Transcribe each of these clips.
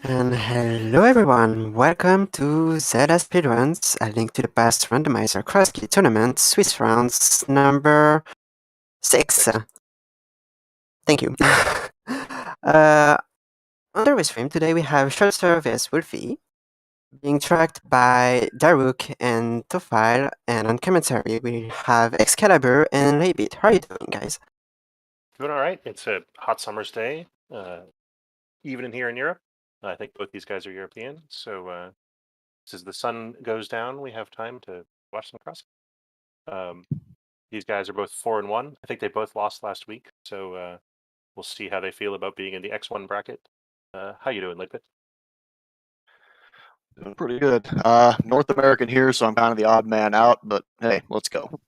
And hello everyone, welcome to ZeldaSpeedRuns, a link to the past randomizer Crosskeys tournament, Swiss rounds number 6. Thank you. On the stream today we have Schulzer vs Wulfy, being tracked by Daruk and Tofile, and on commentary we have Excalibur and Laybit. How are you doing, guys? Doing all right. It's a hot summer's day, even in here in Europe. I think both these guys are European, so as the sun goes down, we have time to watch some cross. These guys are both 4-1. I think they both lost last week, so we'll see how they feel about being in the X1 bracket. How you doing, Liquid? Doing pretty good. North American here, so I'm kind of the odd man out, but hey, let's go.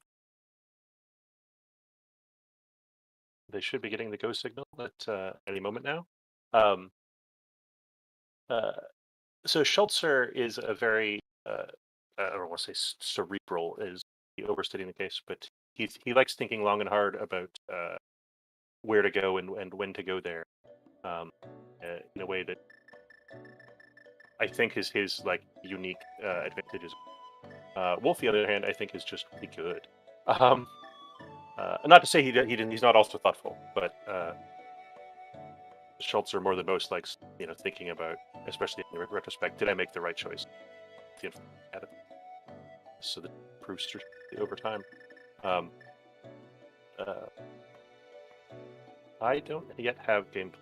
They should be getting the go signal at any moment now. So Schulzer is a very, I don't want to say cerebral is overstating the case, but he likes thinking long and hard about where to go and when to go there, in a way that I think is his like unique advantages. Wulfy, on the other hand, I think is just really good. Not to say he's not also thoughtful, but Schulzer more than most likes thinking about, especially in retrospect, did I make the right choice? So that proves over time. I don't yet have gameplay.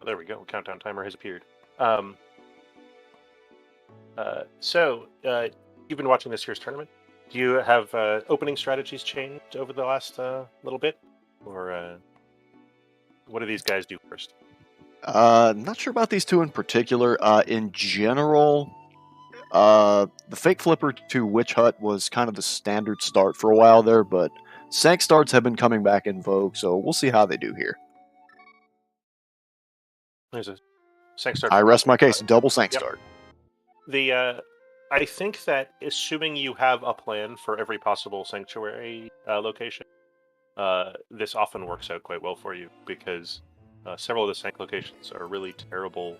Oh, there we go. Countdown timer has appeared. So you've been watching this year's tournament. Do you have opening strategies changed over the last little bit, or what do these guys do first? Not sure about these two in particular. In general, the fake flipper to Witch Hut was kind of the standard start for a while there, but Sank starts have been coming back in vogue, so we'll see how they do here. There's a Sank start. I rest my case. Double Sank start. I think that assuming you have a plan for every possible sanctuary location, this often works out quite well for you, because several of the Sank locations are really terrible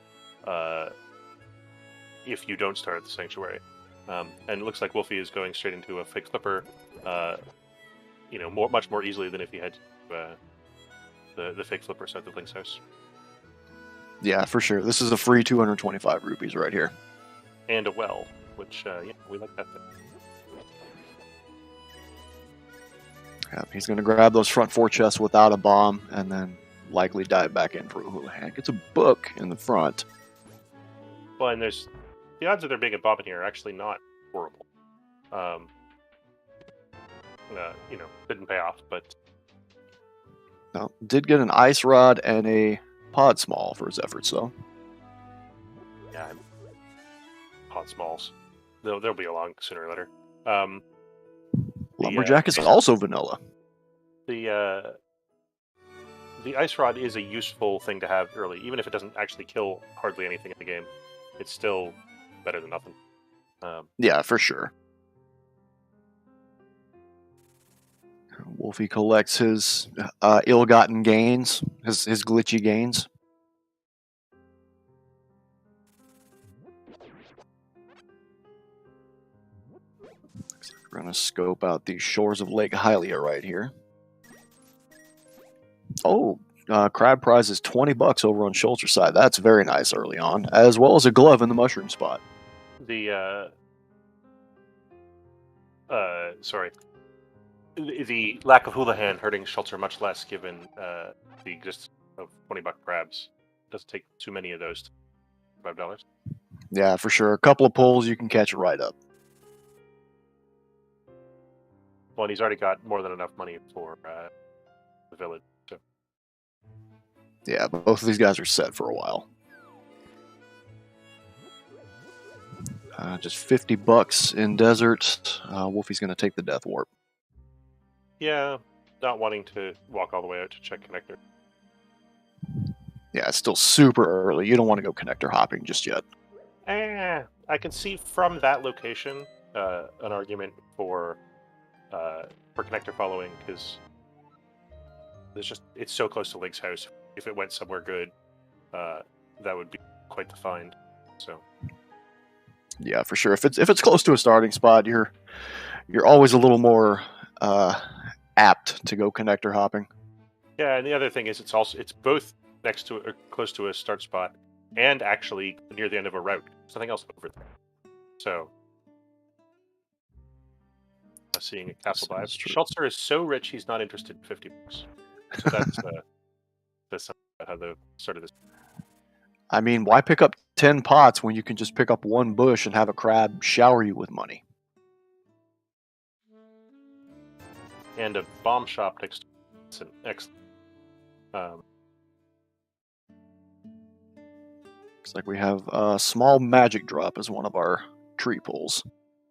if you don't start at the sanctuary. And it looks like Wulfy is going straight into a fake flipper, much more easily than if he had the fake flipper at the Link's house. Yeah, for sure. This is a free 225 rupees right here. And a well, which, we like that. Yeah, he's going to grab those front 4 chests without a bomb, and then likely dive back in for a hula hand. Gets a book in the front. Well, and there's the odds of there being a bomb in here are actually not horrible. Didn't pay off, but no, did get an ice rod and a pod small for his efforts, though. Yeah, pod smalls. They'll be along sooner or later. Lumberjack is also vanilla. The ice rod is a useful thing to have early, even if it doesn't actually kill hardly anything in the game. It's still better than nothing. Yeah, for sure. Wulfy collects his ill-gotten gains, his glitchy gains. We're going to scope out the shores of Lake Hylia right here. Oh, crab prize is $20 over on Schulzer's side. That's very nice early on, as well as a glove in the mushroom spot. The lack of hula hand hurting Schulzer much less, given the existence of $20 crabs. It doesn't take too many of those to $5. Yeah, for sure. A couple of pulls, you can catch it right up. Well, and he's already got more than enough money for the village. So. Yeah, both of these guys are set for a while. Just $50 in desert. Wulfy's going to take the death warp. Yeah, not wanting to walk all the way out to check connector. Yeah, it's still super early. You don't want to go connector hopping just yet. I can see from that location an argument for connector following, because it's so close to Link's house. If it went somewhere good, that would be quite the find. So Yeah, for sure. If it's close to a starting spot, you're always a little more apt to go connector hopping. yeah, and the other thing is it's both next to or close to a start spot, and actually near the end of a route. Something else over there. So seeing a castle That's dive. true. Schulzer is so rich he's not interested in $50. So that's something about how the start of this. I mean, why pick up 10 pots when you can just pick up one bush and have a crab shower you with money? And a bomb shop next to it's an excellent. Looks like we have a small magic drop as one of our tree pulls.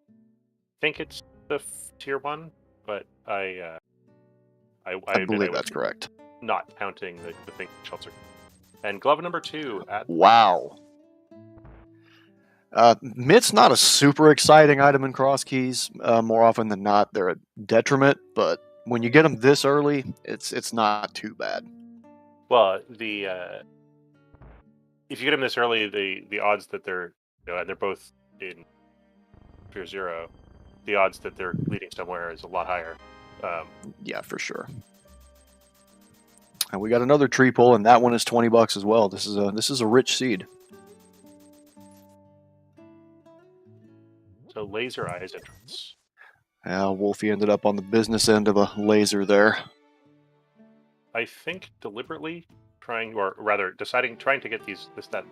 I think it's the tier 1, but I I believe that's correct. Not counting the thing Schulzer. And glove number 2 at Wow. Mitt's not a super exciting item in Crosskeys. More often than not, they're a detriment. But when you get them this early, it's not too bad. well if you get them this early, the odds that they're and they're both in tier 0, the odds that they're leading somewhere is a lot higher. Yeah, for sure. And we got another tree pull, and that one is $20 as well. This is a rich seed. So laser eyes entrance. Wulfy ended up on the business end of a laser there. I think deliberately trying to get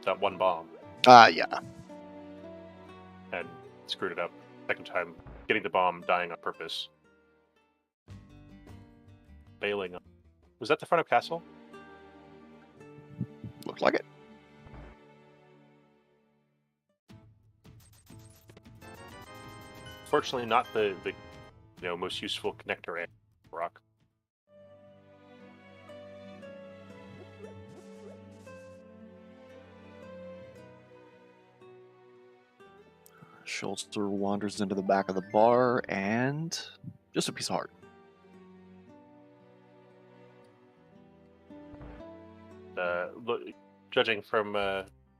that one bomb Yeah. and screwed it up. Second time getting the bomb, dying on purpose. Bailing. Was that the front of castle? Looked like it. Fortunately, not the most useful connector rock. Schulzer wanders into the back of the bar and just a piece of heart. Judging from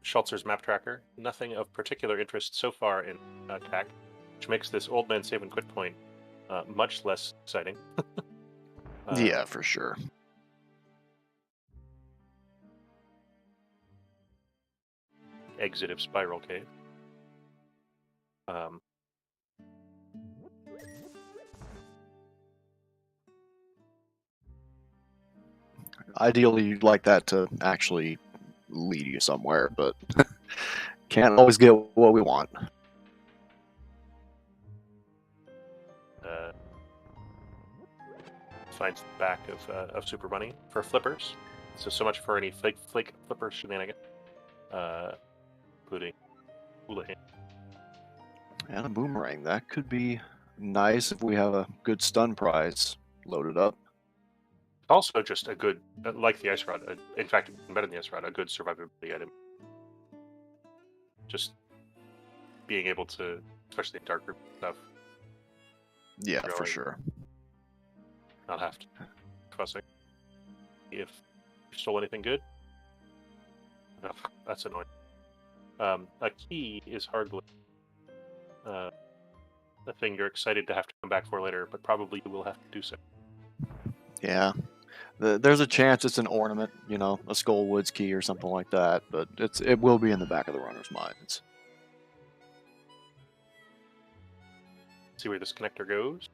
Schulzer's map tracker, nothing of particular interest so far in attack, which makes this old man save and quit point much less exciting. Yeah, for sure. Exit of Spiral Cave. Ideally, you'd like that to actually lead you somewhere, but can't always get what we want. Finds the back of Super Bunny for flippers. So much for any flake flipper shenanigan, including hula hand. And a boomerang. That could be nice if we have a good stun prize loaded up. Also, just a good, like the ice rod. In fact, better than the ice rod, a good survivability item. Just being able to, especially in dark group stuff. Yeah, for really sure. Not have to fussing. If you stole anything good, no, that's annoying. A key is hardly a thing you're excited to have to come back for later, but probably you will have to do so. Yeah. There's a chance it's an ornament, a Skull Woods key or something like that, but it will be in the back of the runner's minds. See where this connector goes.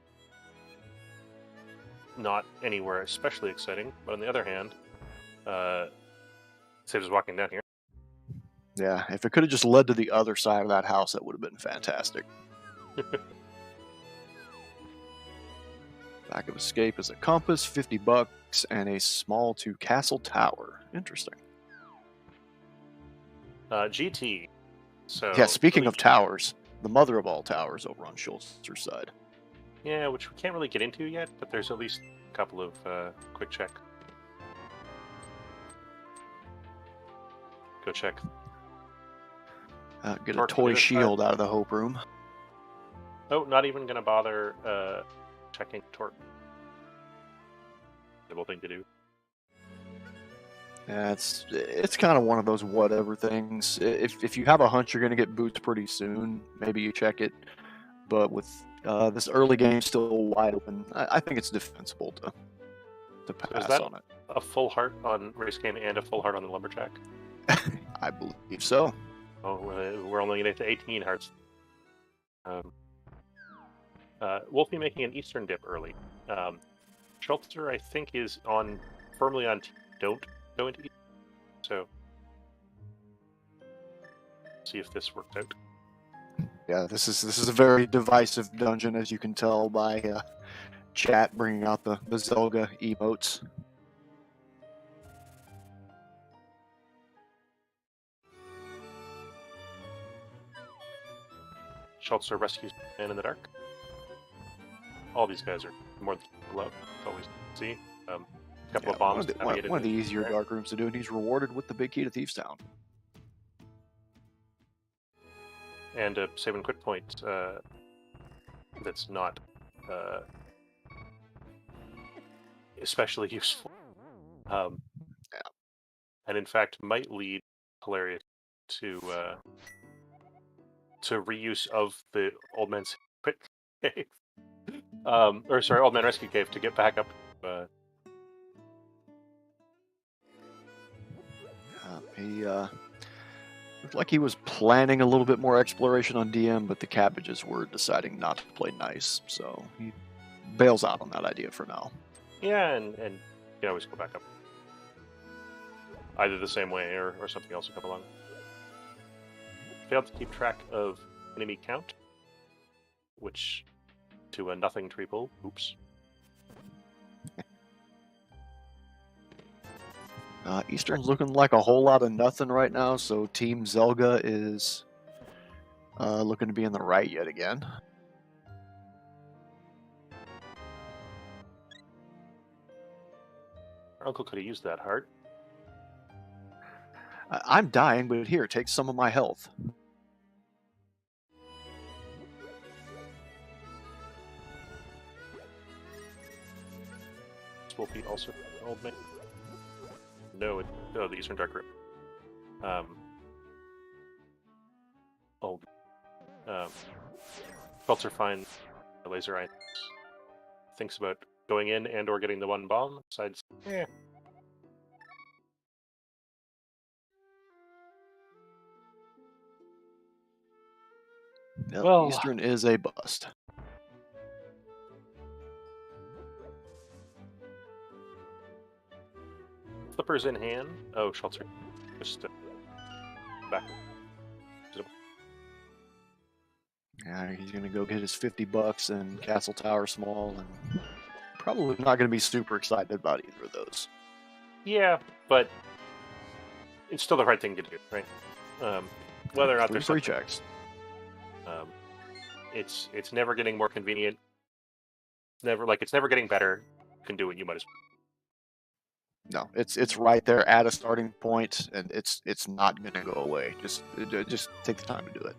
Not anywhere especially exciting, but on the other hand, saves us walking down here. Yeah, if it could have just led to the other side of that house, that would have been fantastic. Back of escape is a compass, $50, and a small to castle tower. Interesting. GT. So yeah, speaking of towers, the mother of all towers over on Schulzer's side. Yeah, which we can't really get into yet, but there's at least a couple of quick check. Go check. Get a toy shield out of the Hope Room. Oh, not even going to bother checking torque. Simple thing to do. Yeah, it's kind of one of those whatever things. If you have a hunch you're going to get boots pretty soon, maybe you check it. But with this early game still wide open, I think it's defensible to So pass is that on it. a full heart on race game and a full heart on the lumberjack? I believe so. Oh, we're only going to get to 18 hearts. Wulfy making an Eastern dip early. Schulzer, I think, is firmly on don't go into Eastern. So, see if this works out. Yeah, this is a very divisive dungeon, as you can tell by chat bringing out the Zelda emotes. Schulzer rescues Man in the Dark. All these guys are more than below. Always see. A couple of bombs. One of the easier dark rooms to do, and he's rewarded with the big key to Thieves Town. And a save and quit point that's not especially useful. Yeah. And in fact might lead hilarious to reuse of the old man's quit cave. Old man rescue cave to get back up. He looked like he was planning a little bit more exploration on DM, but the cabbages were deciding not to play nice, so he bails out on that idea for now. Yeah, and you can always go back up. Either the same way or something else will come along. Failed to keep track of enemy count, which to a nothing triple. Oops. Eastern's looking like a whole lot of nothing right now, so Team Zelda is looking to be in the right yet again. Our uncle could have used that heart. I'm dying, but here, take some of my health. Wulfy also old man. No, the Eastern Dark Room. Old. Schulzer finds a laser eye. Thinks about going in and or getting the one bomb. Decides, yeah. Yep, Well, Eastern is a bust. Flippers in hand. Oh, Schulzer. Just back. Yeah, he's gonna go get his $50 and Castle Tower Small, and probably not gonna be super excited about either of those. Yeah, but it's still the right thing to do, right? Whether or not there's free checks. It's never getting more convenient. It's never getting better. You can do it. You might as well. No, it's right there at a starting point, and it's not gonna go away. Just take the time to do it.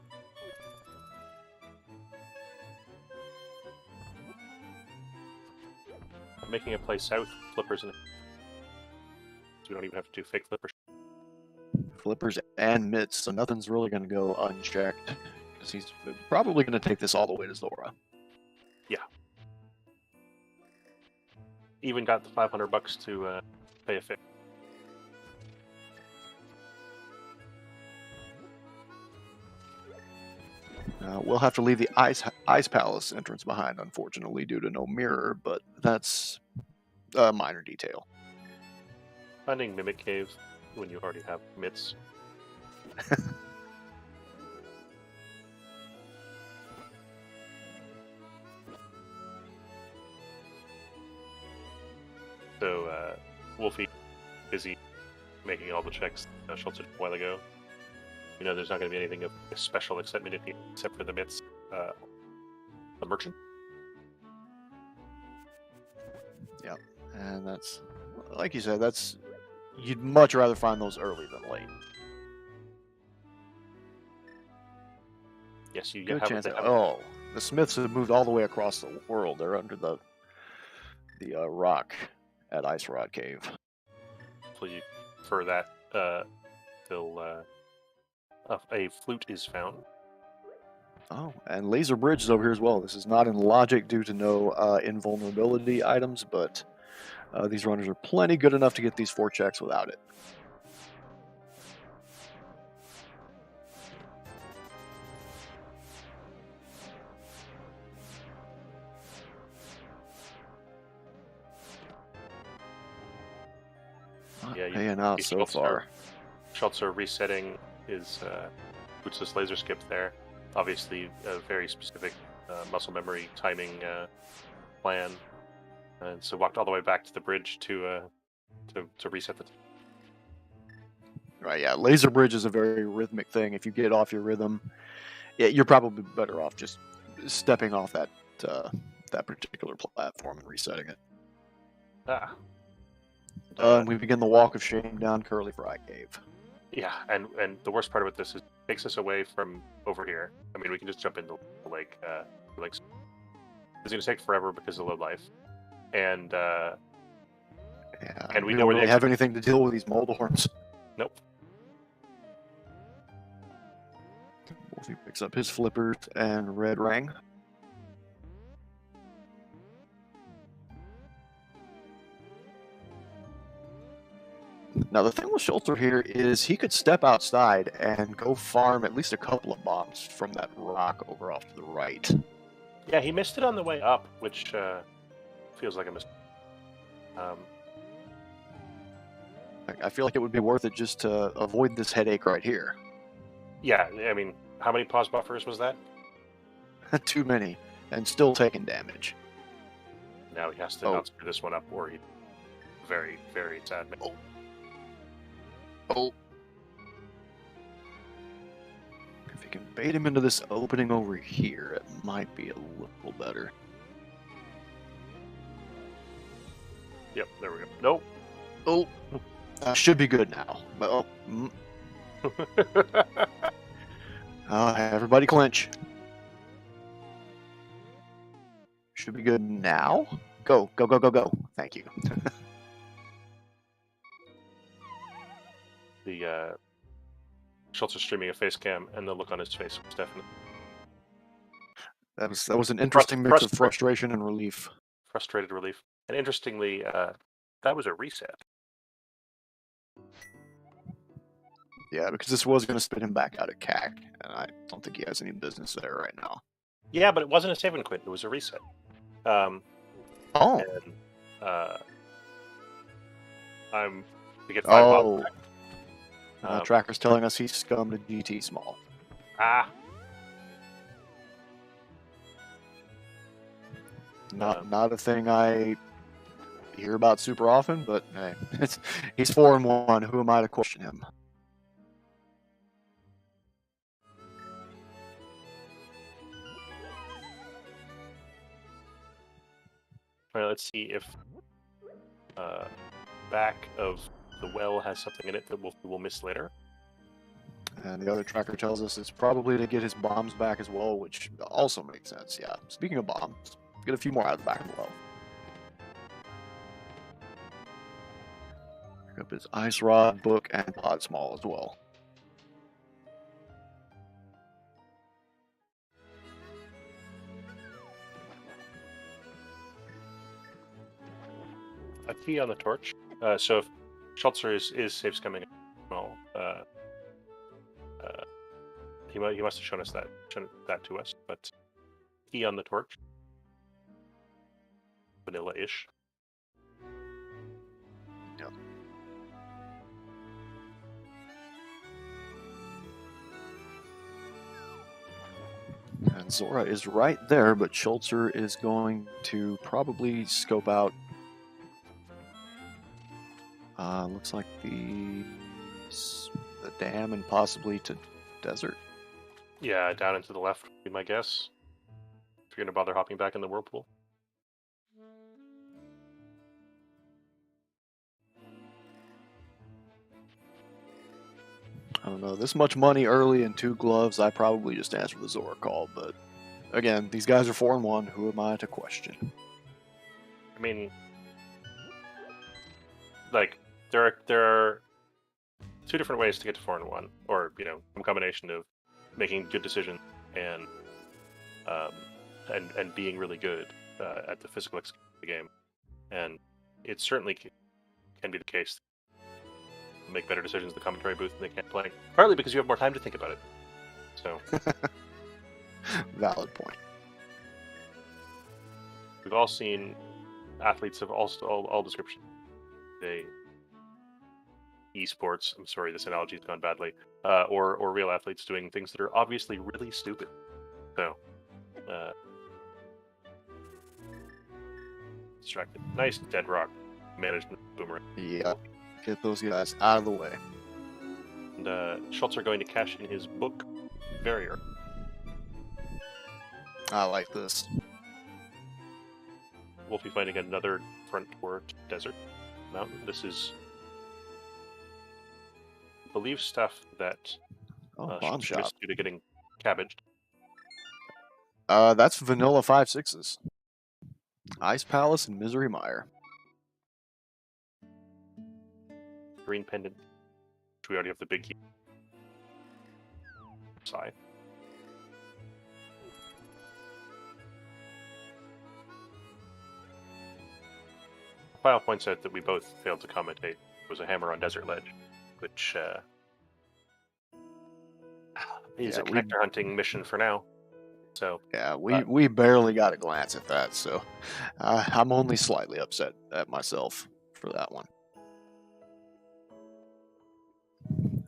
Making a play south, flippers, and we don't even have to do fake flippers. Flippers and mitts, so nothing's really gonna go unchecked. Because he's probably gonna take this all the way to Zora. Yeah. Even got the $500 to pay a fee. We'll have to leave the Ice Palace entrance behind, unfortunately, due to no mirror, but that's a minor detail. Finding Mimic Cave when you already have mitts. So, Wulfy busy making all the checks Schulzer a while ago. You know, there's not going to be anything of special excitement except for the mitts. The merchant. Yeah, and that's, like you said, you'd much rather find those early than late. Yes, you Good have chance. it. Oh, the Smiths have moved all the way across the world. They're under the rock at Ice Rod Cave. Hopefully for that, they'll a flute is found. Oh, and laser bridge is over here as well. This is not in logic due to no invulnerability items, but these runners are plenty good enough to get these 4 checks without it. Not Yeah, paying out so far. Schulzer resetting his Bootsless laser skip there. Obviously, a very specific muscle memory timing plan, and so walked all the way back to the bridge to reset the. Right, yeah. Laser bridge is a very rhythmic thing. If you get off your rhythm, yeah, you're probably better off just stepping off that particular platform and resetting it. We begin the walk of shame down Curly Fry Cave. Yeah, and the worst part about this is it takes us away from over here. I mean, we can just jump into the lake. It's going to take forever because of low life, and Yeah, and we don't know where really they have anything to deal with these Moldorms. Nope. Wulfy picks up his flippers and red ring. Now the thing with Schulzer here is he could step outside and go farm at least a couple of bombs from that rock over off to the right. Yeah, he missed it on the way up, which feels like a mistake. I feel like it would be worth it just to avoid this headache right here. Yeah, I mean, how many pause buffers was that? Too many, and still taking damage. Now he has to not screw this one up, or he's very, very sad. Oh. If you can bait him into this opening over here, it might be a little better. Yep, there we go. Nope. Oh. Should be good now. But, everybody clench. Should be good now. Go. Thank you. The Schulzer streaming a face cam, and the look on his face was definitely That was an interesting mix of frustration and relief. Frustrated relief. And interestingly, that was a reset. Yeah, because this was going to spit him back out of CAC, and I don't think he has any business there right now. Yeah, but it wasn't a save and quit. It was a reset. Oh. And, we get 5 bombs back. Tracker's telling us he's scummed a GT small. Not a thing I hear about super often, but hey, he's 4-1. Who am I to question him? All right, let's see if back of the well has something in it that we'll miss later. And the other tracker tells us it's probably to get his bombs back as well, which also makes sense. Yeah. Speaking of bombs, get a few more out of the back of the well. Pick up his ice rod, book, and pod small as well. A key on the torch. So if Schulzer is safe scumming, well, he must have shown that to us. But key on the torch, vanilla-ish. Yep. And Zora is right there, but Schulzer is going to probably scope out. Looks like the dam and possibly to desert. Yeah, down and to the left would be my guess. If you're going to bother hopping back in the whirlpool. I don't know. This much money early and 2 gloves, I probably just answer the Zora call. But again, these guys are 4-1. Who am I to question? I mean, like there are two different ways to get to 4 and 1, or some combination of making good decisions and being really good at the physical execution of the game. And it certainly can be the case. Make better decisions in the commentary booth than they can play. Partly because you have more time to think about it. So Valid point. we've all seen athletes of all descriptions. They esports. I'm sorry, this analogy's gone badly. Or real athletes doing things that are obviously really stupid. So distracted. Nice dead rock management boomerang. Yeah, get those guys out of the way. And Schulzer going to cash in his book very early. I like this. Wulfy finding another front door to desert mountain. This is, I believe, stuff that Bomb shop. missed due to getting cabbaged. That's vanilla 5/6s. Ice Palace and Misery Mire. Green pendant. Which we already have the big key. Side. File points out that we both failed to commentate. It was a hammer on Desert Ledge, which is a connector hunting mission for now. So yeah, we barely got a glance at that, so I'm only slightly upset at myself for that one.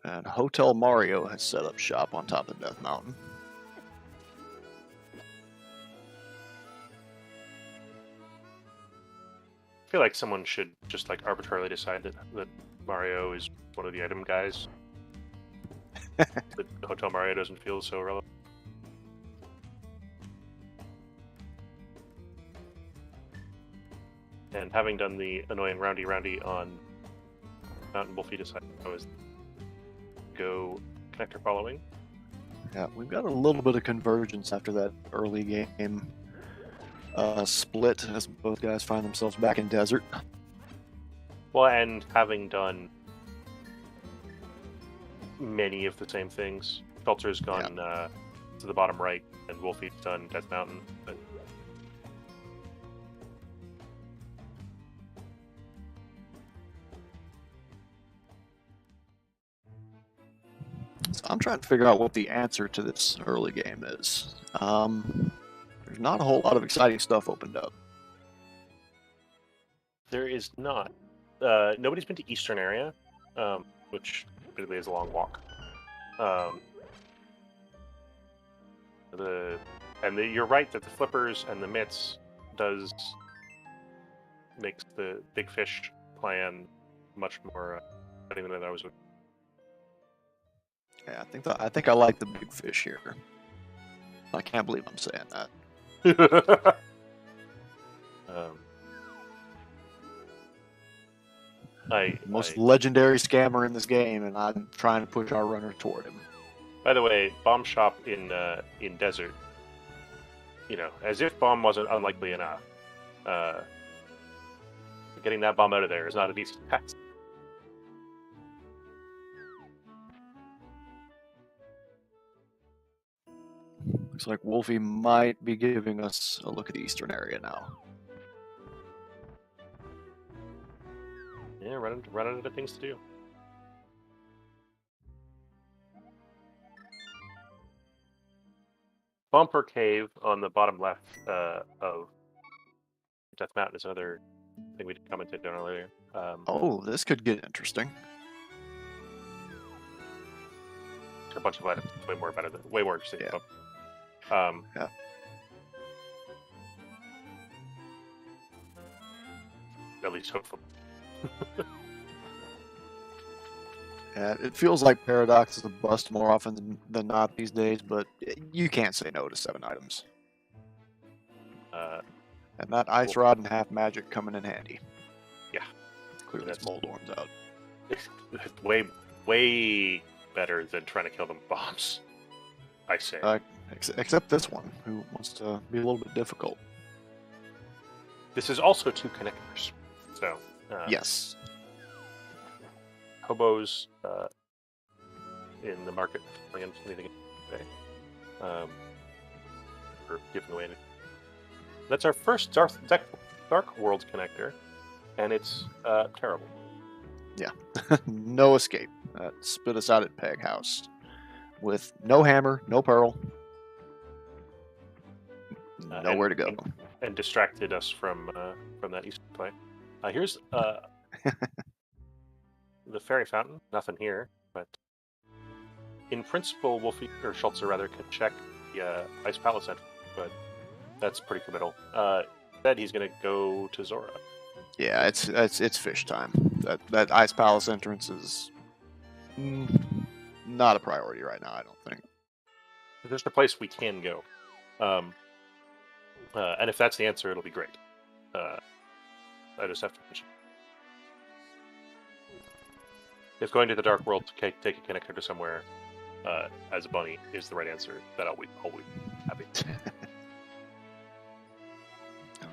And Hotel Mario has set up shop on top of Death Mountain. I feel like someone should just arbitrarily decide that Mario is one of the item guys. That Hotel Mario doesn't feel so relevant. And having done the annoying roundy on Mountain, Wulfy decided I was go connector following. Yeah, we've got a little bit of convergence after that early game split as both guys find themselves back in desert. Well, and having done many of the same things, Schulzer's gone to the bottom right, and Wulfy's done Death Mountain. But so I'm trying to figure out what the answer to this early game is. There's not a whole lot of exciting stuff opened up. there is not. Nobody's been to Eastern area, which admittedly is a long walk. You're right that the flippers and the mitts makes the big fish plan much more exciting than I was. Yeah, I think I like the big fish here. I can't believe I'm saying that. Most legendary scammer in this game, and I'm trying to push our runner toward him. By the way, bomb shop in desert. As if bomb wasn't unlikely enough. Getting that bomb out of there is not an easy task. Looks like Wulfy might be giving us a look at the eastern area now. Yeah, run out of things to do. Bumper Cave on the bottom left of Death Mountain is another thing we commented on earlier. Oh, this could get interesting. A bunch of items, way more interesting. Yeah. Yeah. At least hopefully. Yeah, it feels like Paradox is a bust more often than not these days, but you can't say no to 7 items. And that Ice Rod and Half Magic coming in handy. Yeah. Clearly this Moldorm's out. Way better than trying to kill them with bombs, I say. Except this one, who wants to be a little bit difficult. This is also 2 connectors. So yes. Hobos in the market for anything today. Or giving away anything. That's our first Dark World connector, and it's terrible. No escape. Spit us out at Peg House with no hammer, no pearl, nowhere to go. And distracted us from that Easter play. Here's the fairy fountain. Nothing here, but in principle, Wulfy or Schulzer rather could check the Ice Palace entrance, but that's pretty committal. Instead, he's going to go to Zora. Yeah, it's fish time. That Ice Palace entrance is not a priority right now, I don't think. There's a place we can go, and if that's the answer, it'll be great. I just have to mention. If going to the Dark World to take a connector to somewhere as a bunny is the right answer, then I'll be happy.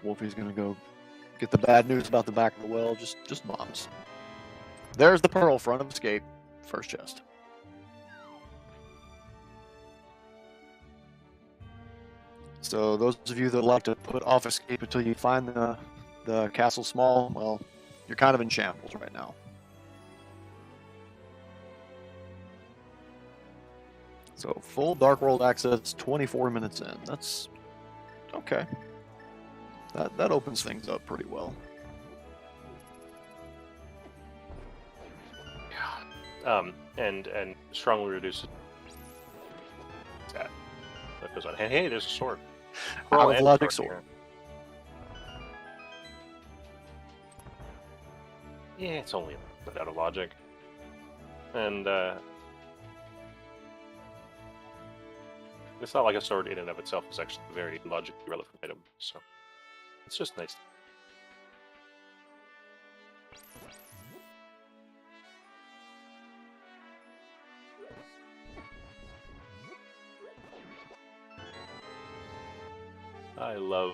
Wulfy's gonna go get the bad news about the back of the well. Just bombs. There's the pearl, front of escape, first chest. So those of you that like to put off escape until you find the castle small, well, you're kind of in shambles right now. So full Dark World access, 24 minutes in. That's okay. That opens things up pretty well. And strongly reduces that. That goes on. Hey, there's a sword. Out of logic sword. Yeah, it's only without a logic. And it's not like a sword in and of itself. It's actually a very logically relevant item. So it's just nice. I love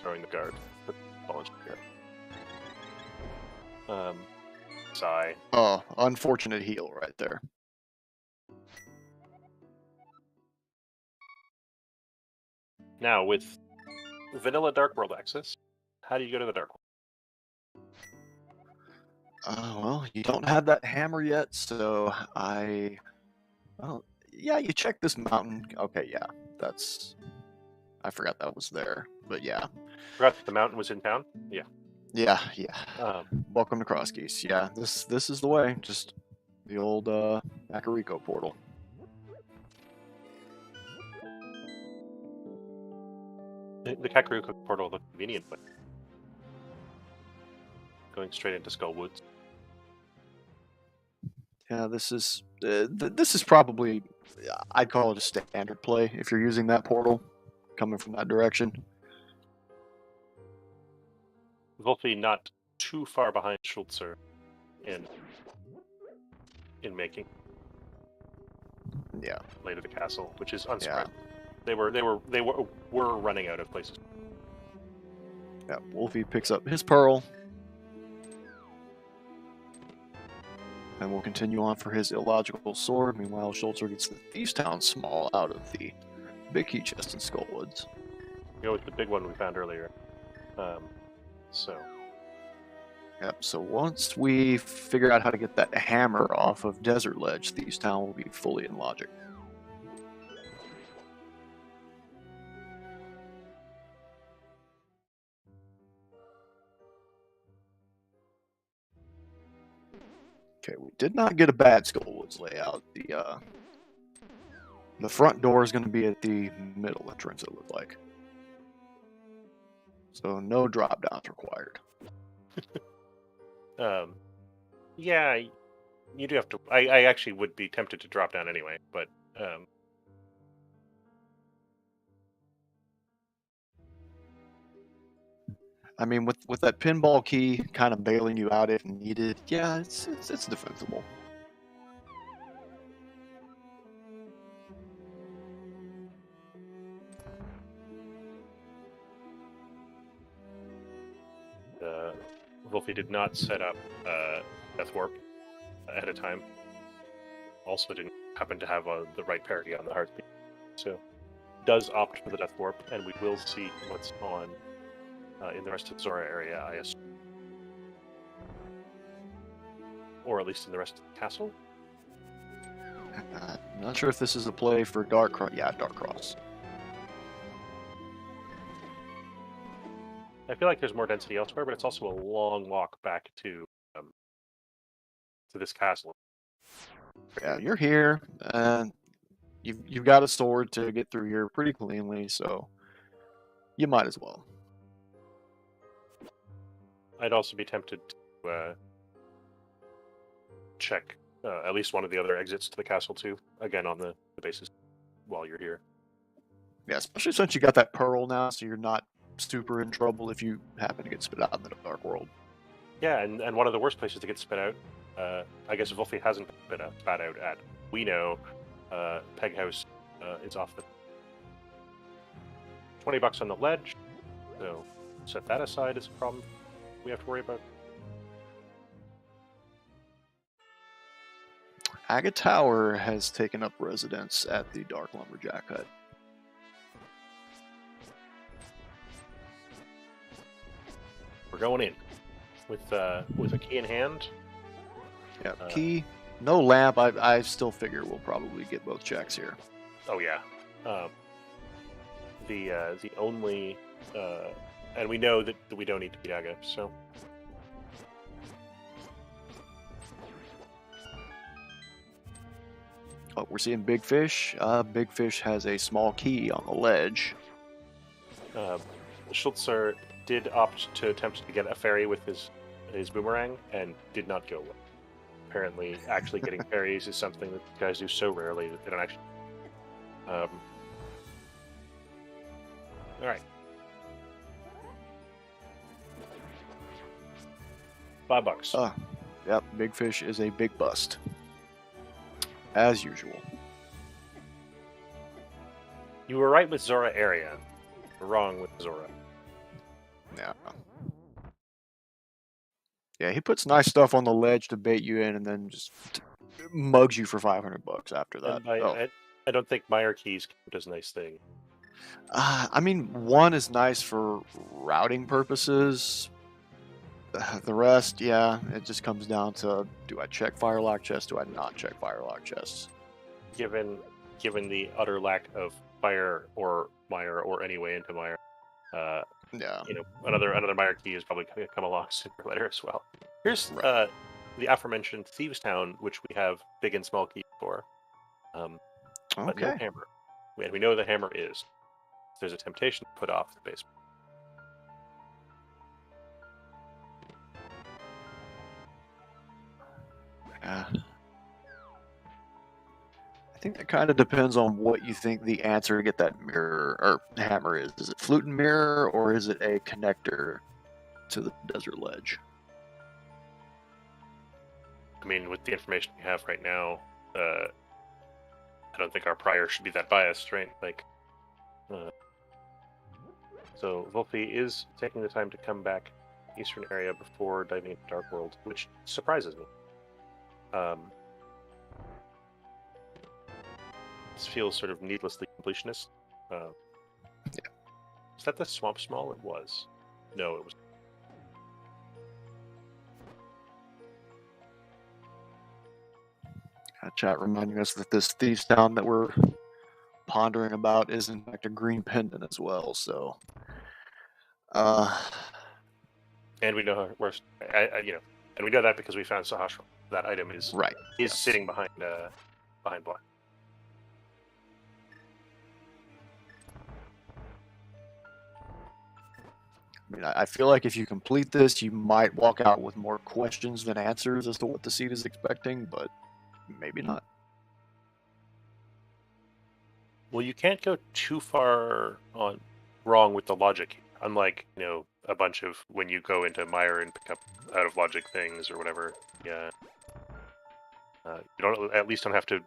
throwing the guard. Put the ball here. Sigh. Oh, unfortunate heal right there. Now, with vanilla Dark World access, how do you go to the Dark World? Well, you don't have that hammer yet, so well, yeah, you check this mountain. Okay, yeah, I forgot that was there, but yeah. Forgot that the mountain was in town? Yeah. Yeah. Welcome to Crosskeys. Yeah, this is the way. Just the old Makariko portal. The Kakariko portal looked convenient, but going straight into Skull Woods. Yeah, this is probably, I'd call it a standard play if you're using that portal, coming from that direction. Wulfy not too far behind Schulzer in making. Yeah. Late of the castle, which is unsurprising. Yeah. They were running out of places. Yeah, Wulfy picks up his pearl. And we'll continue on for his illogical sword. Meanwhile, Schulzer gets the Thieves' Town small out of the big key chest in Skullwoods. Go with the big one we found earlier. Yep, so once we figure out how to get that hammer off of Desert Ledge, Thieves' Town will be fully in logic. Okay, we did not get a bad Skullwoods layout. The front door is going to be at the middle entrance, it looked like. So no drop downs required. Yeah, you do have to. I actually would be tempted to drop down anyway, but I mean, with that pinball key kind of bailing you out if needed, yeah, it's defensible. Wulfy did not set up Death Warp ahead of time. Also didn't happen to have the right parity on the hard speed. So does opt for the Death Warp, and we will see what's on in the rest of the Zora area, I assume. Or at least in the rest of the castle. Not sure if this is a play for Dark Cross. Yeah, Dark Cross. I feel like there's more density elsewhere, but it's also a long walk back to this castle. Yeah, you're here, and you've got a sword to get through here pretty cleanly, so you might as well. I'd also be tempted to check at least one of the other exits to the castle too, again on the basis while you're here. Yeah, especially since you got that pearl now, so you're not super in trouble if you happen to get spit out in the Dark World. Yeah, and one of the worst places to get spit out, I guess Wulfy hasn't been spat out at. We know Peg House is off the $20 on the ledge, so set that aside as a problem we have to worry about. Aga Tower has taken up residence at the Dark Lumberjack Hut. We're going in with a key in hand. Yeah, key, no lamp. I still figure we'll probably get both checks here. Oh yeah, the only and we know that we don't need to beat Aga, so. Oh, we're seeing Big Fish. Big Fish has a small key on the ledge. Schulzer did opt to attempt to get a ferry with his boomerang and did not go well. Apparently, actually getting ferries is something that guys do so rarely that they don't actually. All right. $5. Yep, Big Fish is a big bust. As usual. You were right with Zora area. You're wrong with Zora. Yeah. Yeah, he puts nice stuff on the ledge to bait you in, and then just mugs you for $500 after that. And I don't think Meyer keys count as a nice thing. I mean, one is nice for routing purposes. The rest, yeah, it just comes down to, do I check Firelock chests? Do I not check Firelock chests? Given the utter lack of fire or Meyer or any way into Meyer, Yeah. you know, another Meyer key is probably going to come along sooner or later as well. Here's Right. the aforementioned Thieves Town, which we have big and small keys for, but no Okay. hammer. And we know the hammer is. There's a temptation to put off the basement. Yeah. I think that kind of depends on what you think the answer to get that mirror or hammer is. Is it flute and mirror, or is it a connector to the desert ledge? I mean, with the information we have right now, I don't think our prior should be that biased, right? Like, so Wulfy is taking the time to come back eastern area before diving into Dark World, which surprises me. This feels sort of needlessly completionist. Yeah. Is that the Swamp Small? It was. No, it was. Chat reminding us that this Thieves Town that we're pondering about is in fact a green pendant as well. So, and we know where, and we know that because we found Sahasra. That item is right. Is sitting behind Black. I mean, I feel like if you complete this, you might walk out with more questions than answers as to what the seed is expecting, but maybe not. Well, you can't go too far wrong with the logic. Unlike, a bunch of when you go into Meyer and pick up out of logic things or whatever. Yeah. You at least don't have to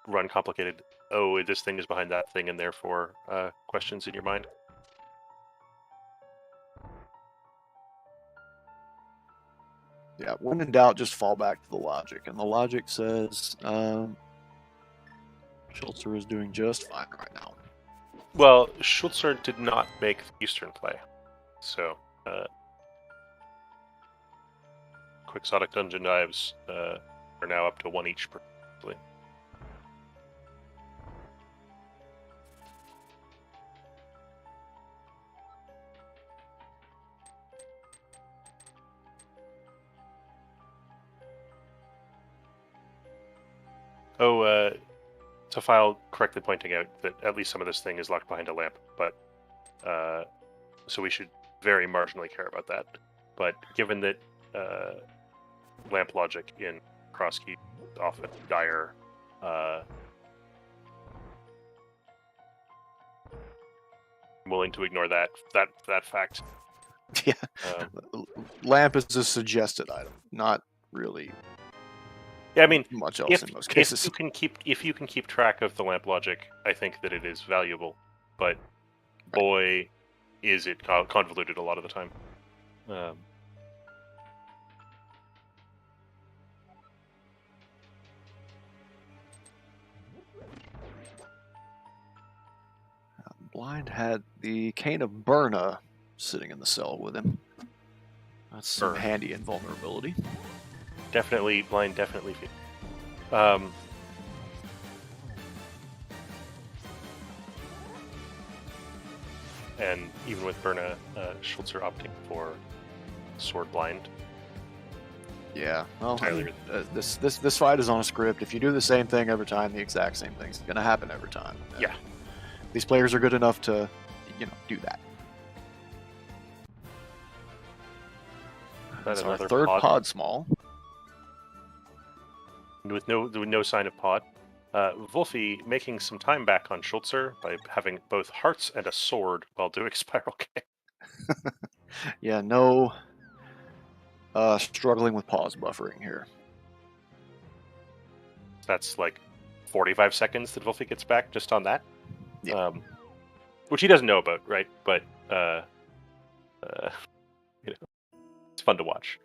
run complicated, oh, this thing is behind that thing, and therefore questions in your mind. Yeah, when in doubt, just fall back to the logic. And the logic says, Schulzer is doing just fine right now. Well, Schulzer did not make the Eastern play, so Quixotic Dungeon Knives are now up to 1 each per play. Oh, to file correctly pointing out that at least some of this thing is locked behind a lamp, but so we should very marginally care about that. But given that lamp logic in Crosskeys is often dire, I'm willing to ignore that fact. Yeah, lamp is a suggested item, not really. Yeah, I mean, much else in most cases. If you can keep track of the lamp logic, I think that it is valuable. But boy, is it convoluted a lot of the time. Blind had the Cane of Burna sitting in the cell with him. That's some handy invulnerability. Definitely, Blind definitely feels. And even with Burna, Schulzer opting for Sword Blind. Yeah, well, this fight is on a script. If you do the same thing every time, the exact same thing's going to happen every time. Yeah. These players are good enough to, do that. That's our third pod small. With no sign of pod. Wulfy making some time back on Schulzer by having both hearts and a sword while doing Spiral Kick. Yeah, no struggling with pause buffering here. That's like 45 seconds that Wulfy gets back just on that. Yeah. Which he doesn't know about, right? But it's fun to watch.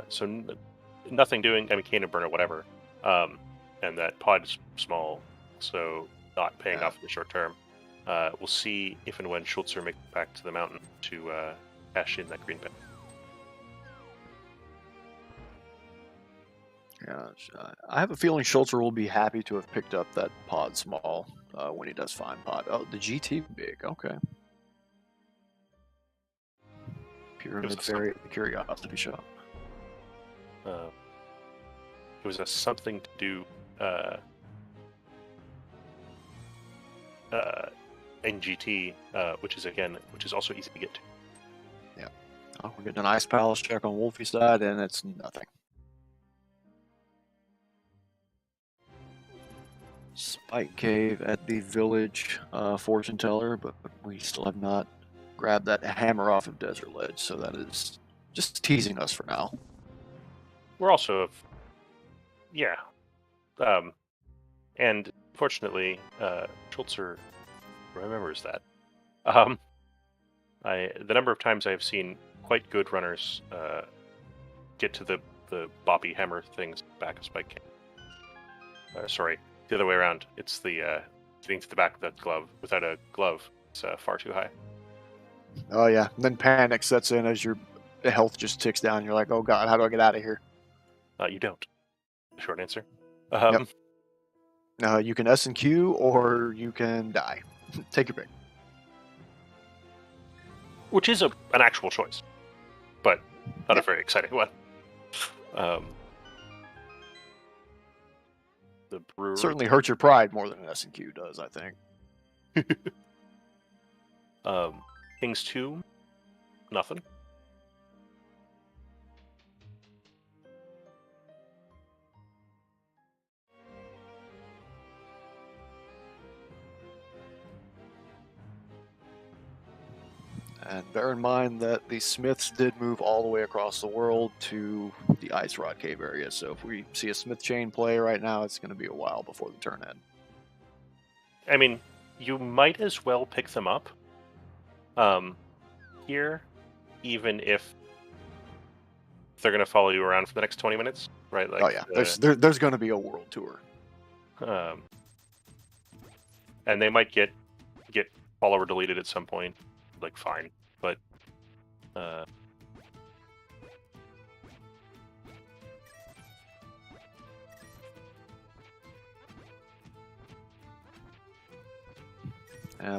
So nothing doing. I mean, Cane and Burn or whatever, and that pod is small, so not paying off in the short term. We'll see if and when Schulzer makes it back to the mountain to cash in that green pen. Yeah, I have a feeling Schulzer will be happy to have picked up that pod small when he does find pod. Oh, the GT big, okay. Pyramid Fairy at the Curiosity Shop. It was a something to do NGT, which is also easy to get to. Yeah. Oh, we're getting an Ice Palace check on Wulfy's side, and it's nothing. Spike Cave at the Village Fortune Teller, but we still have not grabbed that hammer off of Desert Ledge, so that is just teasing us for now. We're also, and fortunately, Schulzer remembers that. The number of times I've seen quite good runners get to the boppy hammer things back of Spike Cave. Sorry, the other way around. It's the getting to the back of that glove without a glove. It's far too high. Oh yeah, and then panic sets in as your health just ticks down. You're like, oh god, how do I get out of here? You don't. Short answer. Yep. You can S and Q, or you can die. Take your pick. Which is an actual choice, but not a very exciting one. The brewer certainly hurts your pride more than an S and Q does, I think. Kings 2, nothing. And bear in mind that the Smiths did move all the way across the world to the Ice Rod Cave area, so if we see a Smith chain play right now, it's going to be a while before the turn end. I mean, you might as well pick them up here, even if they're going to follow you around for the next 20 minutes. right? Like, Oh yeah, there's going to be a world tour. And they might get follower deleted at some point. Like, fine, but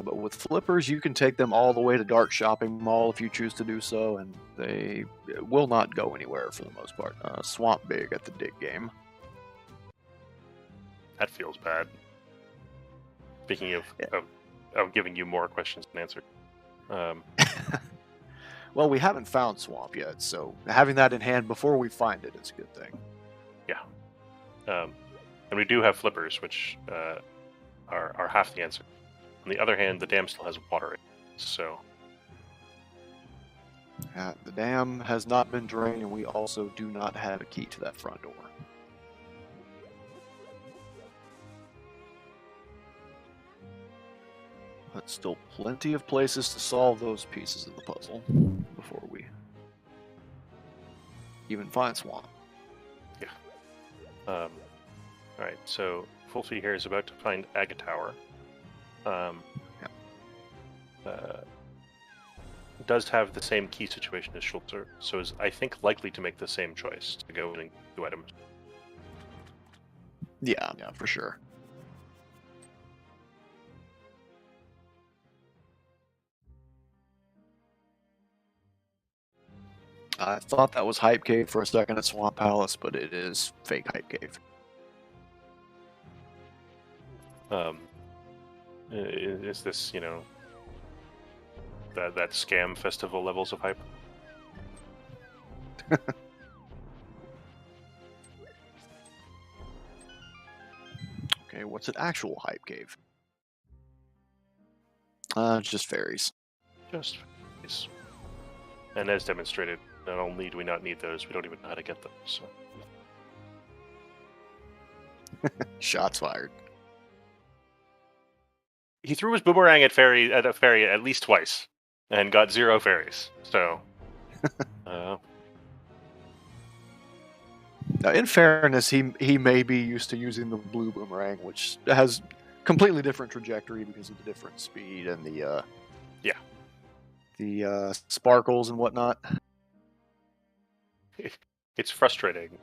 but with flippers, you can take them all the way to Dark Shopping Mall if you choose to do so, and they will not go anywhere for the most part. Swamp Big at the dig game. that feels bad. Speaking of, Yeah. of giving you more questions than answers. Well, we haven't found Swamp yet, so having that in hand before we find it is a good thing. Yeah. And we do have flippers, which are half the answer. On the other hand, the dam still has water in it, so... The dam has not been drained, and we also do not have a key to that front door. But still plenty of places to solve those pieces of the puzzle before we even find Swamp. Alright, so Wulfy here is about to find Aga Tower. Does have the same key situation as Schulzer, so is, I think, likely to make the same choice to go in and do items. Yeah, for sure. I thought that was Hype Cave for a second at Swamp Palace, but it is fake Hype Cave. Is this, that scam festival levels of hype? Okay, what's an actual Hype Cave? Just fairies. Just fairies. And as demonstrated, not only do we not need those, we don't even know how to get them, so... Shots fired. He threw his boomerang at a fairy at least twice, and got 0 fairies. So, Now, in fairness, he may be used to using the blue boomerang, which has completely different trajectory because of the different speed and the sparkles and whatnot. it's frustrating,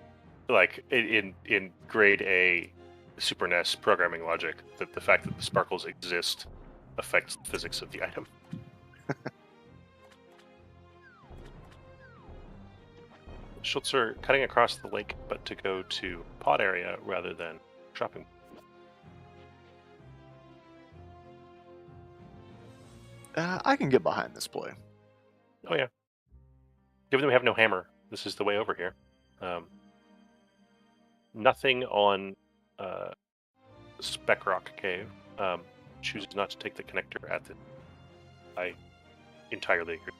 like in grade A Super NES programming logic, that the fact that the sparkles exist affects the physics of the item. Schulzer cutting across the lake, but to go to pod area rather than shopping. I can get behind this play. Oh yeah. Given that we have no hammer, this is the way over here. Nothing on Spec Rock Cave. Chooses not to take the connector at the... I entirely agree.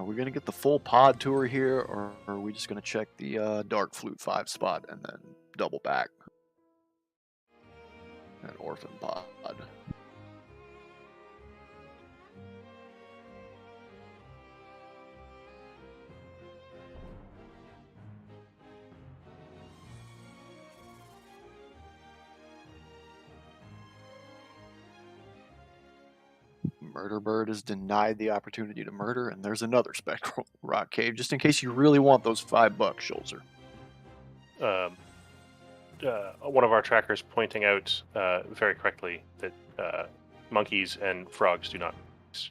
We're going to get the full pod tour here, or are we just going to check the Dark Flute 5 spot and then double back? An Orphan pod. Murder Bird is denied the opportunity to murder, and there's another Spectral Rock Cave, just in case you really want those $5, Schulzer. One of our trackers pointing out very correctly that monkeys and frogs do not mix.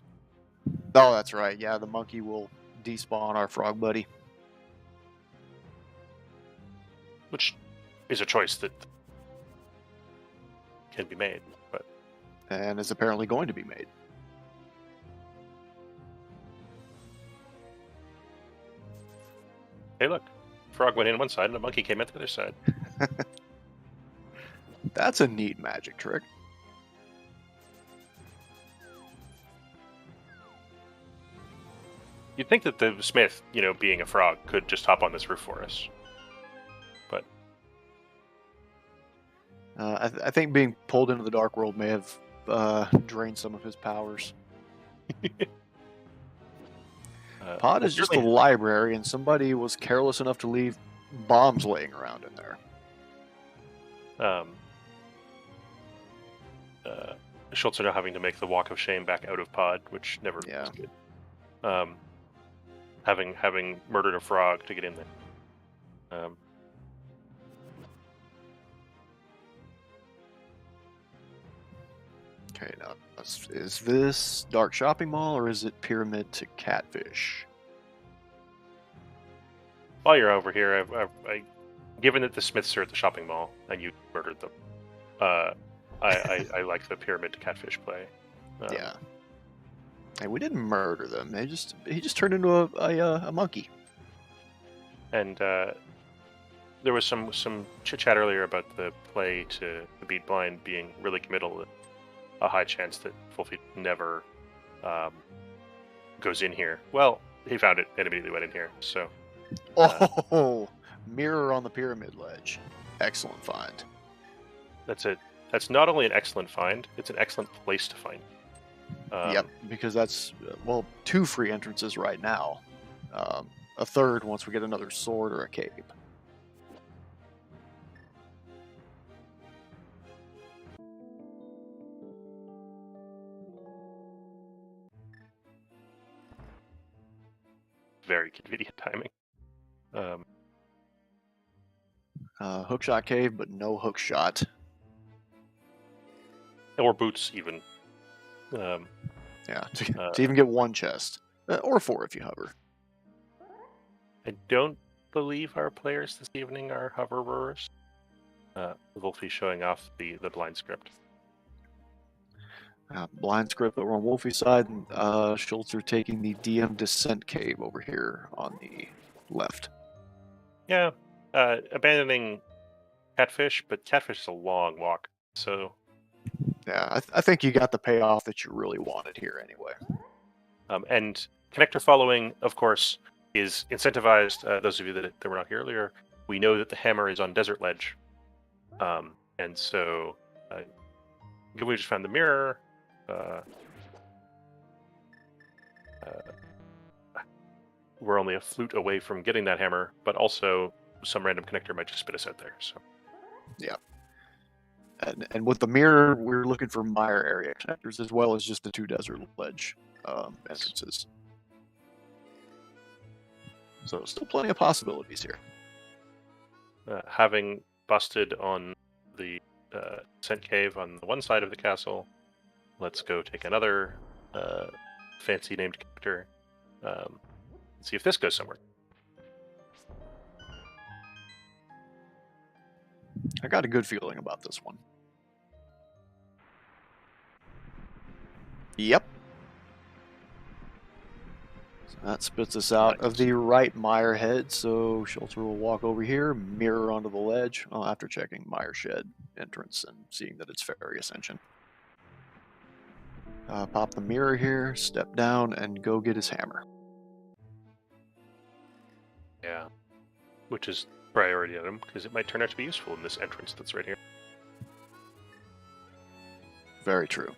Oh, that's right. Yeah, the monkey will despawn our frog buddy. Which is a choice that can be made, but... And is apparently going to be made. Hey, look. Frog went in one side and a monkey came out the other side. That's a neat magic trick. You'd think that the smith, being a frog, could just hop on this roof for us. But... I think being pulled into the Dark World may have drained some of his powers. Pod well, is just a certainly- library, and somebody was careless enough to leave bombs laying around in there. Schulzer now having to make the walk of shame back out of Pod, which never Yeah. was good. Having murdered a frog to get in there. Okay, now is this Dark Shopping Mall or is it Pyramid to Catfish? While you're over here, given that the Smiths are at the shopping mall and you murdered them, I like the Pyramid to Catfish play. Yeah. Hey, we didn't murder them. He just turned into a monkey. And there was some chit chat earlier about the play to beat blind being really committal. A high chance that Wulfy never goes in here. Well, he found it and immediately went in here. So Oh, mirror on the pyramid ledge. Excellent find. that's not only an excellent find; it's an excellent place to find. Yep, because that's, well, 2 free entrances right now. A third once we get another sword or a cape. Very convenient timing. Hookshot cave, but no hookshot. Or boots even. Yeah, to even get 1 chest. Or 4 if you hover. I don't believe our players this evening are hoverers. Wulfy showing off the blind script. Blind script over on Wulfy's side, and Schulzer taking the DM Descent Cave over here on the left. Yeah, abandoning Catfish, but Catfish is a long walk, so... Yeah, I think you got the payoff that you really wanted here anyway. And connector following, of course, is incentivized. Those of you that were not here earlier, we know that the hammer is on Desert Ledge. And so, we just found the mirror. We're only a flute away from getting that hammer, but also some random connector might just spit us out there. So, yeah. And with the mirror, we're looking for mire area connectors as well as just the 2 Desert Ledge entrances. So still plenty of possibilities here. having busted on the Scent Cave on the one side of the castle, let's go take another fancy named character. See if this goes somewhere. I got a good feeling about this one. Yep. So that spits us out of the right mire head, so Schulzer will walk over here, mirror onto the ledge, after checking mire shed entrance and seeing that it's fairy ascension. Pop the mirror here, step down, and go get his hammer. Yeah. Which is priority item, because it might turn out to be useful in this entrance that's right here. Very true.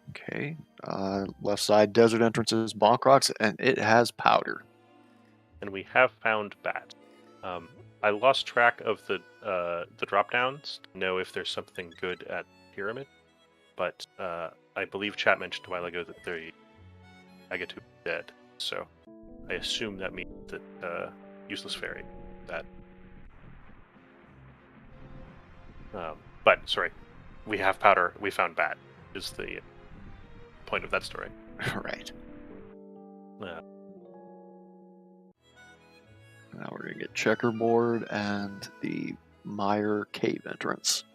Okay, left side desert entrances, bonk rocks, and it has powder. And we have found bat. I lost track of the drop downs to know if there's something good at Pyramid, but I believe chat mentioned a while ago that Agatu is dead, so I assume that means that useless fairy that. But sorry, we have powder. We found bat. Is the point of that story. Right. Now we're going to get checkerboard and the mire cave entrance.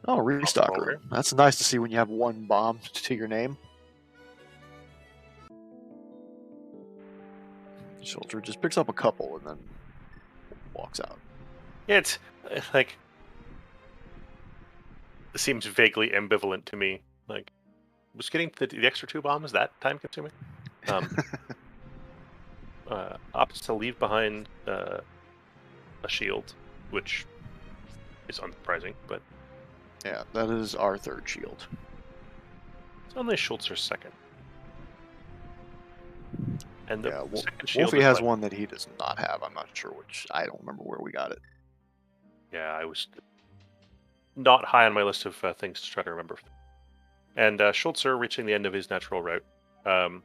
Oh, restock room. That's nice to see when you have one bomb to your name. Schulzer just picks up a couple and then walks out. It's like, it seems vaguely ambivalent to me. Like, was getting the extra 2 bombs that time consuming? Opts to leave behind a shield, which is unsurprising, but Yeah, that is our third shield. it's only Schulzer's second. And the Yeah, second shield Wulfy is has what? one that he does not have. I'm not sure which. I don't remember where we got it. Yeah, I was not high on my list of things to try to remember. And Schulzer, reaching the end of his natural route, he's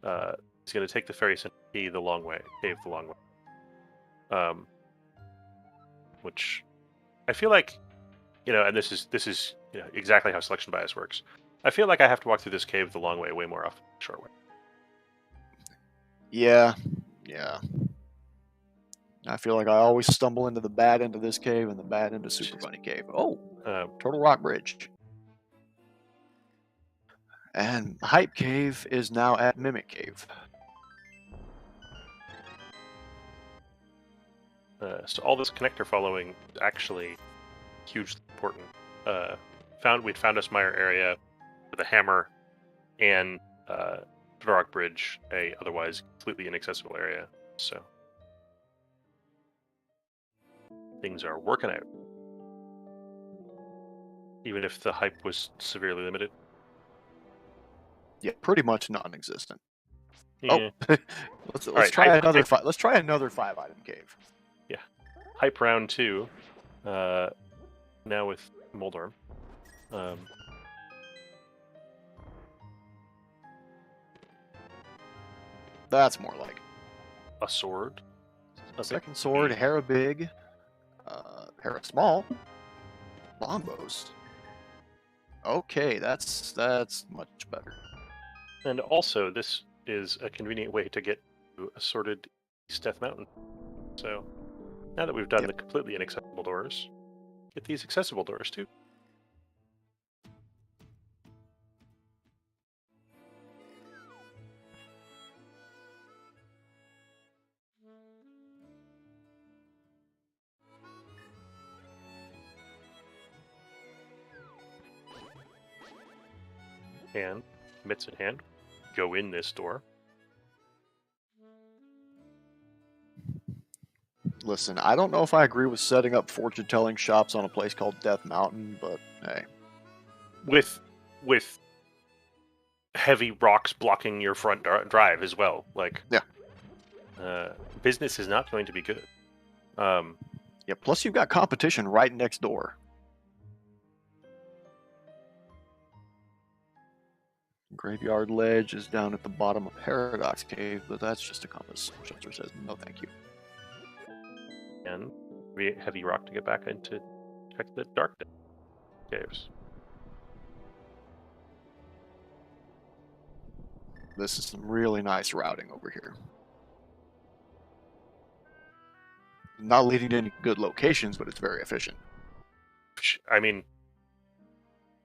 going to take the ferry cave the long way, which I feel like, and this is exactly how selection bias works. I feel like I have to walk through this cave the long way way more often than the short way. Yeah. I feel like I always stumble into the bad end of this cave and the bad end of Super Bunny Cave. Oh, Turtle Rock Bridge. And Hype Cave is now at Mimic Cave. So all this connector following is actually hugely important. We'd found us Meyer area with a hammer and Turtle Rock Bridge, a otherwise completely inaccessible area. So things are working out, even if the hype was severely limited. Yeah, pretty much non-existent. Yeah. Oh, let's try another five. Let's try another 5-item cave. Yeah, hype round 2. Now with Moldorm. That's more like A sword. second sword, Hera big, Hera small, longbows. Okay, that's much better. And also, this is a convenient way to get to assorted East Death Mountain. So now that we've done the completely inaccessible doors, get these accessible doors too. And mitts in hand, go in this door. Listen, I don't know if I agree with setting up fortune-telling shops on a place called Death Mountain, but hey. With heavy rocks blocking your front drive as well. Like, yeah, business is not going to be good. Yeah, plus you've got competition right next door. Graveyard Ledge is down at the bottom of Paradox Cave, but that's just a compass. Schulzer says, no thank you. And heavy rock to get back into check the dark caves. This is some really nice routing over here. Not leading to any good locations, but it's very efficient. I mean,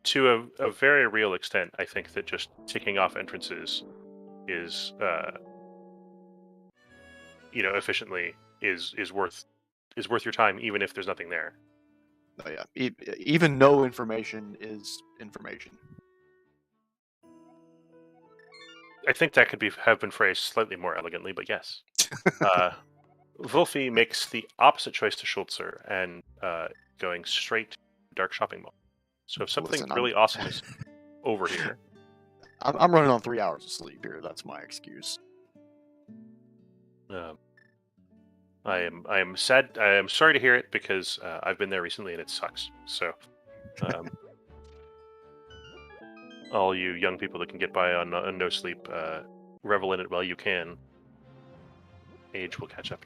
to a very real extent, I think that just ticking off entrances is, efficiently is worth your time, even if there's nothing there. Oh yeah, even no information is information. I think that could have been phrased slightly more elegantly, but yes. Wulfy makes the opposite choice to Schulzer and going straight to Dark Shopping Mall. So if something really awesome is over here... I'm running on 3 hours of sleep here. That's my excuse. I am sad. I am sorry to hear it because I've been there recently and it sucks. So, all you young people that can get by on no sleep, revel in it while you can. Age will catch up.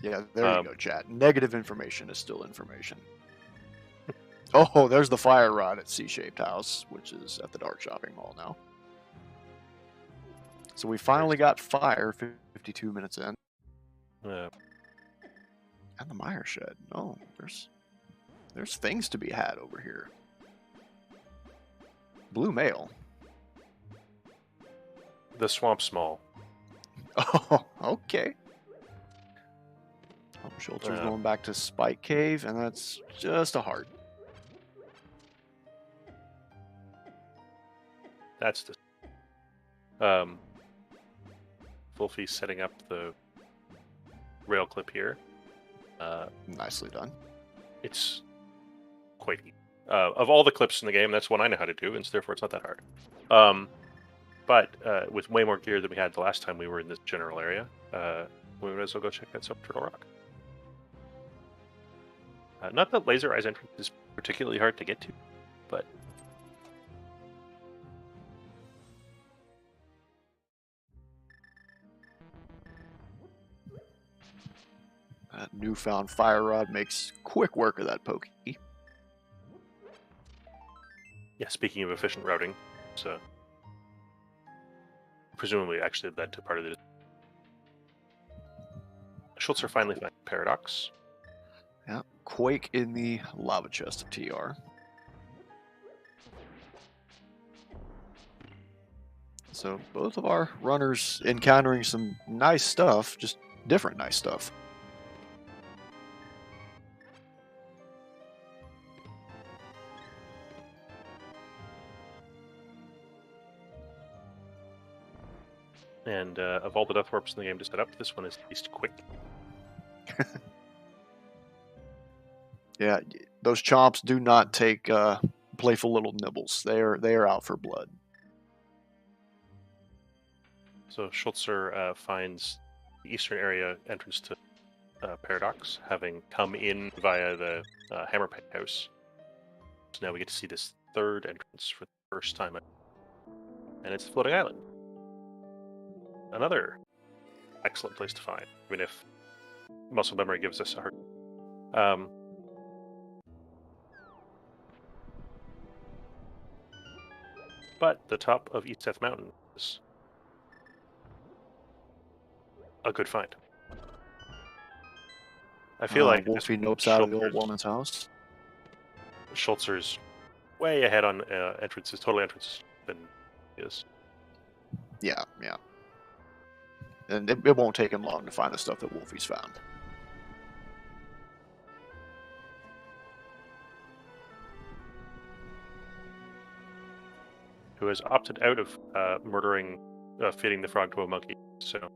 Yeah, there you go, chat. Negative information is still information. Oh, there's the fire rod at C-shaped house, which is at the Dark Shopping Mall now. So we finally got fire 52 minutes in. And the Mire Shed. Oh, there's things to be had over here. Blue mail. The Swamp Small. Oh, okay. Oh, Schulzer's going back to Spike Cave, and that's just a heart. That's the... Wulfy's setting up the rail clip here. Nicely done. it's quite easy. Of all the clips in the game, that's one I know how to do, and therefore it's not that hard. But with way more gear than we had the last time we were in this general area, we might as well go check out some Turtle Rock. Not that Laser Eyes entrance is particularly hard to get to, but That newfound fire rod makes quick work of that pokey. yeah. Speaking of efficient routing, so presumably actually led to part of it. Schulzer finally found Paradox. Yeah, Quake in the lava chest of TR. So both of our runners encountering some nice stuff, just different nice stuff. And of all the death warps in the game to set up, this one is least quick. Yeah, those chomps do not take playful little nibbles. They are out for blood. So Schulzer finds the eastern area entrance to Paradox, having come in via the Hammerpeg house. So now we get to see this third entrance for the first time, and it's the floating island. Another excellent place to find, even if muscle memory gives us a hard. But the top of East Death Mountain is a good find. I feel like Wulfy nopes out of the old woman's house. Schulzer's way ahead on entrances, total entrances than he is. Yeah. And it won't take him long to find the stuff that Wulfy's found. Who has opted out of feeding the frog to a monkey. So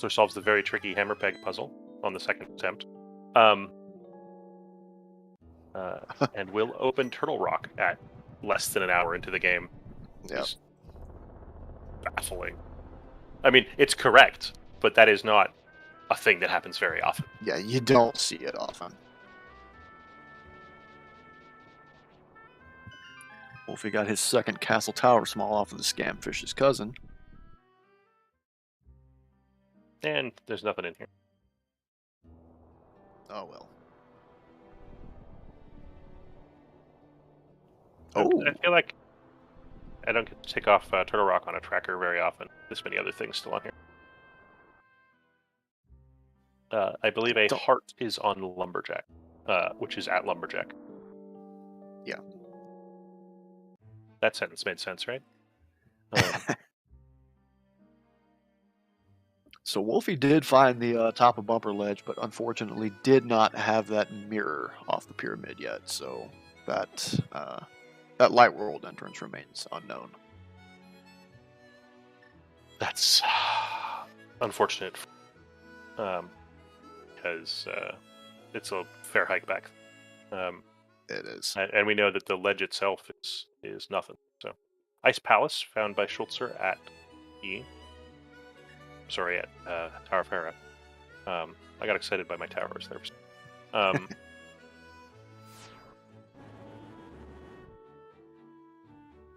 solves the very tricky hammerpeg puzzle on the second attempt. And will open Turtle Rock at less than an hour into the game. Yeah. Baffling. I mean, it's correct, but that is not a thing that happens very often. Yeah, you don't see it often. Wulfy got his second castle tower small off of the Scamfish's cousin. And there's nothing in here. Oh well. I feel like I don't get to take off Turtle Rock on a tracker very often. There's many other things still on here. I believe a heart is on Lumberjack, which is at Lumberjack. Yeah. That sentence made sense, right? So Wulfy did find the top of Bumper Ledge, but unfortunately did not have that mirror off the pyramid yet. So that Light World entrance remains unknown. That's unfortunate, because it's a fair hike back. It is. And we know that the ledge itself is nothing. So, Ice Palace, found by Schulzer at Tower of Hera. I got excited by my towers there.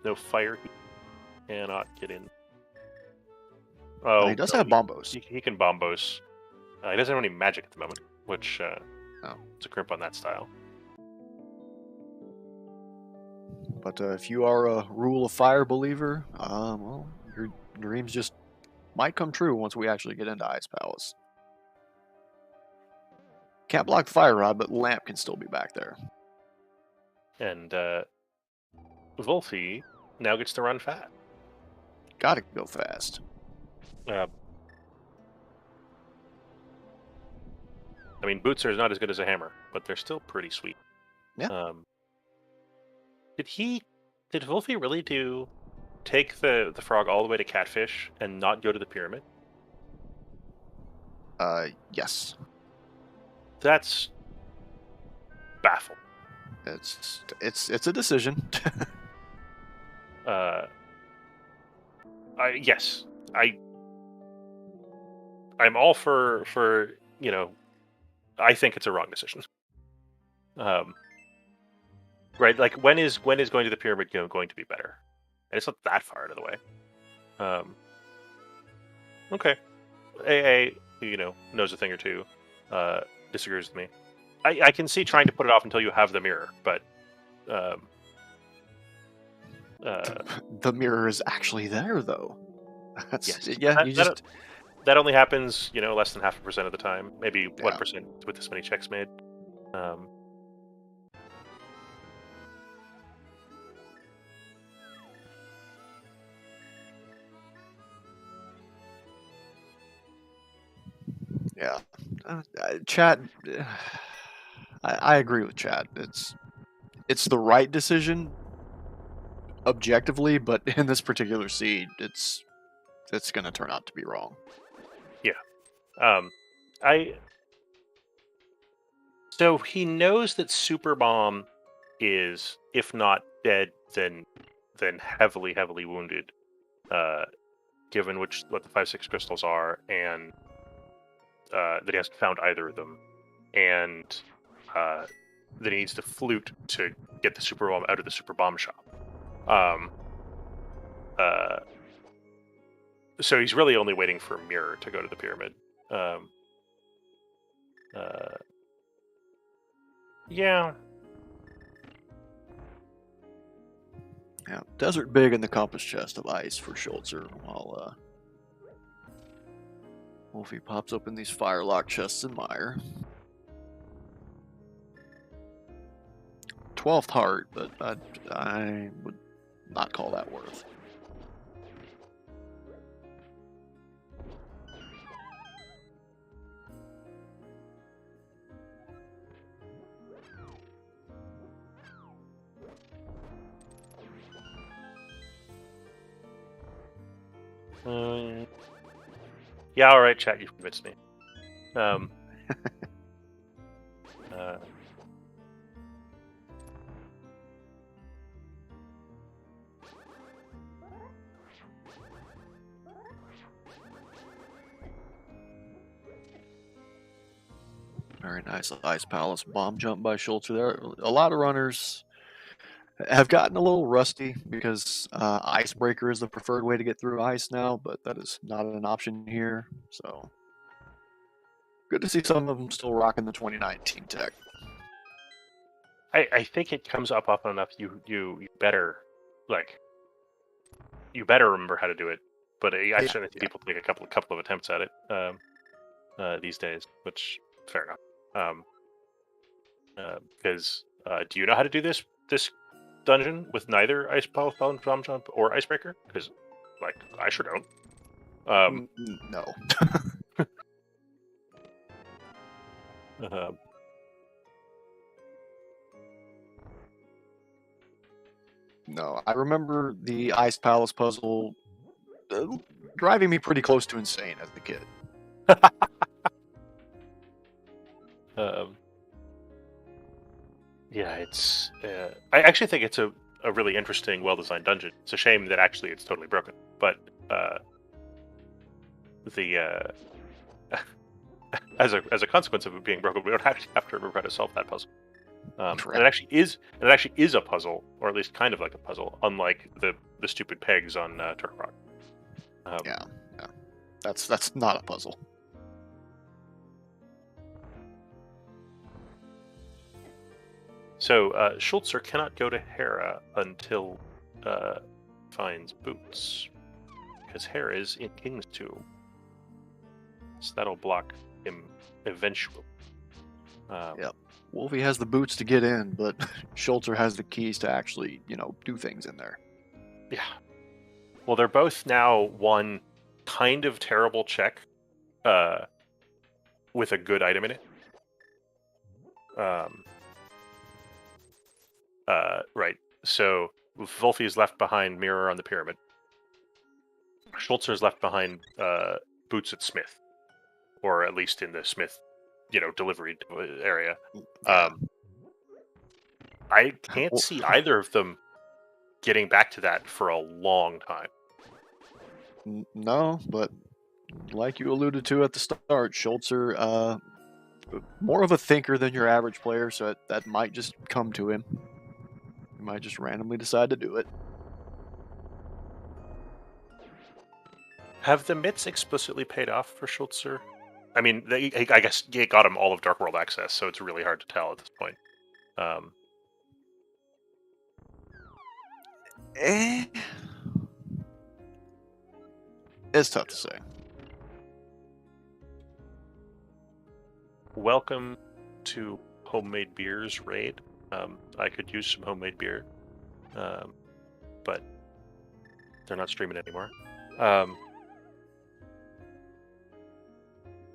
No fire. He cannot get in. Oh, he does have bombos. He can bombos. He doesn't have any magic at the moment, which it's a crimp on that style. But if you are a Rule of Fire believer, well, your dreams just might come true once we actually get into Ice Palace. Can't block the fire rod, but Lamp can still be back there. And Wulfy now gets to run fast. Gotta go fast. I mean, boots are not as good as a hammer, but they're still pretty sweet. Yeah. Did Wulfy really do take the frog all the way to Catfish and not go to the pyramid? Yes. That's baffled. It's a decision. I'm all for I think it's a wrong decision. Right, like when is going to the pyramid going to be better? And it's not that far out of the way. Okay, AA knows a thing or two. Disagrees with me. I can see trying to put it off until you have the mirror, but the mirror is actually there, though. yes, That only happens less than 0.5% of the time, maybe 1% with this many checks made. Yeah, Chad. I agree with Chad. It's the right decision objectively, but in this particular seed, it's going to turn out to be wrong. Yeah. So he knows that Super Bomb is, if not dead, then heavily wounded. Given what the 5/6 crystals are, and that he hasn't found either of them, and that he needs the flute to get the Super Bomb out of the Super Bomb shop. So he's really only waiting for Mirror to go to the pyramid. Yeah. Yeah, Desert Big in the compass chest of ice for Schulzer, while Wulfy pops open these firelock chests in Mire. 12th heart, but I would not call that worth. Yeah, all right, chat. You've convinced me. Very nice Ice Palace bomb jump by Schulzer there. A lot of runners have gotten a little rusty because Icebreaker is the preferred way to get through ice now, but that is not an option here. So good to see some of them still rocking the 2019 tech. I think it comes up often enough. You better remember how to do it. But I certainly think people take a couple of attempts at it these days, which fair enough. Because do you know how to do this dungeon with neither Ice Palace bomb jump or Icebreaker? Because I sure don't. No. No, I remember the Ice Palace puzzle driving me pretty close to insane as a kid. Yeah, it's. I actually think it's a really interesting, well-designed dungeon. It's a shame that actually it's totally broken, but as a consequence of it being broken, we don't actually have to remember how to solve that puzzle. And it actually is a puzzle, or at least kind of like a puzzle, unlike the stupid pegs on Turk Rock. Yeah, that's not a puzzle. So Schulzer cannot go to Hera until finds boots, because Hera is in King's Tomb. So that'll block him eventually. Yep. Wulfy has the boots to get in, but Schulzer has the keys to actually, do things in there. Yeah. Well, they're both now one kind of terrible check with a good item in it. Right. So Wulfy is left behind Mirror on the pyramid. Schulzer is left behind boots at Smith, or at least in the Smith, delivery area. Yeah. I can't Well- see either of them getting back to that for a long time. No, but like you alluded to at the start, Schulzer, more of a thinker than your average player, so that might just come to him. He might just randomly decide to do it. Have the mitts explicitly paid off for Schulzer? I mean, I guess it got him all of Dark World access, so it's really hard to tell at this point. It's tough to say. Welcome to Homemade Beers raid. I could use some homemade beer, but they're not streaming anymore.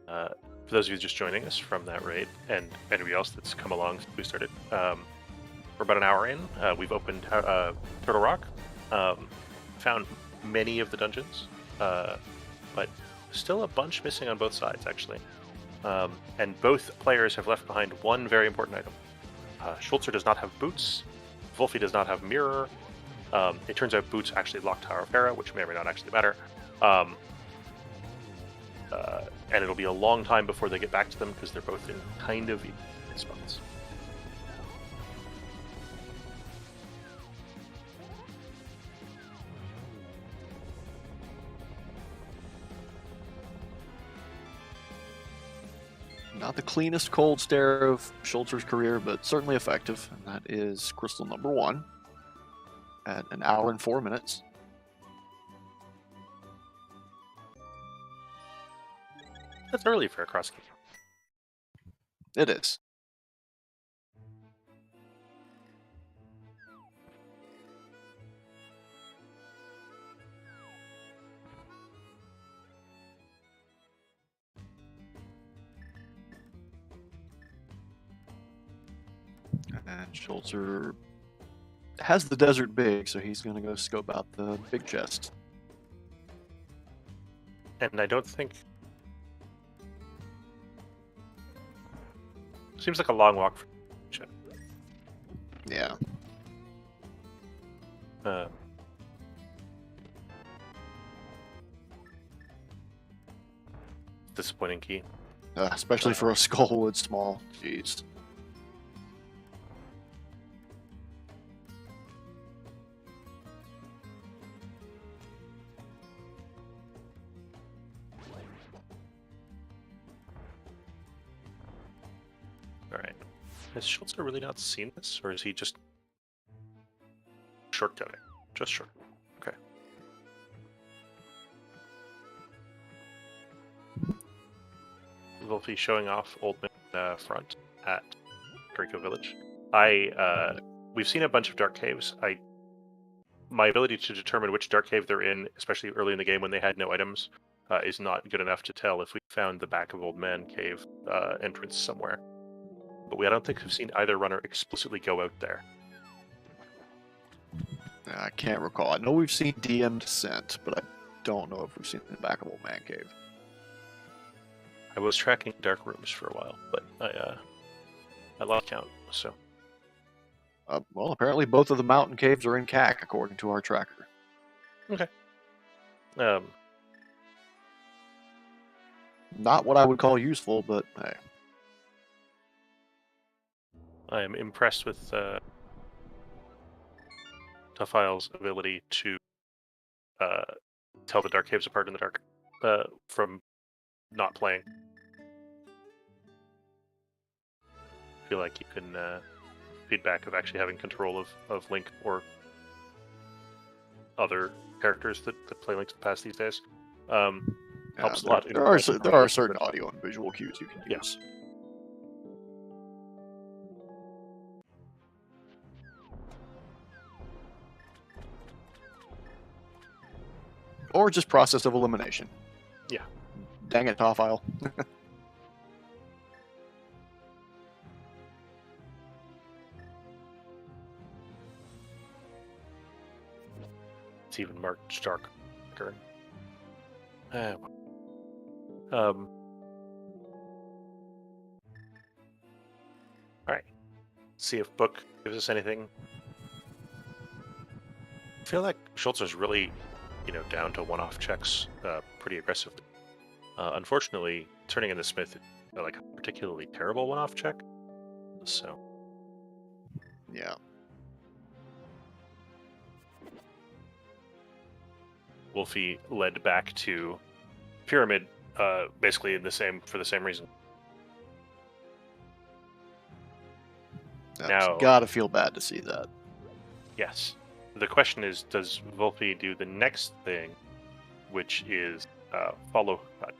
For those of you just joining us from that raid, and anybody else that's come along since we started, we're about an hour in. We've opened Turtle Rock, found many of the dungeons, but still a bunch missing on both sides, actually. And both players have left behind one very important item. Schulzer does not have boots. Wulfy does not have mirror. It turns out boots actually lock Tower of Hera, which may or may not actually matter. And it'll be a long time before they get back to them because they're both in kind of equal spots. Not the cleanest cold stare of Schulzer's career, but certainly effective. And that is crystal number 1 at an hour and 4 minutes. That's early for a Crosskey. It is. And Schulzer has the desert big, so he's going to go scope out the big chest. And I don't think... Seems like a long walk for... Yeah. Disappointing key. Especially for a Skullwood small. Jeez. Alright. Has Schulzer really not seen this, or is he just shortcutting? Just short. Okay. Wulfy showing off Old Man front at Draco Village. We've seen a bunch of dark caves. My ability to determine which dark cave they're in, especially early in the game when they had no items, is not good enough to tell if we found the back of Old Man Cave entrance somewhere. But I don't think we've seen either runner explicitly go out there. I can't recall. I know we've seen DM Descent, but I don't know if we've seen the back of Old Man Cave. I was tracking dark rooms for a while, but I lost count. So Well, apparently both of the mountain caves are in CAC, according to our tracker. okay. Not what I would call useful, but hey. I am impressed with Tuffile's ability to tell the dark caves apart in the dark from not playing. I feel like you can feedback of actually having control of Link or other characters that play Link to the Past these days. Helps a lot. There are certain audio and visual cues you can use. Or just process of elimination. Yeah. Dang it, Toffile. It's even marked darker. All right. See if book gives us anything. I feel like Schulzer's really, down to one-off checks pretty aggressively. Unfortunately, turning in the Smith is like a particularly terrible one-off check. So Yeah. Wulfy led back to Pyramid, basically for the same reason. Now, gotta feel bad to see that. yes. The question is, does Wulfy do the next thing, which is follow Hut?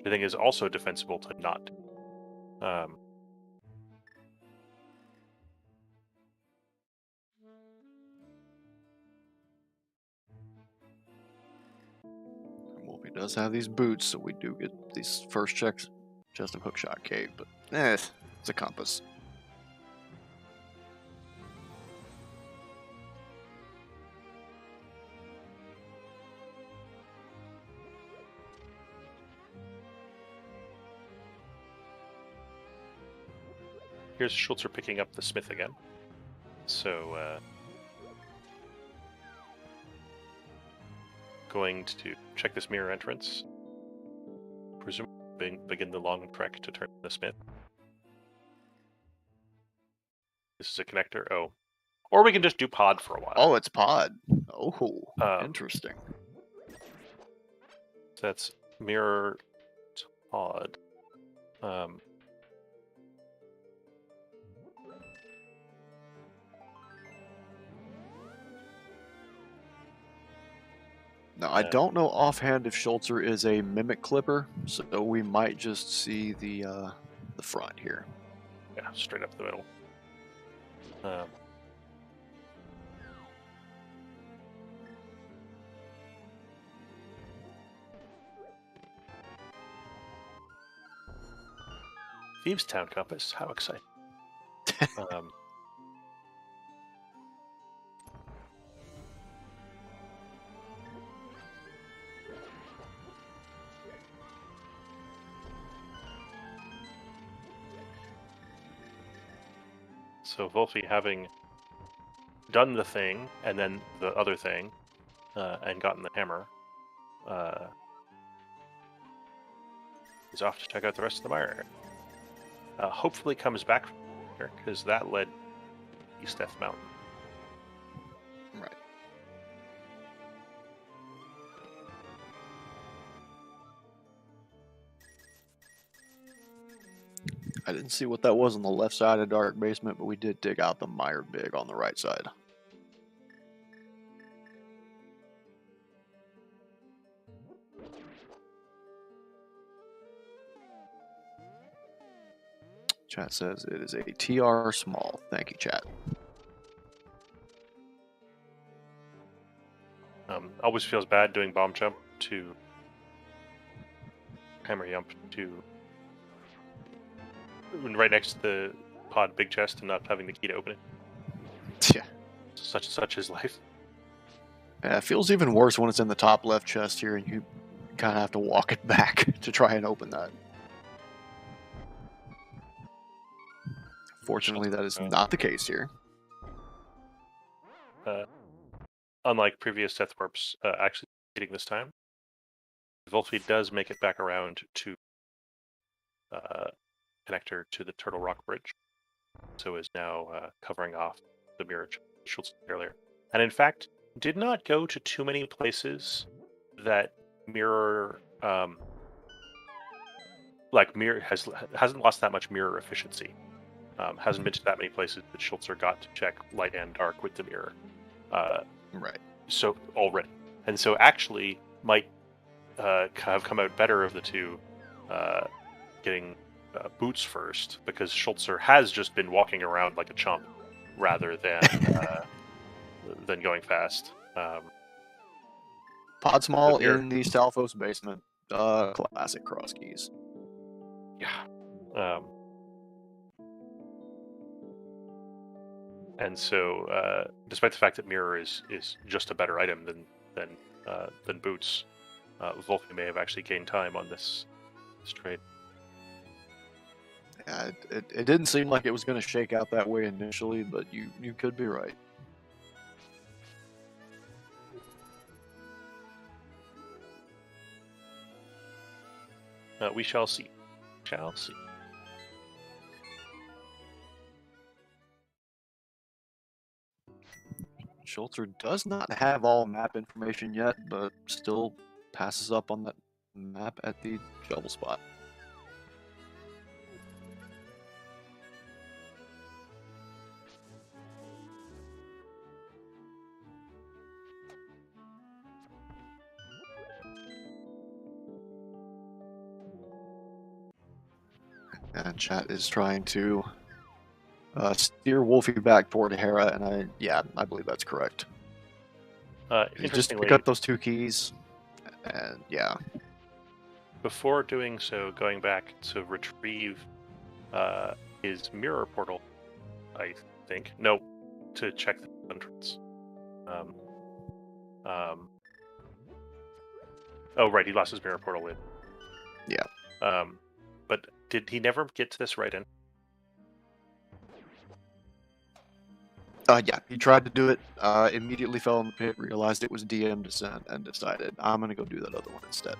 I think is also defensible to not. Wulfy does have these boots, so we do get these first checks just of Hookshot Cave, but it's a compass. Here's Schulzer picking up the Smith again. So, going to check this mirror entrance. Presumably begin the long trek to turn the Smith. This is a connector. Oh. Or we can just do pod for a while. Oh, it's pod. Oh, interesting. That's mirror to pod. Now, I don't know offhand if Schulzer is a mimic clipper, so we might just see the front here. Yeah, straight up the middle. Thieves Town compass, how exciting. So Wulfy, having done the thing and then the other thing, and gotten the hammer, is off to check out the rest of the mire. Hopefully comes back from here, because that led East Death Mountain. Right. I didn't see what that was on the left side of Dark Basement, but we did dig out the mire big on the right side. Chat says it is a TR small. Thank you, chat. Always feels bad doing bomb jump to hammer jump to right next to the pod big chest and not having the key to open it. Yeah. Such is life. Yeah, it feels even worse when it's in the top left chest here and you kind of have to walk it back to try and open that. Fortunately, that is not the case here. Unlike previous Death Warps, actually hitting this time, Wulfy does make it back around to connector to the Turtle Rock Bridge, so is now covering off the mirror Schultz earlier, and in fact did not go to too many places that mirror mirror hasn't lost that much mirror efficiency. Hasn't been to that many places that Schulzer got to check light and dark with the mirror. Right. So already, and so actually might have come out better of the two, getting boots first, because Schulzer has just been walking around like a chump rather than going fast. Pod small in the Stalfos basement. Classic Crosskeys. Yeah. And so, despite the fact that Mirror is just a better item than Boots, Wulfy may have actually gained time on this trade. Yeah, it didn't seem like it was going to shake out that way initially, but you could be right. We shall see. Shall see. Schulzer does not have all map information yet, but still passes up on that map at the shovel spot. And chat is trying to steer Wulfy back toward Hera, and I believe that's correct. Just Interestingly, pick up those 2 keys, and yeah. before doing so, going back to retrieve his mirror portal, I think. No, to check the entrance. Oh, right, he lost his mirror portal in. Yeah. But did he never get to this right in? Yeah, he tried to do it, immediately fell in the pit, realized it was DM descent, and decided, I'm gonna go do that other one instead.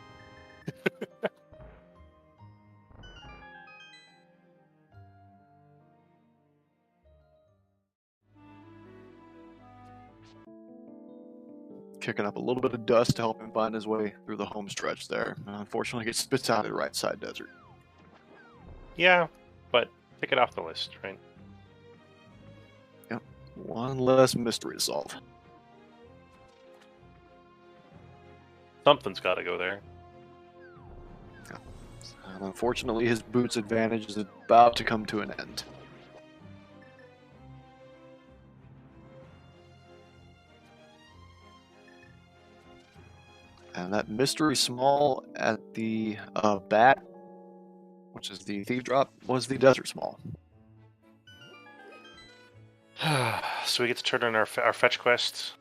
Kicking up a little bit of dust to help him find his way through the home stretch there. Unfortunately, it spits out at right side desert. Yeah, but take it off the list, right? Yep, one less mystery to solve. Something's got to go there. And unfortunately, his boots advantage is about to come to an end. And that mystery small at the bat, which is the thief drop, was the desert small. So we get to turn on our fetch quests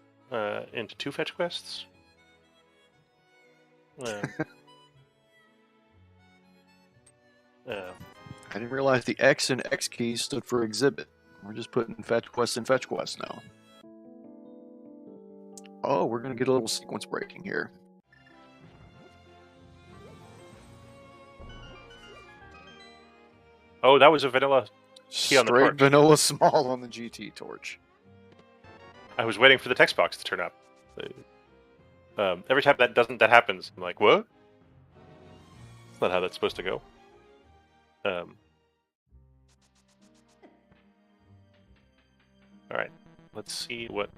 into 2 fetch quests. I didn't realize the X and X keys stood for exhibit. We're just putting fetch quests and fetch quests now. Oh, we're going to get a little sequence breaking here. Oh, that was a vanilla key on the Straight torch. vanilla small on the GT torch. I was waiting for the text box to turn up. Every time that happens, I'm like, what? That's not how that's supposed to go. All right, let's see what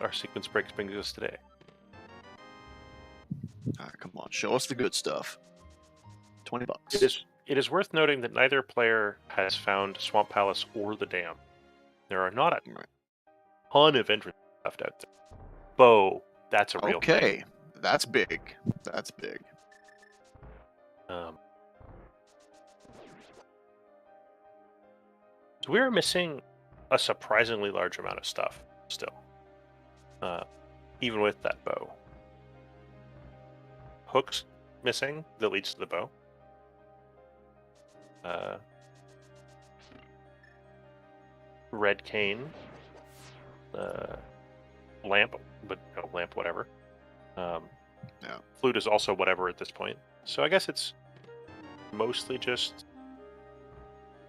our sequence breaks brings us today. All right, come on, show us the good stuff. $20. It is worth noting that neither player has found Swamp Palace or the Dam. There are not a ton of entrances left out there. Bow, that's a real thing. Okay, that's big. That's big. So we're missing a surprisingly large amount of stuff still, even with that bow. Hooks missing that leads to the bow. Red cane, lamp, but no lamp, whatever. Yeah. Flute is also whatever at this point. So I guess it's mostly just,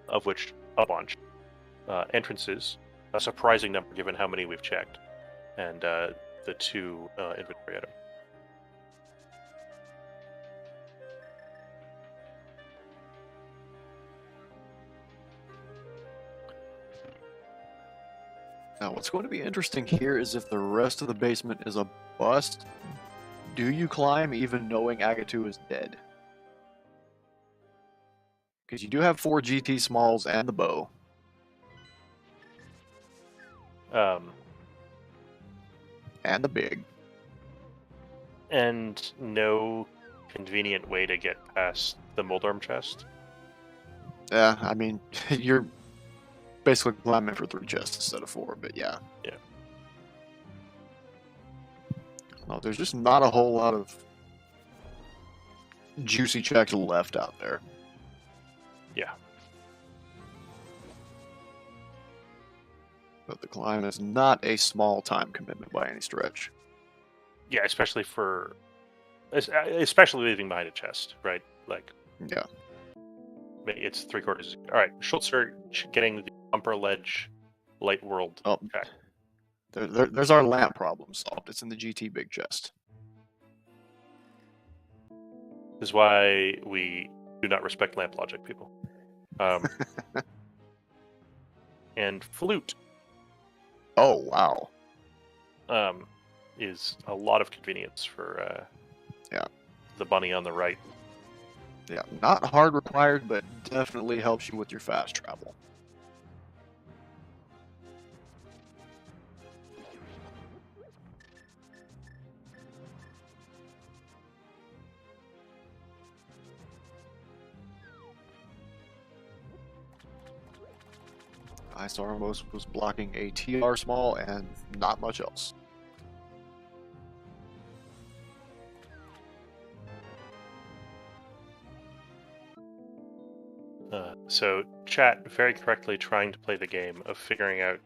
of which a bunch, entrances, a surprising number given how many we've checked, and the 2 inventory items. Now, what's going to be interesting here is if the rest of the basement is a bust, do you climb even knowing Agatu is dead? Because you do have 4 GT smalls and the bow. And the big. And no convenient way to get past the Moldorm chest. Yeah, I mean, you're basically climbing for 3 chests instead of 4, but yeah. Yeah. No, there's just not a whole lot of juicy checks left out there. Yeah. But the climb is not a small time commitment by any stretch. Yeah, especially leaving behind a chest, right? Like, Yeah. it's 3/4. All right, Schulzer getting the upper ledge light world Oh, check. there's our lamp problem solved. It's in the GT big chest. This is why we do not respect lamp logic, people. And flute. Oh, wow. Is a lot of convenience for the bunny on the right. Yeah, not hard required, but definitely helps you with your fast travel. Ice Armos was blocking a TR small and not much else. So chat very correctly trying to play the game of figuring out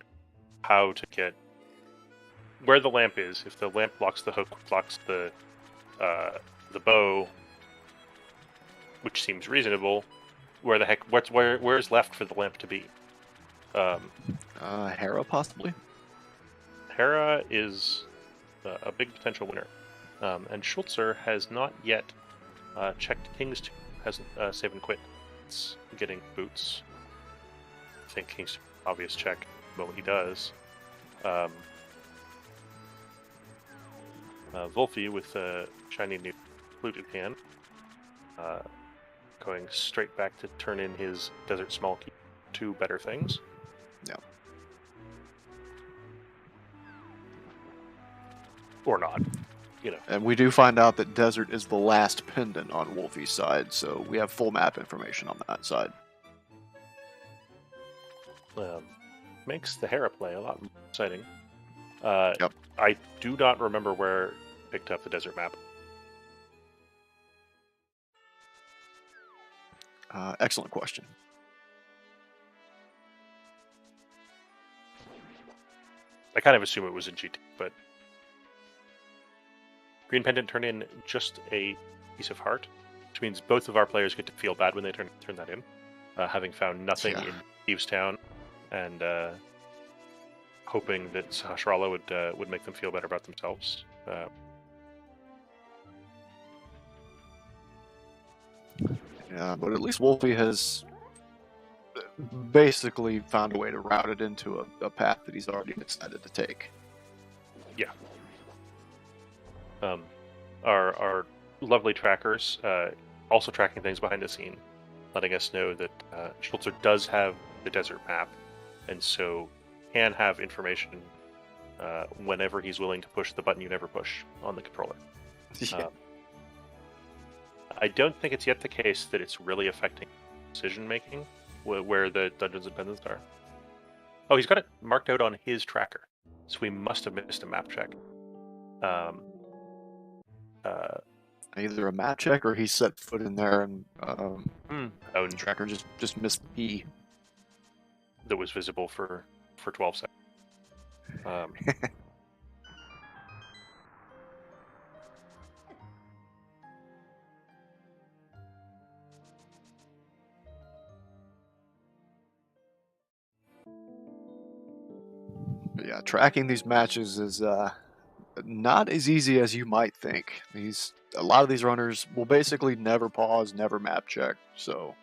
how to get where the lamp is. If the lamp blocks the hook, blocks the bow, which seems reasonable, where the heck? Where's left for the lamp to be? Hera possibly. Hera is a big potential winner, and Schulzer has not yet checked King's 2. Hasn't save and quit. It's getting boots. I think King's 2 obvious check the moment he does. Wulfy with a shiny new flute in hand, going straight back to turn in his desert small key to better things. Yeah. Or not, And we do find out that desert is the last pendant on Wulfy's side, so we have full map information on that side. Makes the Hera play a lot more exciting. Yep. I do not remember where I picked up the desert map. Excellent question. I kind of assume it was in GT, but Green Pendant turn in just a piece of heart, which means both of our players get to feel bad when they turn that in, having found nothing in Thieves Town, and hoping that Sahasrara would make them feel better about themselves. Yeah, but at least Wulfy has basically found a way to route it into a path that he's already decided to take. Yeah. Our lovely trackers also tracking things behind the scene, letting us know that Schulzer does have the desert map, and so can have information whenever he's willing to push the button you never push on the controller. Yeah. I don't think it's yet the case that it's really affecting decision making where the dungeons and pendants are. Oh, he's got it marked out on his tracker, so we must have missed a map check. Either a map check or he set foot in there and and tracker just missed the P. That was visible for 12 seconds. But yeah, tracking these matches is not as easy as you might think. A lot of these runners will basically never pause, never map check. So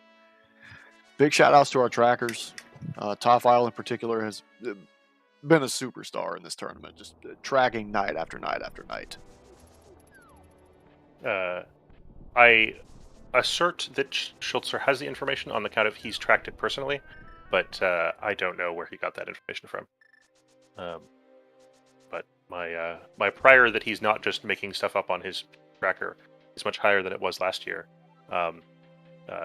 big shout outs to our trackers. Tofile in particular has been a superstar in this tournament, just tracking night after night after night. I assert that Schulzer has the information on the count of he's tracked it personally, but I don't know where he got that information from. But my prior that he's not just making stuff up on his tracker is much higher than it was last year.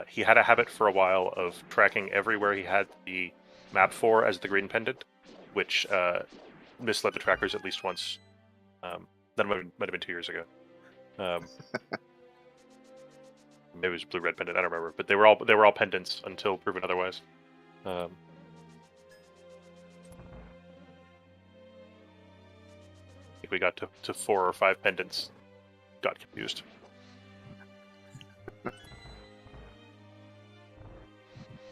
He had a habit for a while of tracking everywhere he had the map for as the green pendant, which misled the trackers at least once. That might have been 2 years ago. Maybe it was blue-red pendant. I don't remember, but they were all pendants until proven otherwise. I think we got to 4 or 5 pendants. Got confused.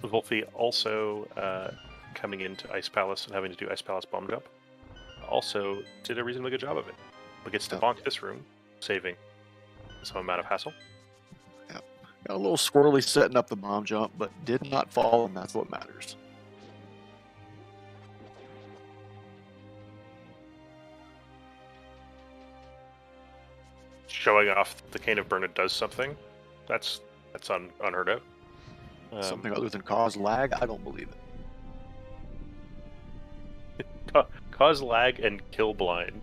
Wulfy also coming into Ice Palace and having to do Ice Palace bomb jump. Also did a reasonably good job of it. But gets to bonk this room, saving some amount of hassle. Got a little squirrely setting up the bomb jump, but did not fall, and that's what matters. Showing off the Cane of Bernard does something. That's unheard of. Something other than cause lag? I don't believe it. Cause lag and kill blind.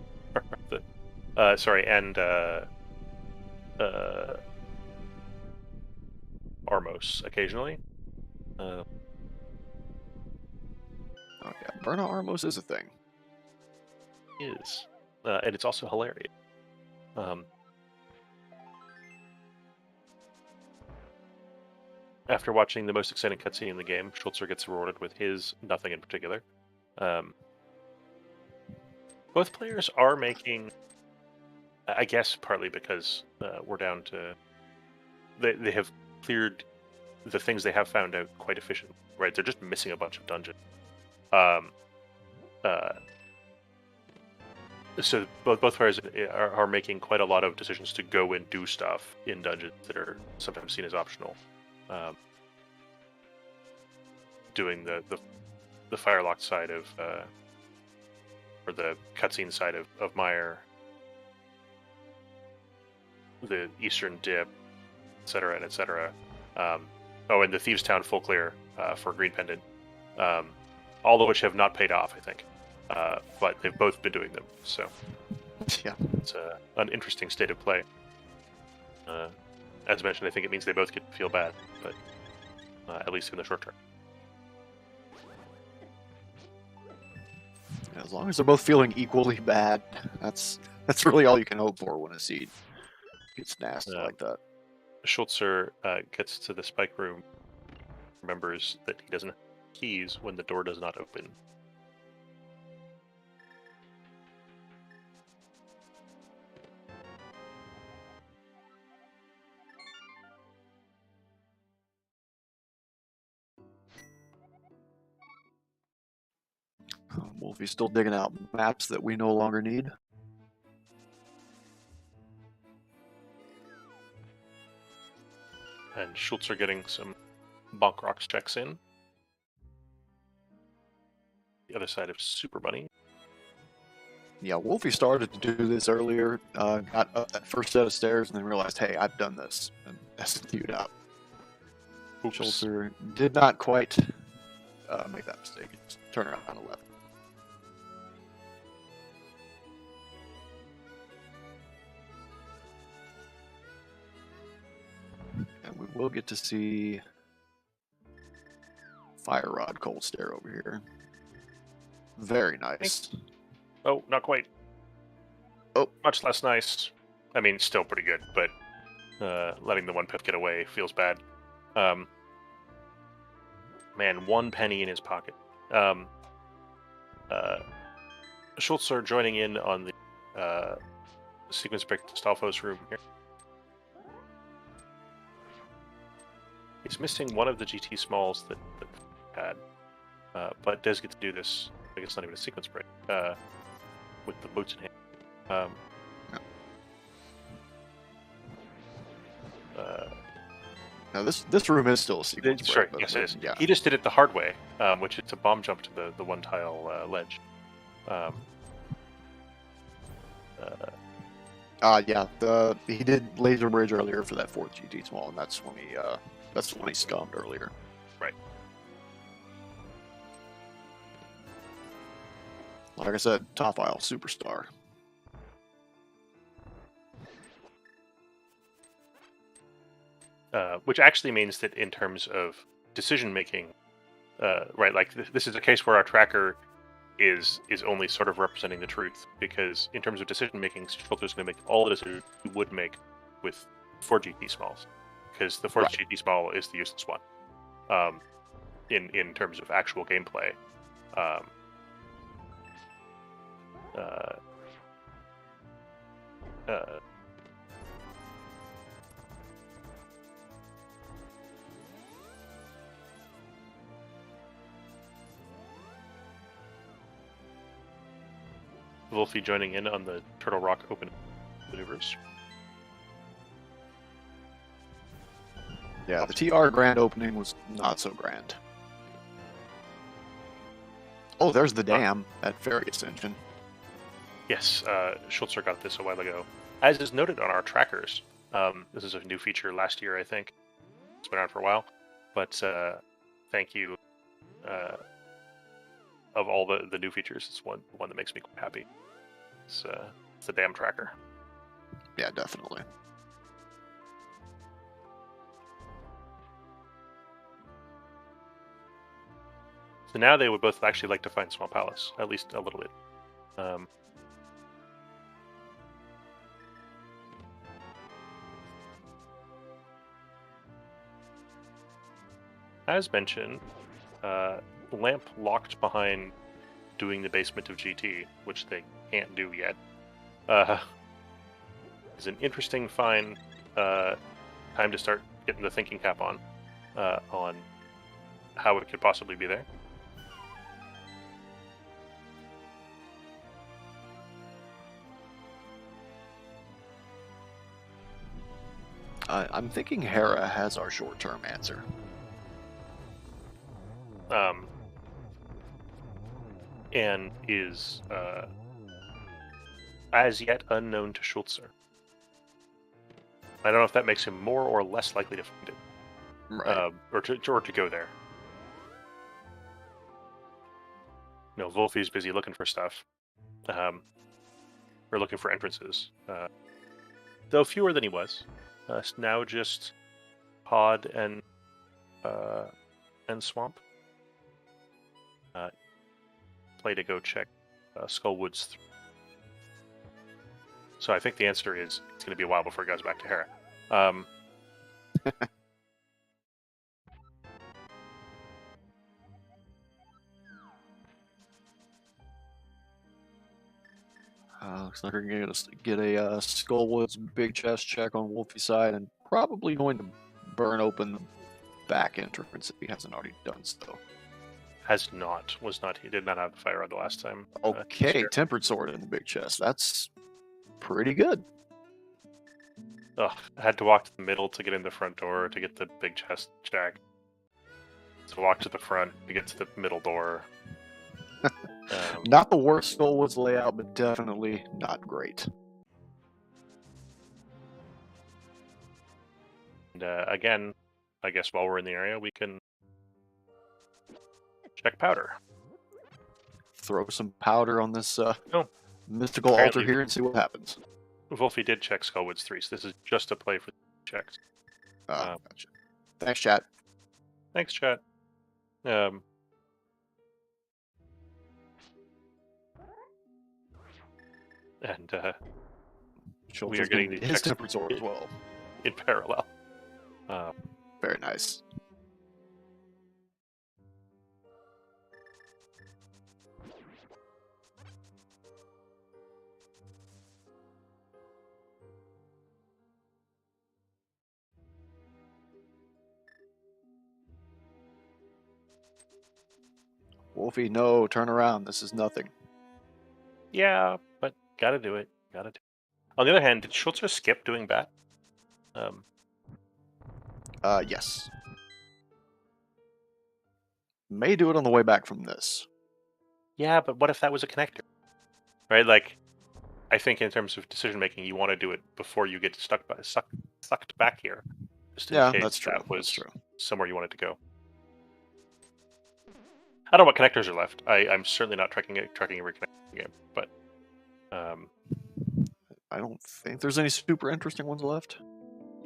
And Armos occasionally. Oh yeah, Burna Armos is a thing. Is. And it's also hilarious. After watching the most exciting cutscene in the game, Schulzer gets rewarded with his nothing in particular. Both players are making, I guess partly because we're down to... They have cleared the things they have found out quite efficiently, right? They're just missing a bunch of dungeons. So both players are making quite a lot of decisions to go and do stuff in dungeons that are sometimes seen as optional. Doing the Firelock side of, or the cutscene side of Mire, the Eastern Dip, etc. and etc. And the Thieves Town full clear for Green Pendant, all of which have not paid off, I think. But they've both been doing them, so yeah, it's an interesting state of play. As mentioned, I think it means they both get to feel bad, but at least in the short term. As long as they're both feeling equally bad, that's really all you can hope for when a seed gets nasty like that. Schulzer gets to the spike room, remembers that he doesn't have keys when the door does not open. Wulfy's still digging out maps that we no longer need. And Schulzer getting some bonk rocks checks in. The other side of Super Bunny. Yeah, Wulfy started to do this earlier, got up that first set of stairs, and then realized, hey, I've done this, and SQ'd out. Schulzer did not quite make that mistake. Just turn around on the left. And we will get to see Fire Rod Cold Stare over here. Very nice. Oh, not quite. Oh. Much less nice. I mean, still pretty good, but letting the one pip get away feels bad. Man, 1 penny in his pocket. Schulzer joining in on the sequence break to Stalfo's room here. He's missing one of the GT smalls that had, but does get to do this. I guess not even a sequence break with the boots in hand. Now this room is still a sequence break. Sure, yes it is. Yeah. He just did it the hard way, which is a bomb jump to the one tile ledge. He did laser bridge earlier for that 4th GT small, and that's when he scummed earlier. Right. Like I said, top aisle superstar. Which actually means that in terms of decision making, right, like this is a case where our tracker is only sort of representing the truth, because in terms of decision making, Schulzer's going to make all the decisions he would make with 4 GT smalls, because the 4th GT small is the useless one. In terms of actual gameplay. Wulfy joining in on the Turtle Rock open maneuvers. Yeah, the TR grand opening was not so grand. Oh, there's the dam at Ferry Ascension. Yes, Schulzer got this a while ago. As is noted on our trackers, this is a new feature last year, I think. It's been around for a while. But thank you. Of all the new features, it's one that makes me quite happy. It's the dam tracker. Yeah, definitely. So now they would both actually like to find Small Palace, at least a little bit. As mentioned, Lamp locked behind doing the basement of GT, which they can't do yet, is an interesting time to start getting the thinking cap on how it could possibly be there. I'm thinking Hera has our short-term answer. And is as yet unknown to Schulzer. I don't know if that makes him more or less likely to find it, Right. or to go there. No, Wulfy's busy looking for stuff, or looking for entrances. Though fewer than he was. Now just Pod and Swamp. Play to go check Skullwoods. So I think the answer is it's going to be a while before it goes back to Hera. Looks like we're going to get a Skullwoods big chest check on Wulfy's side, and probably going to burn open the back entrance if he hasn't already done so. He did not have the fire rod the last time. Okay, Tempered Sword in the big chest. That's pretty good. Ugh, I had to walk to the middle to get in the front door to get the big chest check. So walk to the front to get to the middle door. Not the worst Skullwoods layout, but definitely not great. And again, I guess while we're in the area, we can check powder. Throw some powder on this mystical Apparently, altar here and see what happens. Wulfy did check Skullwoods 3, so this is just a play for checks. Gotcha. Thanks, chat. Thanks, chat. And we are getting the his Tempered Sword as well in parallel. Very nice. Wulfy, no, turn around. This is nothing. Yeah, but gotta do it. On the other hand, did Schulzer skip doing bat? Yes. May do it on the way back from this. Yeah, but what if that was a connector? Right? Like, I think in terms of decision making, you want to do it before you get sucked back here. Just in case that's true. That was That's true. somewhere you wanted to go. I don't know what connectors are left. I'm certainly not tracking every connector game, but I don't think there's any super interesting ones left.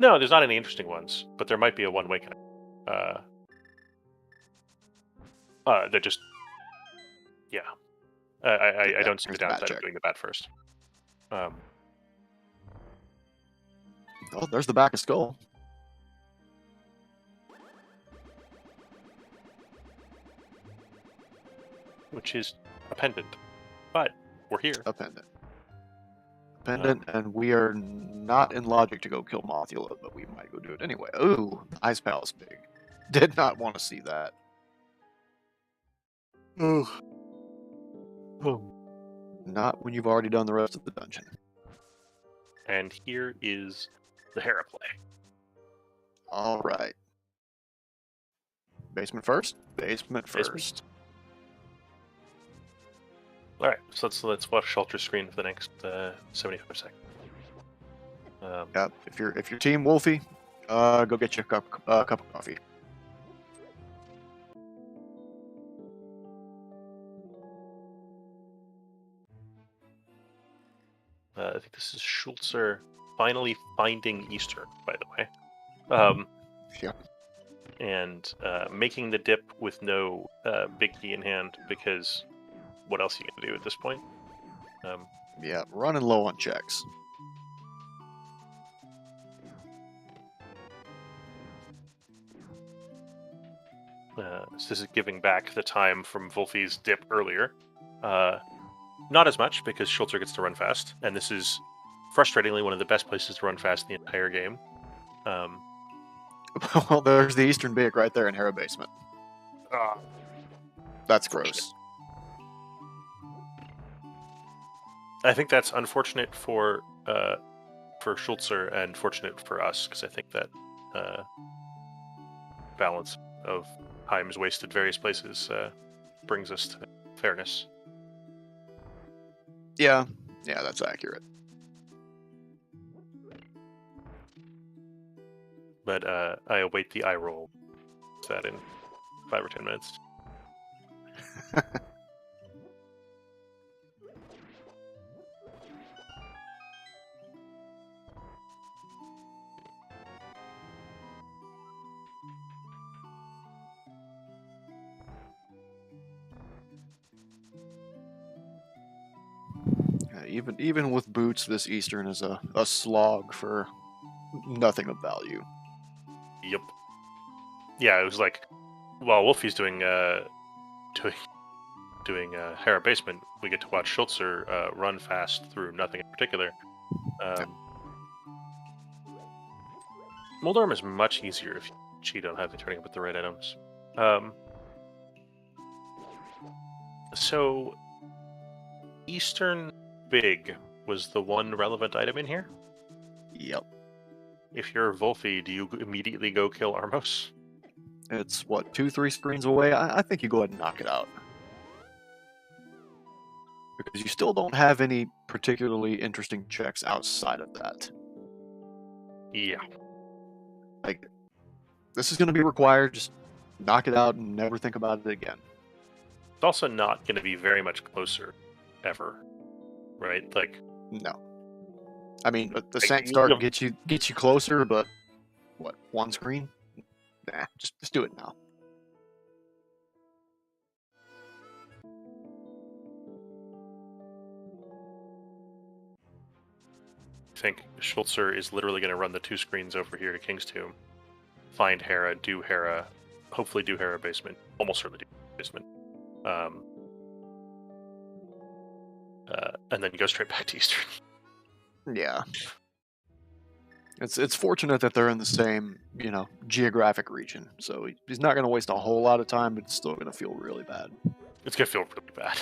no, there's not any interesting ones, but there might be a one-way connector. They're just, yeah. I don't see the Here's the bat downside check. of doing the bat first. Oh, there's the back of skull. Which is a pendant, but we're here. A pendant. And we are not in logic to go kill Mothula, but we might go do it anyway. Ooh, Ice Palace Big. Did not want to see that. Ooh. Not when you've already done the rest of the dungeon. And here is the Hera play. All right. Basement first? Basement first. Basement. All right, so let's watch Schulzer's screen for the next 75 seconds. Yep. If you're Team Wulfy, go get you a cup of coffee. I think this is Schulzer finally finding Eastern, by the way. Yep. And making the dip with no big key in hand, because what else are you going to do at this point? Yeah, running low on checks. So this is giving back the time from Wulfy's dip earlier. Not as much, because Schulzer gets to run fast, and this is frustratingly one of the best places to run fast in the entire game. Well, there's the Eastern Big right there in Hera Basement. That's gross. I think that's unfortunate for Schulzer and fortunate for us, because I think that balance of times wasted various places brings us to fairness. Yeah, that's accurate. But I await the eye roll. Is that in 5 or 10 minutes? Even with boots, this Eastern is a slog for nothing of value. Yep. Yeah, it was like, while Wulfy's doing Hera Basement, we get to watch Schulzer run fast through nothing in particular. Moldorm is much easier if you cheat on having turning up with the right items. So, Eastern Big was the one relevant item in here? Yep. If you're Wulfy, do you immediately go kill Armos? It's, what, 2-3 screens away? I think you go ahead and knock it out. Because you still don't have any particularly interesting checks outside of that. Yeah. Like, this is going to be required. Just knock it out and never think about it again. It's also not going to be very much closer, ever. Right? Like, no. I mean, the Sank start gets you closer, but what, one screen? Nah, just do it now. I think Schulzer is literally going to run the 2 screens over here to King's Tomb, find Hera, do Hera, hopefully do Hera Basement, almost certainly do Basement, and then go straight back to Eastern. Yeah. It's fortunate that they're in the same, geographic region. So he's not going to waste a whole lot of time, but it's still going to feel really bad. It's going to feel really bad.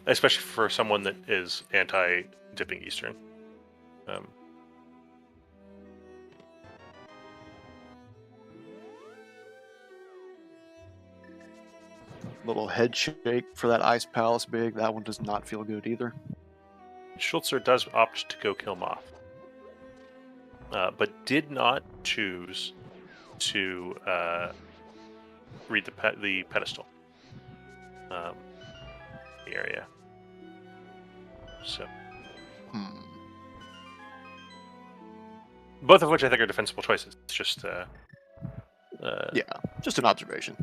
Especially for someone that is anti-dipping Eastern. Little head shake for that Ice Palace Big. That one does not feel good either. Schulzer does opt to go kill Moth. But did not choose to read the pedestal the area. So, both of which I think are defensible choices. It's just just an observation.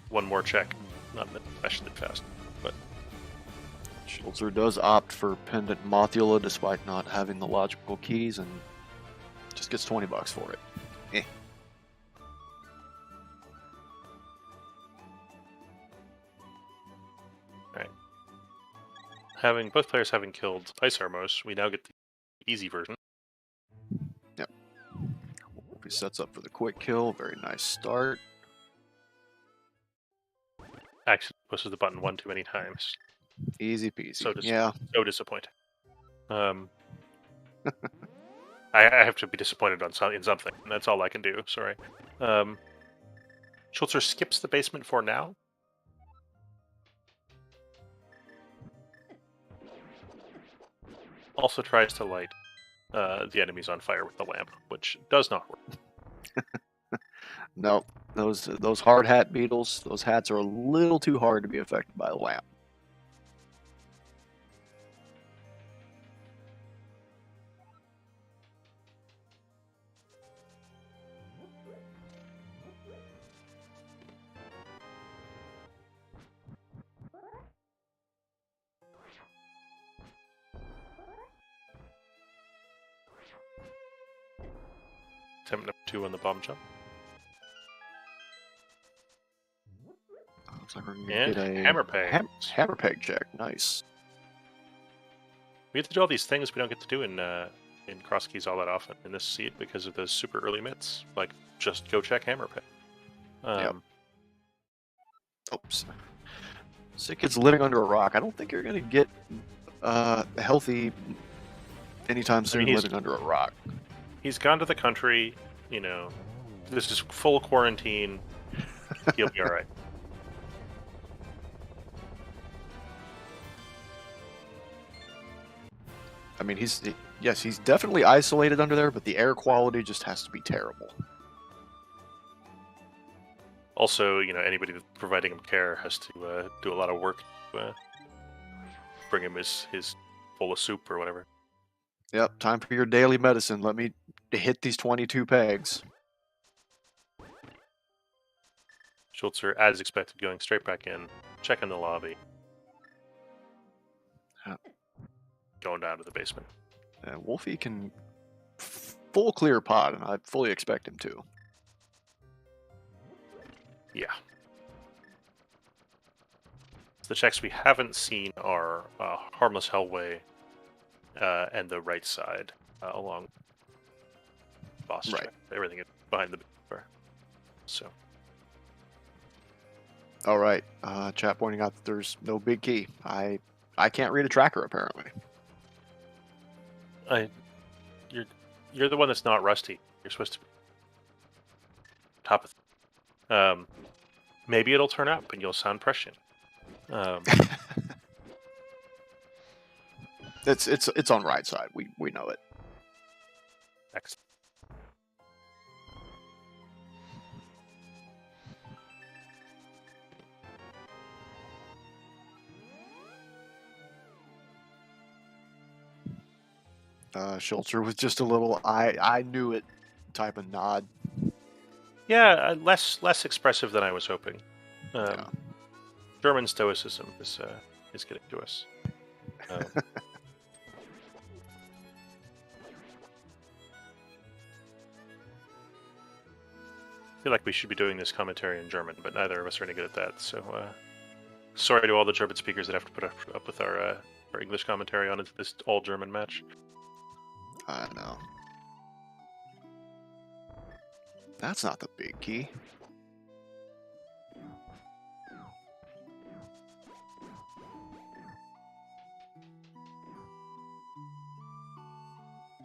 one more check. Not especially fast, but Schulzer does opt for Pendant Mothula despite not having the logical keys and just gets $20 for it. Eh. both players having killed Ice Armos, we now get the easy version. Yep. Wulfy sets up for the quick kill. Very nice start. Actually, pushes the button one too many times. Easy peasy. So yeah. So disappointing. I have to be disappointed in something. That's all I can do. Sorry. Schulzer skips the basement for now. Also tries to light the enemies on fire with the lamp, which does not work. No, those hard hat beetles, those hats are a little too hard to be affected by the lamp. Attempt number 2 on the bomb jump. Looks like we're gonna And get a hammer peg. hammer peg check. Nice. We have to do all these things we don't get to do in Crosskeys all that often in this seed because of those super early mitts. Like, just go check hammer peg. Yep. Oops. Sick kid's living under a rock. I don't think you're gonna get healthy anytime soon living under a rock. He's gone to the country, you know. This is full quarantine. He'll be all right. I mean, he's definitely isolated under there, but the air quality just has to be terrible. Also, you know, anybody that's providing him care has to do a lot of work to bring him his bowl of soup or whatever. Yep, time for your daily medicine. Let me hit these 22 pegs. Schulzer, as expected, going straight back in, checking the lobby. Going down to the basement. Wulfy can full clear pod, and I fully expect him to. Yeah. The checks we haven't seen are Harmless Hellway and the right side along boss check. Everything is behind the door. So. All right. Chat pointing out that there's no big key. I can't read a tracker apparently. You're the one that's not rusty. You're supposed to be top of. Maybe it'll turn up and you'll sound prescient. It's on right side. We know it. Excellent. Schulzer was just a little I knew it type of nod. Yeah, less expressive than I was hoping. Yeah. German stoicism is getting to us. I feel like we should be doing this commentary in German, but neither of us are any good at that. So, sorry to all the German speakers that have to put up with our English commentary on this all German match. I know. That's not the big key.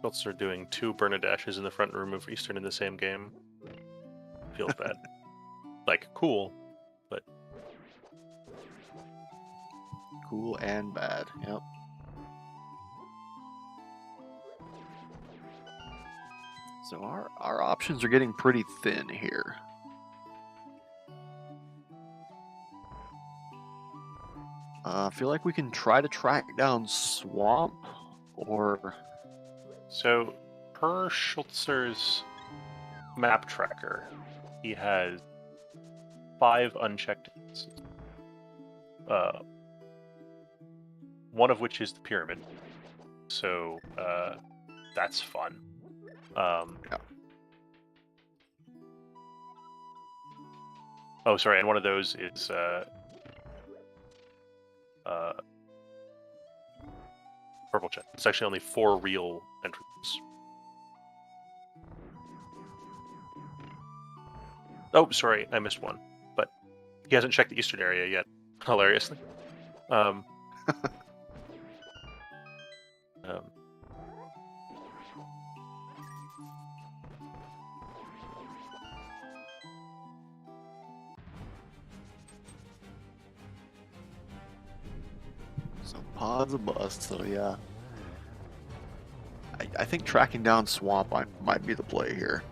Schulzer doing 2 Bernadashes in the front room of Eastern in the same game. Feels bad. Like, cool, but... Cool and bad, yep. So our options are getting pretty thin here. I feel like we can try to track down Swamp, or... So, per Schulzer's map tracker, he has 5 unchecked instances. One of which is the pyramid. So that's fun. Yeah. Oh, sorry, and one of those is purple chest. It's actually only 4 real entries. Oh, sorry, I missed one. But he hasn't checked the eastern area yet, hilariously. So pod's a bust, so yeah. I think tracking down Swamp might be the play here.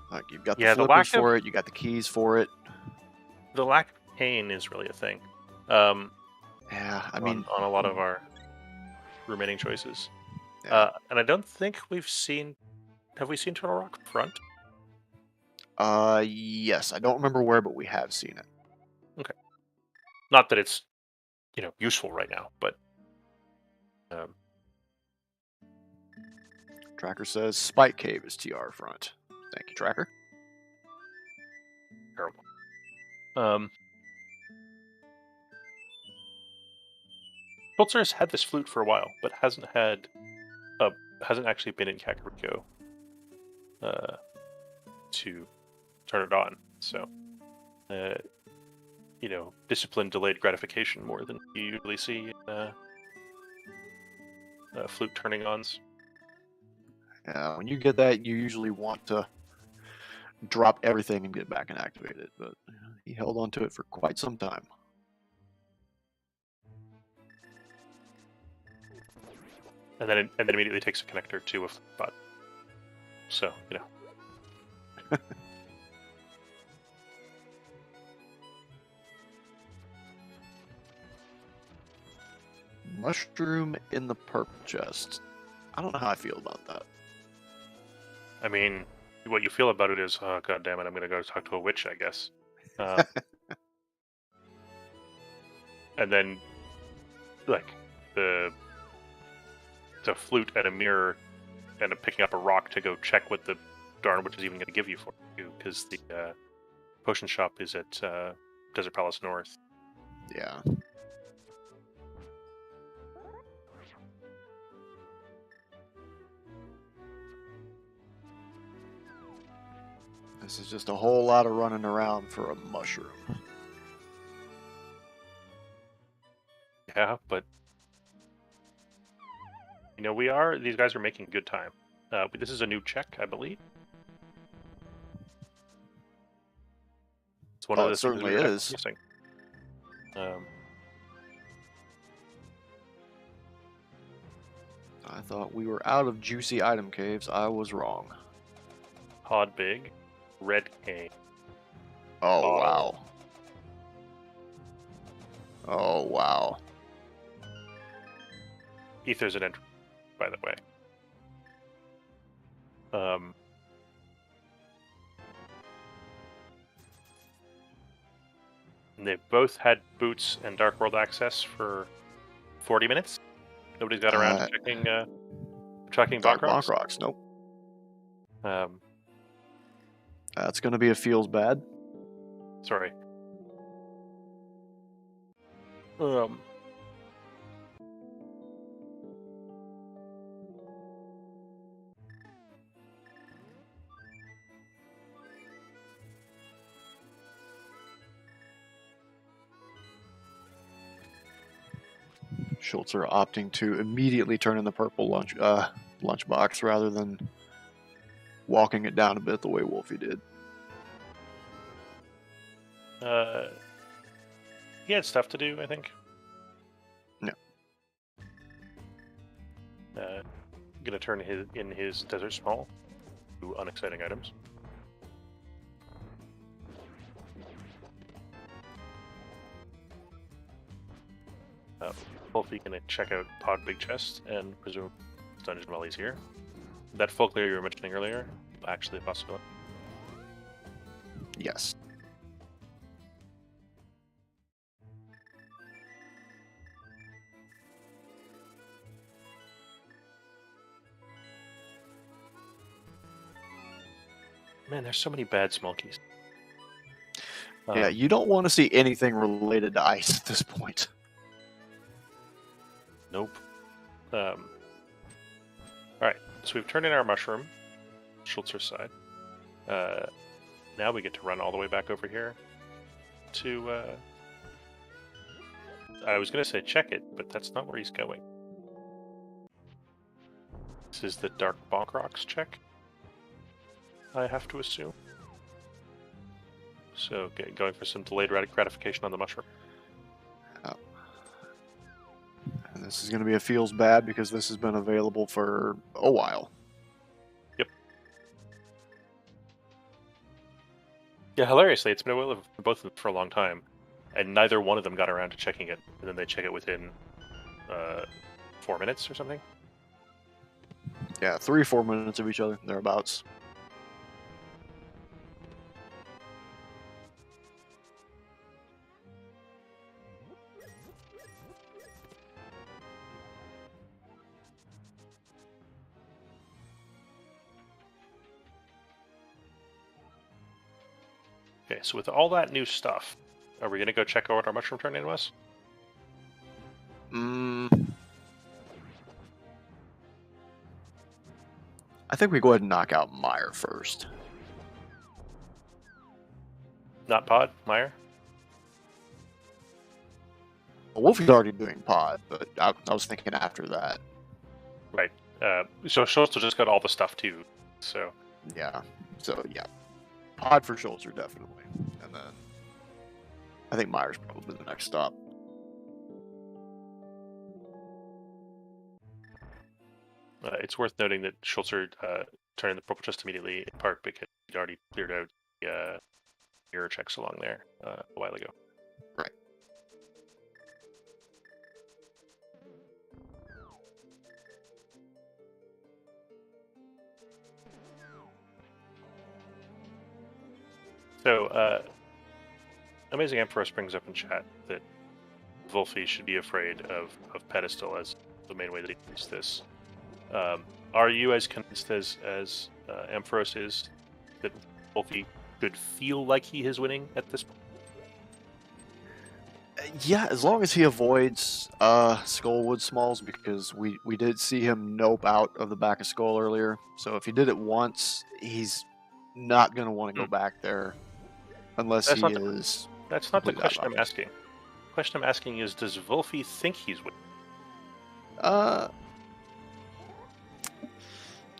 Like, you've got the Yeah, the flippers lack of- for it, you got the keys for it. The lack of pain is really a thing. Yeah, I mean, on a lot of our remaining choices. Yeah. And I don't think we've seen... Have we seen Turtle Rock Front? yes, I don't remember where, but we have seen it. Okay. Not that it's, useful right now, but... Tracker says Spike Cave is TR front. Thank you, Tracker. terrible. Schulzer has had this flute for a while, but hasn't actually been in Kakariko to turn it on. So, discipline delayed gratification more than you usually see in flute turning ons. Yeah, when you get that, you usually want to drop everything and get back and activate it, but he held on to it for quite some time. And then immediately takes a connector to a flute bot. So, Mushroom in the purple chest. I don't know how I feel about that. I mean, what you feel about it is, oh, god damn it, I'm going to go talk to a witch, I guess. And then, like, the flute and a mirror and picking up a rock to go check what the darn witch is even going to give you for you, because the potion shop is at Desert Palace North. Yeah. This is just a whole lot of running around for a mushroom. Yeah, but these guys are making good time. This is a new check, I believe. It's one of it the certainly things is. missing. I thought we were out of juicy item caves. I was wrong. Pod Big, Red Cane. Oh, Bottle. wow. Oh, wow. Ether's an entry, by the way. And they've both had boots and Dark World access for 40 minutes. Nobody's got around to checking Dark Bonk Rocks. Nope. Rocks. That's going to be a feels bad. Sorry. Schulzer opting to immediately turn in the purple lunchbox rather than walking it down a bit the way Wulfy did. He had stuff to do, I think. No. Gonna turn his Desert Small to unexciting items. Wulfy gonna check out Pod Big Chest and presume dungeon while he's here. That folk lair you were mentioning earlier, actually a possibility. Yes. Man, there's so many bad smolkies. Yeah, you don't want to see anything related to ice at this point. Nope. Alright, so we've turned in our mushroom, Schulzer's side. Now we get to run all the way back over here to, I was going to say check it, but that's not where he's going. This is the Dark Bonk Rocks check, I have to assume. So, going for some delayed gratification on the mushroom. And this is going to be a feels bad because this has been available for a while. Yep. Yeah, hilariously, it's been available for both of them for a long time, and neither one of them got around to checking it, and then they check it within 4 minutes or something. Yeah, 3 or 4 minutes of each other, thereabouts. Okay, so with all that new stuff, are we going to go check out what our mushroom turn-in was? I think we go ahead and knock out Meyer first. Not Pod? Meyer? Well, Wulfy's already doing Pod, but I was thinking after that. Right. So Schulzer just got all the stuff too, so... Yeah. So, yeah. Pod for Schulzer, definitely. And then I think Meyer's probably the next stop. It's worth noting that Schulzer turned in the purple chest immediately, in part because he'd already cleared out the mirror checks along there a while ago. Right. So, Amazing Empress brings up in chat that Wulfy should be afraid of pedestal as the main way that he uses this. Are you as convinced as Ampharos is that Wulfy could feel like he is winning at this point? Yeah, as long as he avoids Skullwood Smalls, because we did see him nope out of the back of Skull earlier. So if he did it once, he's not going to want to go back there unless That's he not is... That's not the completely question out of I'm asking. The question I'm asking is, does Wulfy think he's winning?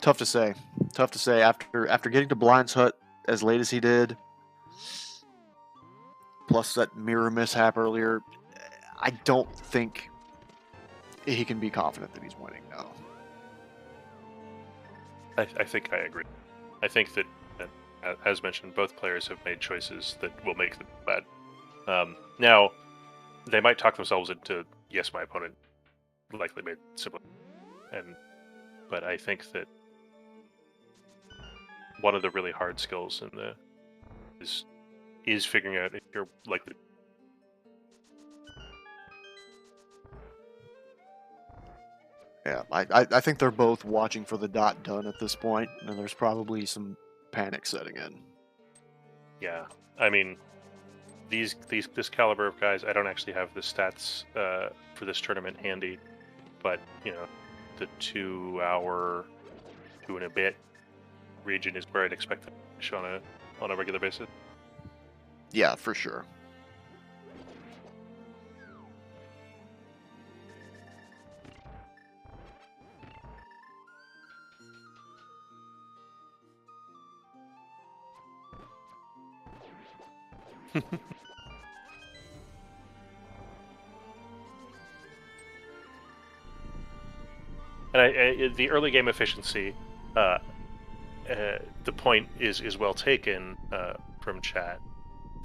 Tough to say. Tough to say. After getting to Blind's Hut as late as he did, plus that mirror mishap earlier, I don't think he can be confident that he's winning now. I think I agree. I think that, as mentioned, both players have made choices that will make them bad. Now, they might talk themselves into, yes, my opponent likely made similar, but I think that one of the really hard skills in the is figuring out if you're likely. Yeah, I think they're both watching for the dot done at this point, and there's probably some panic setting in. Yeah, I mean, this caliber of guys, I don't actually have the stats for this tournament handy, but you know, the 2 hour, 2 and a bit region is where I'd expect them to finish on a regular basis. Yeah, for sure. And the early game efficiency, the point is well taken from chat,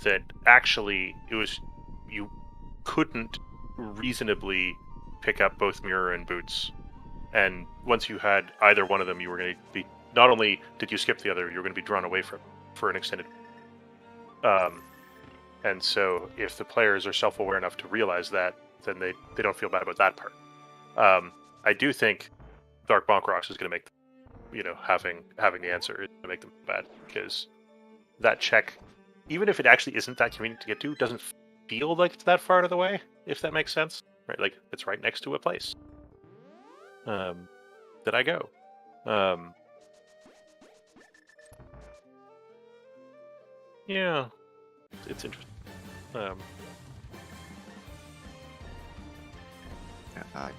that actually you couldn't reasonably pick up both mirror and boots And once you had either one of them, you were going to be, not only did you skip the other, you were going to be drawn away from for an extended. And so if the players are self-aware enough to realize that, then they don't feel bad about that part. I do think Dark Bonk Rocks is going to make, having the answer is going to make them bad, because that check, even if it actually isn't that convenient to get to, doesn't feel like it's that far out of the way, if that makes sense. Right? Like, it's right next to a place that I go. Yeah, it's interesting.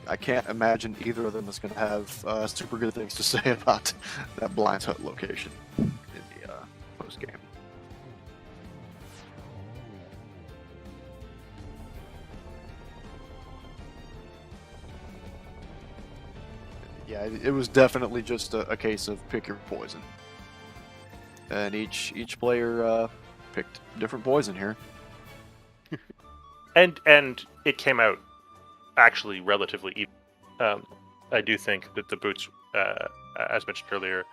I can't imagine either of them is going to have super good things to say about that Blind Hut location in the post game. Yeah, it was definitely just a case of pick your poison, and each player picked different poison here. And it came out actually relatively even. I do think that the boots, as mentioned earlier,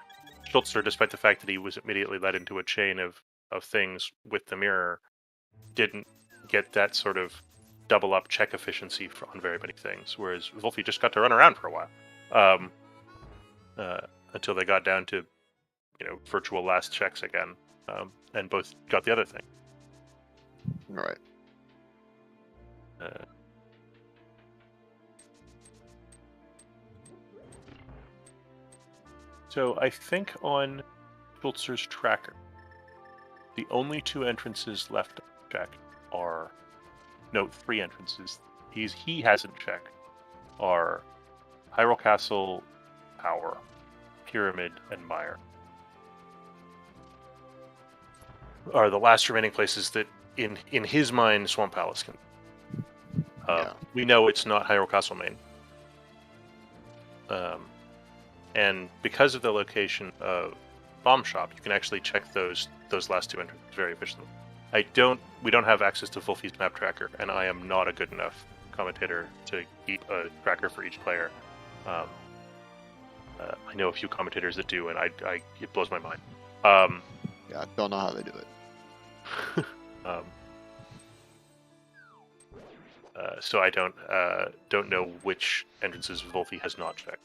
Schulzer, despite the fact that he was immediately led into a chain of things with the mirror, didn't get that sort of double up check efficiency on very many things, whereas Wulfy just got to run around for a while until they got down to virtual last checks again, and both got the other thing. Right. So I think on Schulzer's tracker, the only two entrances left to check are, no, three entrances he hasn't checked are Hyrule Castle, Tower, Pyramid, and Mire. Are the last remaining places that, in his mind, Swamp Palace can. We know it's not Hyrule Castle Main. And because of the location of Bomb Shop, you can actually check those last two entrances very efficiently. We don't have access to Wulfy's map tracker, and I am not a good enough commentator to keep a tracker for each player. I know a few commentators that do, and it blows my mind. Yeah, I don't know how they do it. So I don't know which entrances Wulfy has not checked.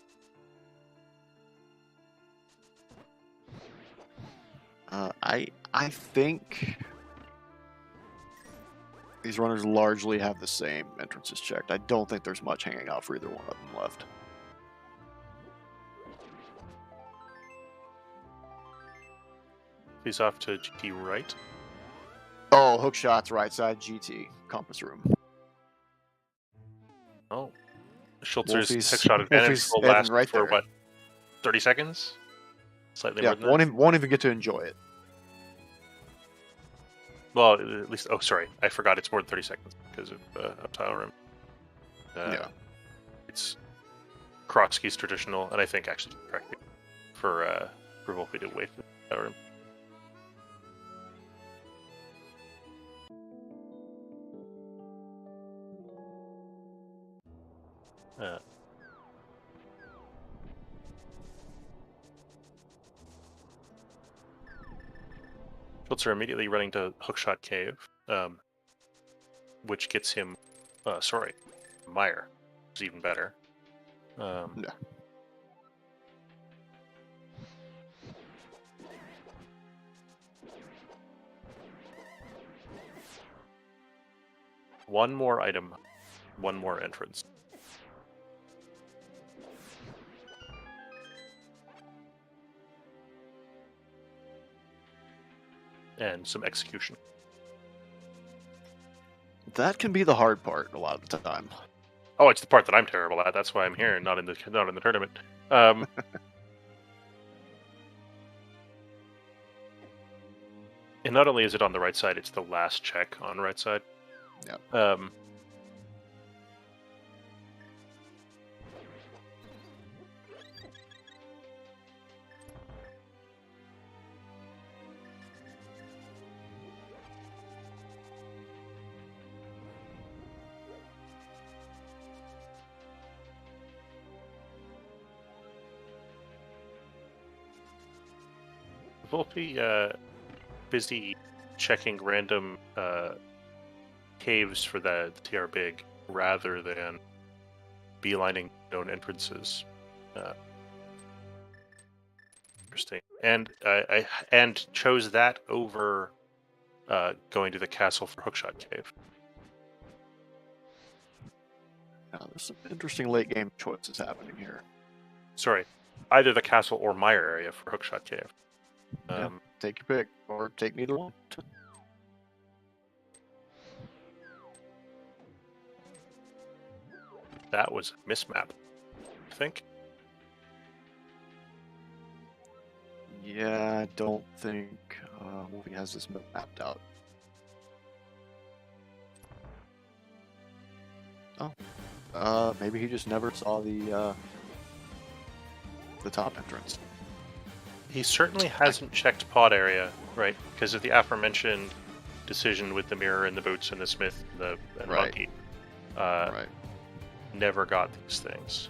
I think these runners largely have the same entrances checked. I don't think there's much hanging out for either one of them left. He's off to GT right. Oh, hook shots right side GT compass room. Oh, Schulzer's Wulfy's- hook shot advantage Wulfy's will heading last right for there. what, 30 seconds? Slightly Yeah, more than that. won't even get to enjoy it. Well, at least. Oh, sorry, I forgot. It's more than 30 seconds because of Tile Room. Yeah. It's Crosskeys traditional, and I think actually correctly for Wulfy to wait for Tile Room. Schulzer immediately running to Hookshot Cave, which gets him, Mire, which is even better. Yeah. One more item, one more entrance. And some execution. That can be the hard part a lot of the time. Oh, it's the part that I'm terrible at. That's why I'm here, not in the tournament. And not only is it on the right side, it's the last check on right side. Yeah. Wulfy busy checking random caves for the TR Big rather than beelining known entrances. Interesting. And I chose that over going to the castle for Hookshot Cave. Now, there's some interesting late game choices happening here. Sorry, either the castle or Mire area for Hookshot Cave. Yeah, take your pick, or take neither one. That was a mismap, I think. Yeah, I don't think Wulfy has this mapped out. Oh, maybe he just never saw the top entrance. He certainly hasn't checked pod area, right? Because of the aforementioned decision with the mirror and the boots and the smith and the Right. monkey. Right. Never got these things.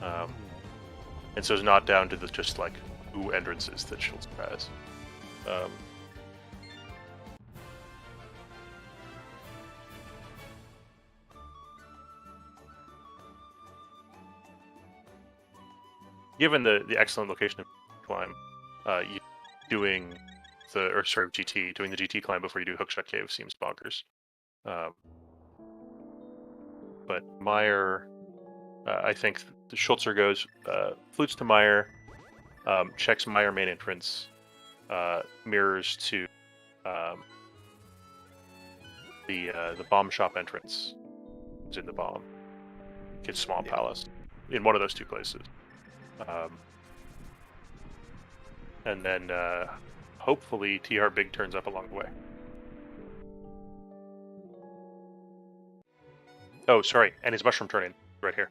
And so it's not down to the just like two entrances that Schulzer has. Given the excellent location of climb, doing the GT climb before you do Hookshot Cave seems bonkers. But Mire, I think the Schulzer goes flutes to Mire, checks Mire main entrance, mirrors to the bomb shop entrance. Is in the bomb. Gets small palace in one of those two places. And then hopefully TR Big turns up along the way. Oh, sorry, and his mushroom turning right here.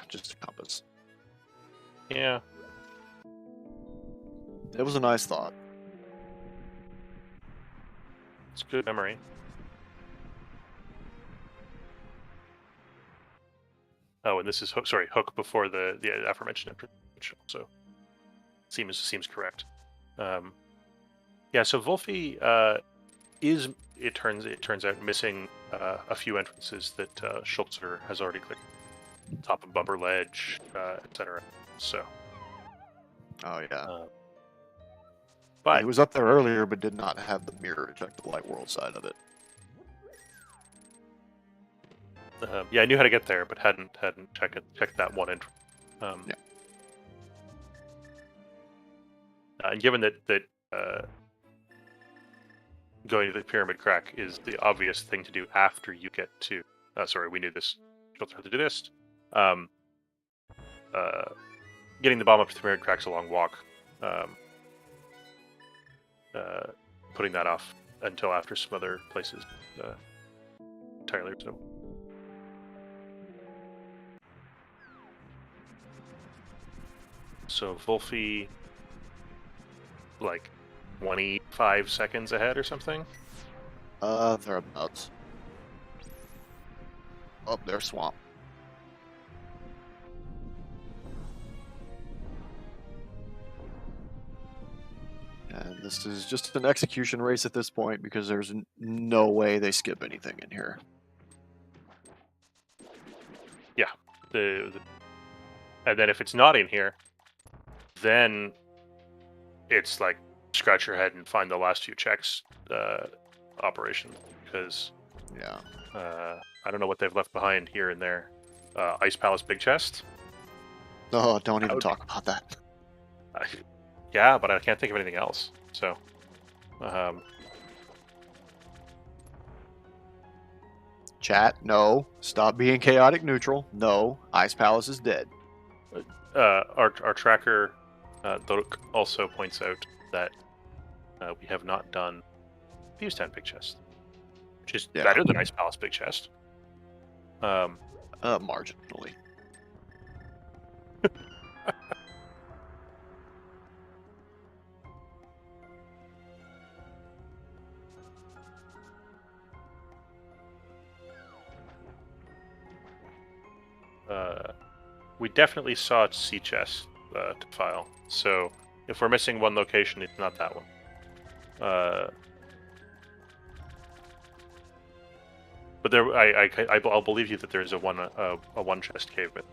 Just a compass. Yeah. It was a nice thought. It's good memory. Oh, and this is Hook before the aforementioned entrance. So seems correct. Yeah. So Wulfy is it turns out missing a few entrances that Schulzer has already cleared. Top of Bumper Ledge, etc. So. Oh yeah. But he was up there earlier, but did not have the mirror to check the light world side of it. Yeah, I knew how to get there, but hadn't checked that one entrance. Yeah. And given that going to the pyramid crack is the obvious thing to do after you get to. We knew this. Schulzer had to do this. Getting the bomb up to the pyramid crack's a long walk. Putting that off until after some other places entirely. So Wulfy, like 25 seconds ahead or something? Thereabouts. Oh, there's swamp. And this is just an execution race at this point because there's no way they skip anything in here. Yeah. And then if it's not in here, then it's like scratch your head and find the last few checks operation, because I don't know what they've left behind here and there. Ice Palace Big Chest. Oh, don't even talk about that. Yeah, but I can't think of anything else. So, Chat, no. Stop being chaotic neutral. No, Ice Palace is dead. our tracker Doruk also points out that we have not done Thieves' Town Big Chest, which is better than Ice Palace Big Chest. Marginally. We definitely saw Sea Chest to file. So if we're missing one location, it's not that one. But there, I'll believe you that there is a one chest cave. But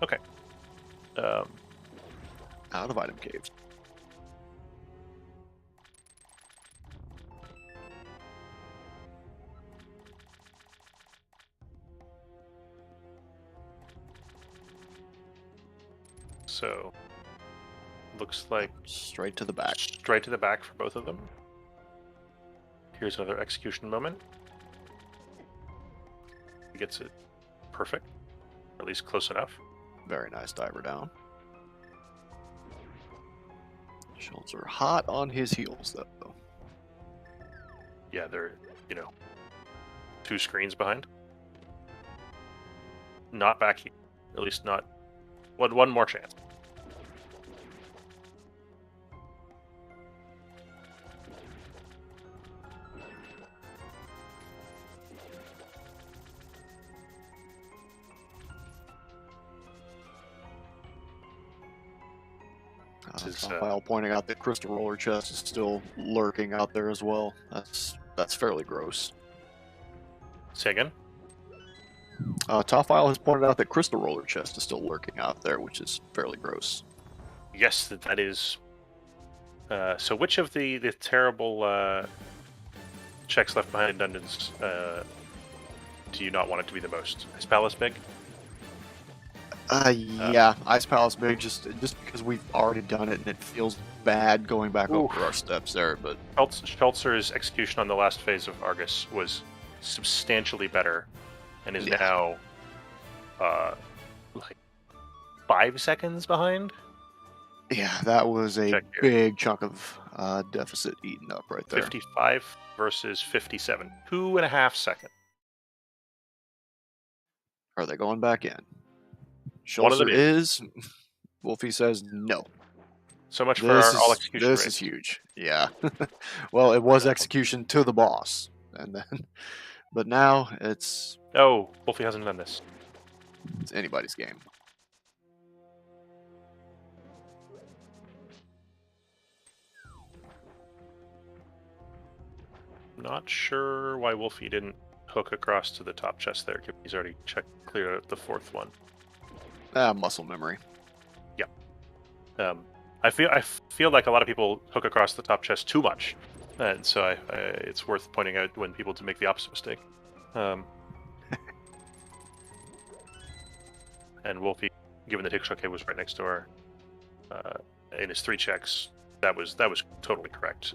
okay. Out of item caves. So looks like Straight to the back. straight to the back for both of them. Here's another execution moment. He gets it perfect, or at least close enough. Very nice diver down. Schulzer hot on his heels, though. Yeah, they're, 2 screens behind. Not back here. At least not. One more chance. File pointing out that crystal roller chest is still lurking out there as well. That's fairly gross. Say again? Top file has pointed out that crystal roller chest is still lurking out there, which is fairly gross. Yes, that is. So which of the terrible checks left behind in dungeons do you not want it to be the most? Is Palace big? Yeah, Ice Palace big, just because we've already done it and it feels bad going back over our steps there. But Schulzer's execution on the last phase of Argus was substantially better, and is now like 5 seconds behind. Yeah, that was a big chunk of deficit eaten up right there. 55 versus 57, 2.5 seconds. Are they going back in? One of them Schulzer is. Wulfy says no. So much for our all execution This rate. is huge. Yeah. Well, it was execution to the boss, and then, but now it's Oh, Wulfy hasn't done this. it's anybody's game. Not sure why Wulfy didn't hook across to the top chest there. He's already cleared out the 4th one. Muscle memory. Yeah. I feel like a lot of people hook across the top chest too much, and so it's worth pointing out when people to make the opposite mistake. And Wulfy, given that Hickshoke was right next door, in his 3 checks, that was totally correct.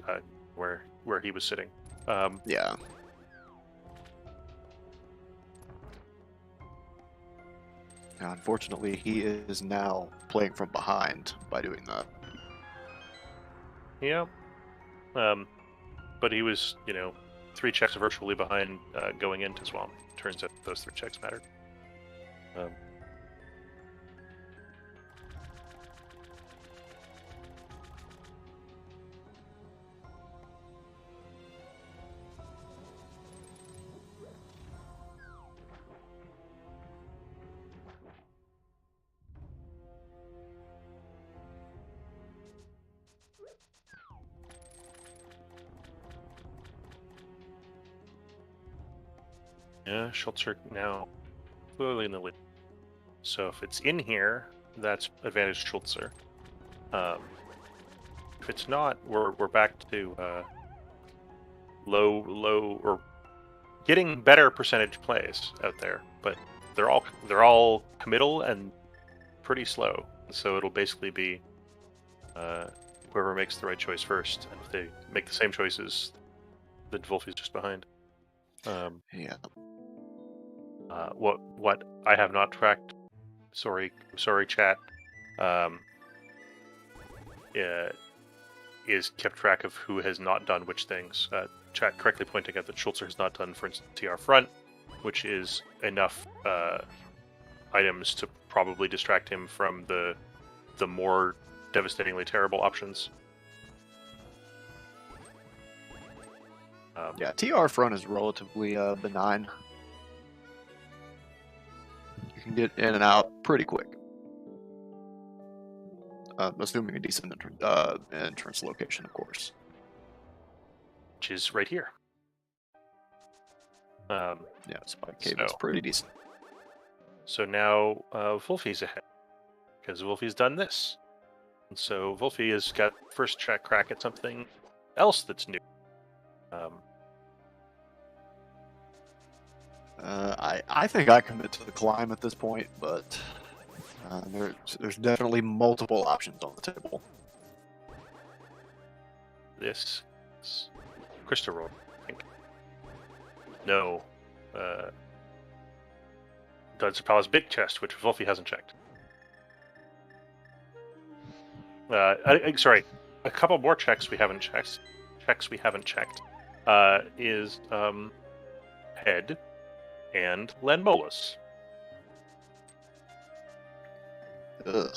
Where he was sitting. Yeah. Now, unfortunately, he is now playing from behind by doing that. Yeah. But he was, 3 checks virtually behind going into Swamp. Turns out those 3 checks mattered. Yeah, Schulzer now clearly in the lead. So if it's in here, that's advantage Schulzer. If it's not, we're back to low or getting better percentage plays out there, but they're all committal and pretty slow. So it'll basically be whoever makes the right choice first, and if they make the same choices, then Wulfy's just behind. Yeah. What I have not tracked. Sorry, chat. Is kept track of who has not done which things. Chat correctly pointing out that Schulzer has not done, for instance, TR front, which is enough items to probably distract him from the more devastatingly terrible options. Yeah, TR front is relatively benign. You can get in and out pretty quick. assuming a decent entrance location, of course. which is right here. Yeah, Spike Cave is So- pretty decent. So now Wulfy's ahead because Wulfy's done this, and so Wulfy has got first crack at something else that's new. I think I commit to the climb at this point, but there's definitely multiple options on the table. This is Crystal Roll, I think. No. Dungeon Palace Big Chest, which Wulfy hasn't checked. Sorry, a couple more checks we haven't checked. Is Head and Lenmolus. Ugh.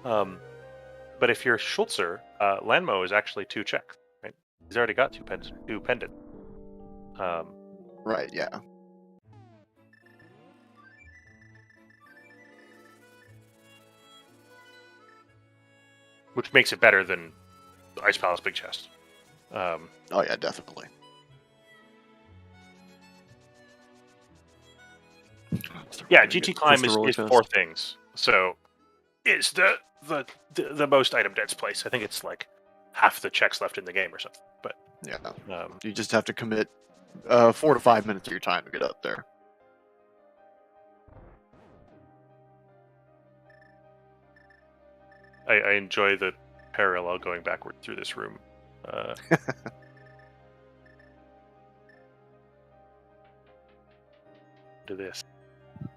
But if you're Schulzer, Lanmo is actually 2 checks, right? He's already got two pendants. Right, yeah. Which makes it better than the Ice Palace Big Chest. Oh yeah, definitely. Yeah, GT Climb is Chest. 4 things. So it's the most item dense place. I think it's like half the checks left in the game or something. But Yeah, um, you just have to commit 4 to 5 minutes of your time to get up there. I enjoy the parallel going backward through this room. To this.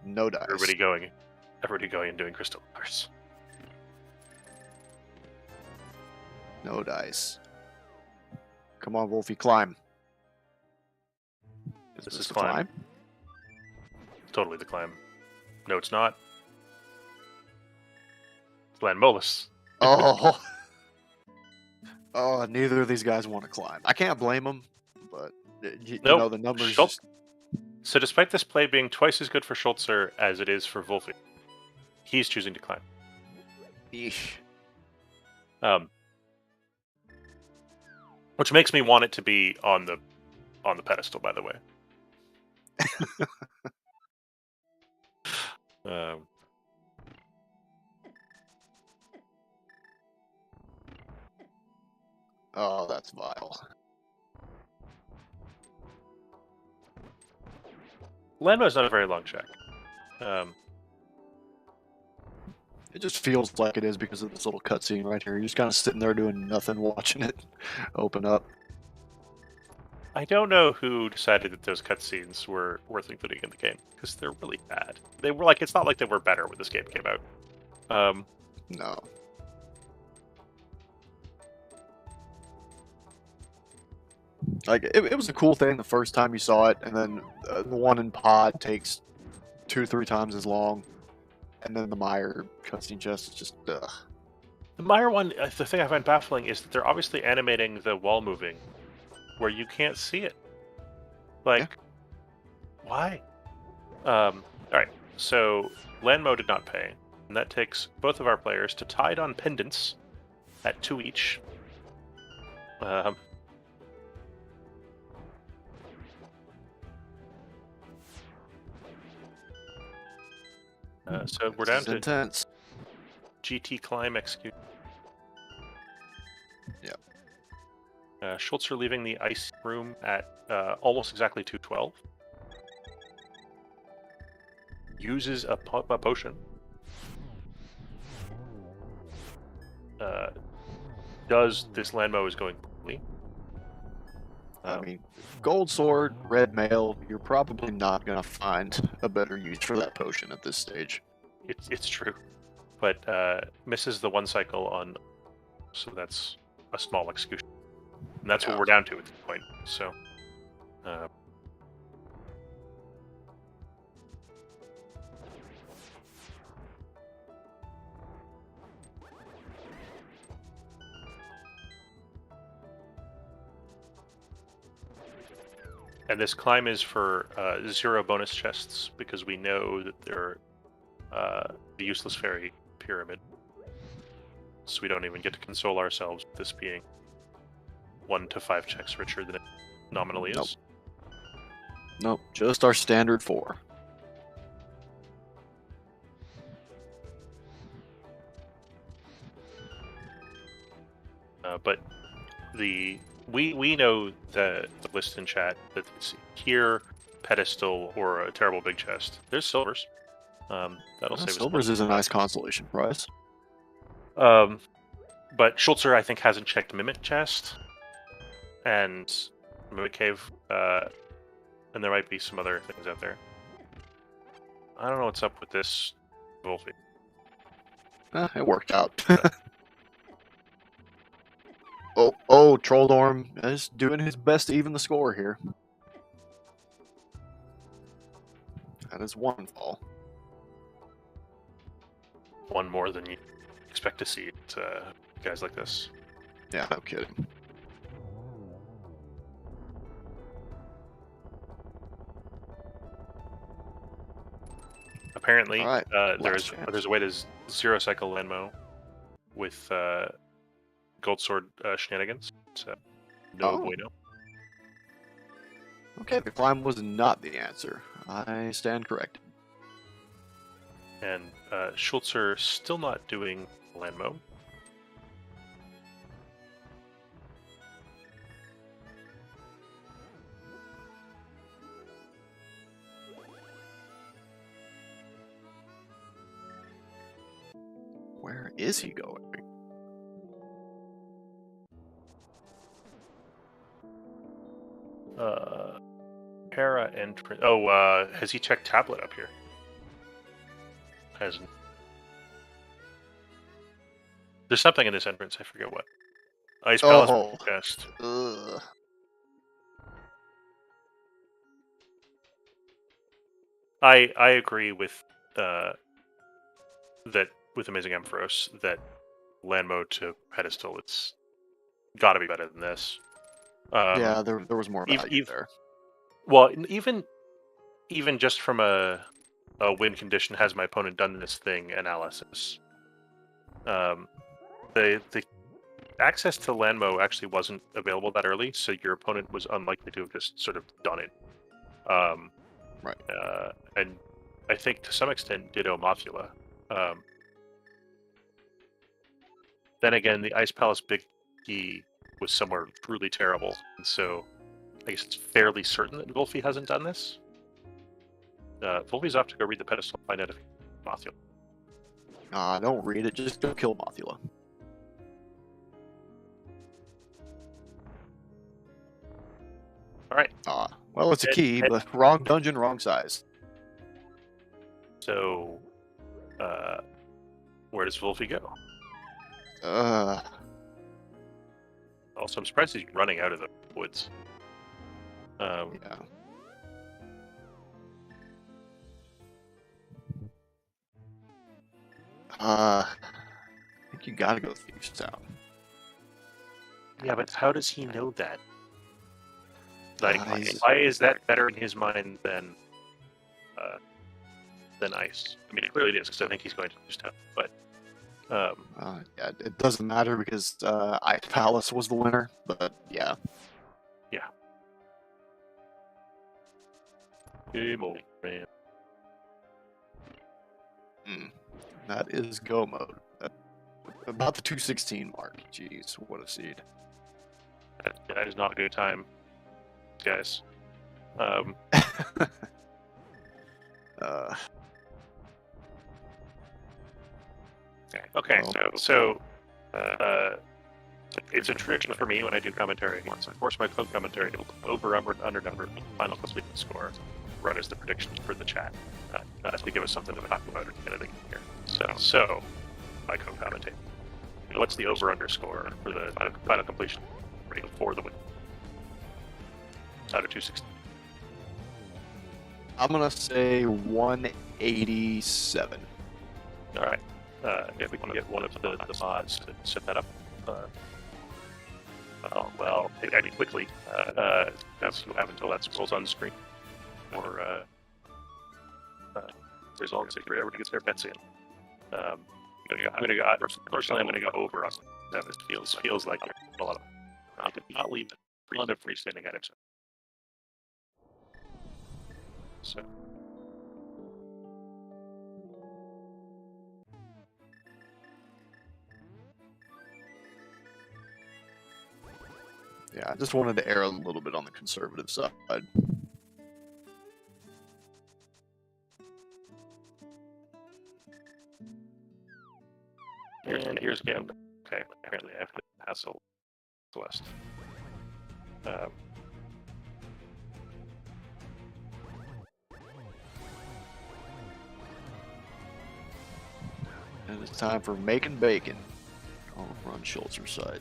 No dice. Everybody going and doing crystal bars. No dice. Come on, Wulfy, climb. This is the climb. Totally the climb. No, it's not. It's Lanmolus. Oh. Oh, neither of these guys want to climb. I can't blame them, but you Nope. know the numbers. Schultz- So despite this play being twice as good for Schulzer as it is for Wulfy, he's choosing to climb. Eesh. Which makes me want it to be on the pedestal, by the way. Oh, that's vile. Lanmo's not a very long check. It just feels like it is because of this little cutscene right here. You're just kind of sitting there doing nothing, watching it open up. I don't know who decided that those cutscenes were worth including in the game, because they're really bad. They were like, it's not like they were better when this game came out. No. Like, it was a cool thing the first time you saw it, and then the one in Pod takes 2-3 times as long, and then the Meyer cutscene chest is just, ugh. The Meyer one, the thing I find baffling is that they're obviously animating the wall moving where you can't see it. Like, why? Alright, so Lanmo did not pay, and that takes both of our players to tide on pendants at 2 each. So we're This down is to intense. GT Climb execute. Yep. Schulzer leaving the ice room at almost exactly 2:12. Uses a potion. Does this Lanmo is going poorly. I mean, gold sword, red mail, you're probably not going to find a better use for that potion at this stage. It's true, but misses the 1 cycle on, so that's a small execution, and that's what we're down to at this point. So, and this climb is for 0 bonus chests because we know that there the useless fairy pyramid. So we don't even get to console ourselves with this being 1 to 5 checks richer than it nominally is. Nope, just our standard 4. But we know the list in chat that it's here, pedestal, or a terrible big chest. There's silvers. That'll save us. Silvers is a nice consolation prize. But Schulzer, I think, hasn't checked Mimic Chest and Mimic Cave, and there might be some other things out there. I don't know what's up with this Wulfy. It worked out. Oh, Trolldorm is doing his best to even the score here. That is 1 fall. One more than you expect to see at guys like this. Yeah, no kidding. Apparently, All right, there's a way to zero cycle Lenmo with Gold Sword shenanigans. So no bueno. Okay, the climb was not the answer. I stand corrected. And Schulzer still not doing Lenmo. Where is he going? Para entrance. Oh, has he checked tablet up here? Hasn't. There's something in this entrance. I forget what. Ice Palace chest. Ugh. I agree with that with Amazing Ampharos that land mode to pedestal. It's got to be better than this. Yeah, there was more value there. Well, even just from a win condition, has my opponent done this thing analysis. The access to Landmo actually wasn't available that early, so your opponent was unlikely to have just sort of done it. Right. And I think to some extent ditto Mothula. Then again, the Ice Palace Big Key was somewhere truly terrible, and so I guess it's fairly certain that Wulfy hasn't done this. Wulfy's off to go read the pedestal and find out if Mothula. Don't read it, just go kill Mothula. Alright. Well, it's a key, but wrong dungeon, wrong size. So, where does Wulfy go? Also, I'm surprised he's running out of the woods. Yeah. I think you gotta go Thieves Town. Yeah, but how does he know that? Like, why is that better in his mind than Ice? I mean, it clearly is, because I think he's going to Thieves Town, but... yeah, it doesn't matter because Ice Palace was the winner, but yeah. Yeah. Game over, man. That is go mode. About the 216 mark. Jeez, what a seed. That is not a good time, guys. Okay, so it's a tradition for me when I do commentary. Once I force my phone commentary to over under number final completion score, run as the prediction for the chat to give us something to talk about at the end of the year. So my co-commentate. What's the over under score for the final completion rate for the win? Out of 260. I'm gonna say 187. All right. If we can get one of the mods to set that up, well, I mean, quickly. That's you have until that scrolls on the screen, or result to everyone gets their bets in. I'm gonna go. Personally, I'm gonna go over us. This feels like a lot of not leave it freestanding at it. So. Yeah, I just wanted to err a little bit on the conservative side. Here's game. Okay, apparently I have to hassle Celeste. And it's time for making bacon. I'll run Schulzer's side.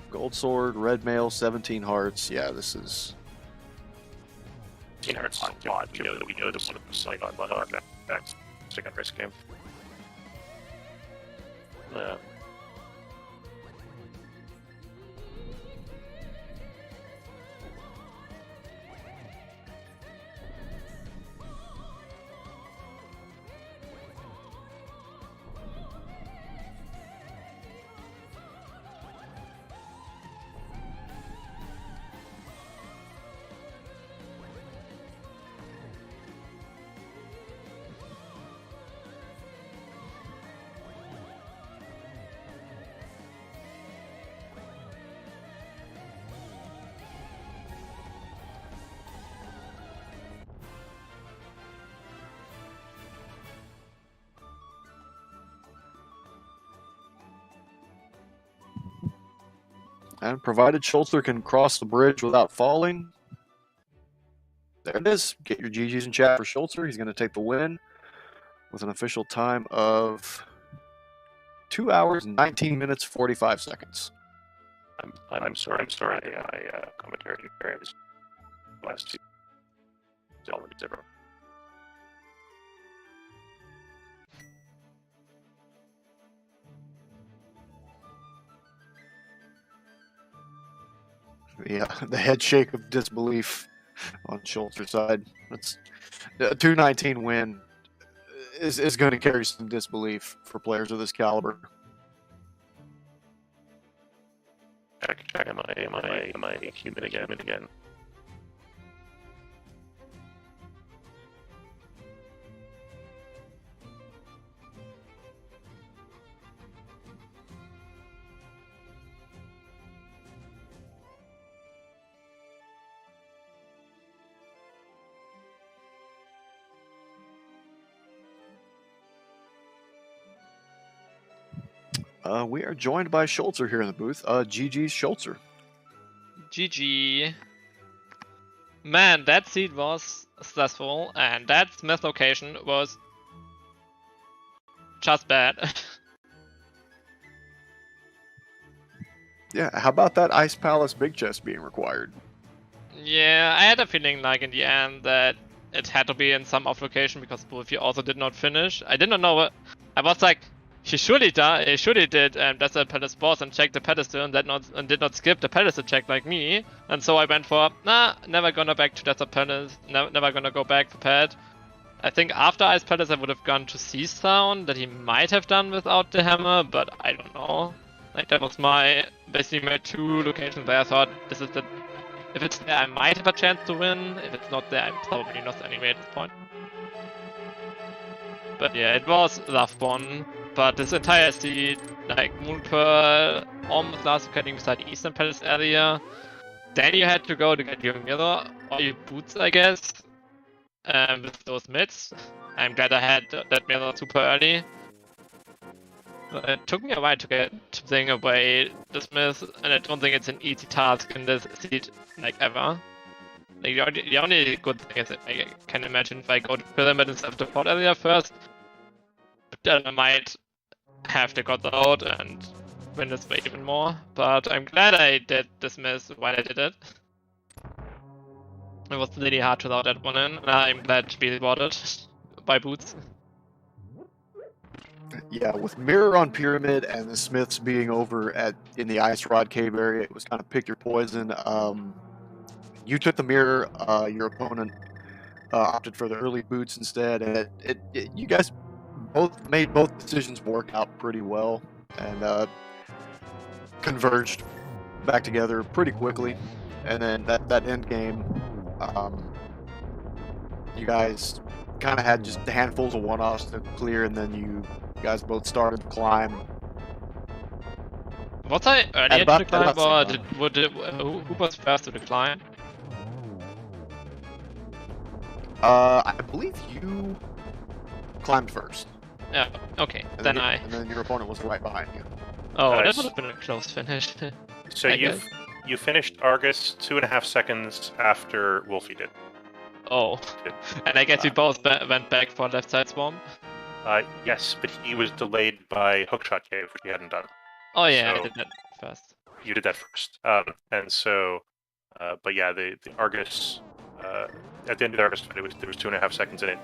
Gold sword, red mail, 17 hearts. Yeah, this is. 17 hearts. God, we know this one of the site on back second risk game. And provided Schulzer can cross the bridge without falling, there it is. Get your GGs in chat for Schulzer. He's going to take the win with an official time of 2 hours, 19 minutes, 45 seconds. I'm sorry. I commentary various last two. Zelda zero. Yeah, the head shake of disbelief on Schulzer's side. That's a 219 win is going to carry some disbelief for players of this caliber. Check. Am I human again? We are joined by Schulzer here in the booth. GG's Schulzer. GG. Man, that seed was stressful, and that Smith location was just bad. Yeah, how about that Ice Palace big chest being required? Yeah, I had a feeling like in the end that it had to be in some off location because Wulfy also did not finish. I did not know what. I was like, he surely did Desert Palace boss and checked the pedestal and did not skip the pedestal check like me. And so I went for, never gonna back to Desert Palace, never gonna go back for pad. I think after Ice Palace I would have gone to Sea Sound that he might have done without the hammer, but I don't know. Like that was basically my two locations where I thought this is the. If it's there I might have a chance to win, if it's not there I'm probably not anyway at this point. But yeah, it was a rough one. But this entire seed, like Moonpearl, almost last getting beside Eastern Palace area. Then you had to go to get your mirror or your boots, I guess. With those mids. I'm glad I had that mirror super early. But it took me a while to get to bring away the Smith, and I don't think it's an easy task in this seed, like ever. Like the only good thing is that I can imagine if I go to Pyramid instead of the port area first, then I might have the god out and win this way even more. But I'm glad I did dismiss while I did it. It was really hard to allow that one in, and I'm glad to be rewarded by boots. Yeah, with Mirror on Pyramid and the Smiths being over in the Ice Rod Cave area, it was kind of pick your poison. You took the Mirror, your opponent opted for the early boots instead, and you guys both made both decisions work out pretty well, and converged back together pretty quickly. And then that end game, you guys kind of had just handfuls of one-offs to clear, and then you guys both started to climb. Was I earlier about- to the climb, at about or the same who was first to the climb? I believe you climbed first, Yeah, okay, and then and then your opponent was right behind you. Oh, that Nice. would have been a close finish. So I you guess. you finished Argus 2.5 seconds after Wulfy did. Oh, and I guess we both went back for left side spawn. Yes, but he was delayed by Hookshot Cave, which he hadn't done. Oh yeah, I So- did that first. You did that first. And so, but yeah, the Argus, at the end of the Argus fight, there was 2.5 seconds in it,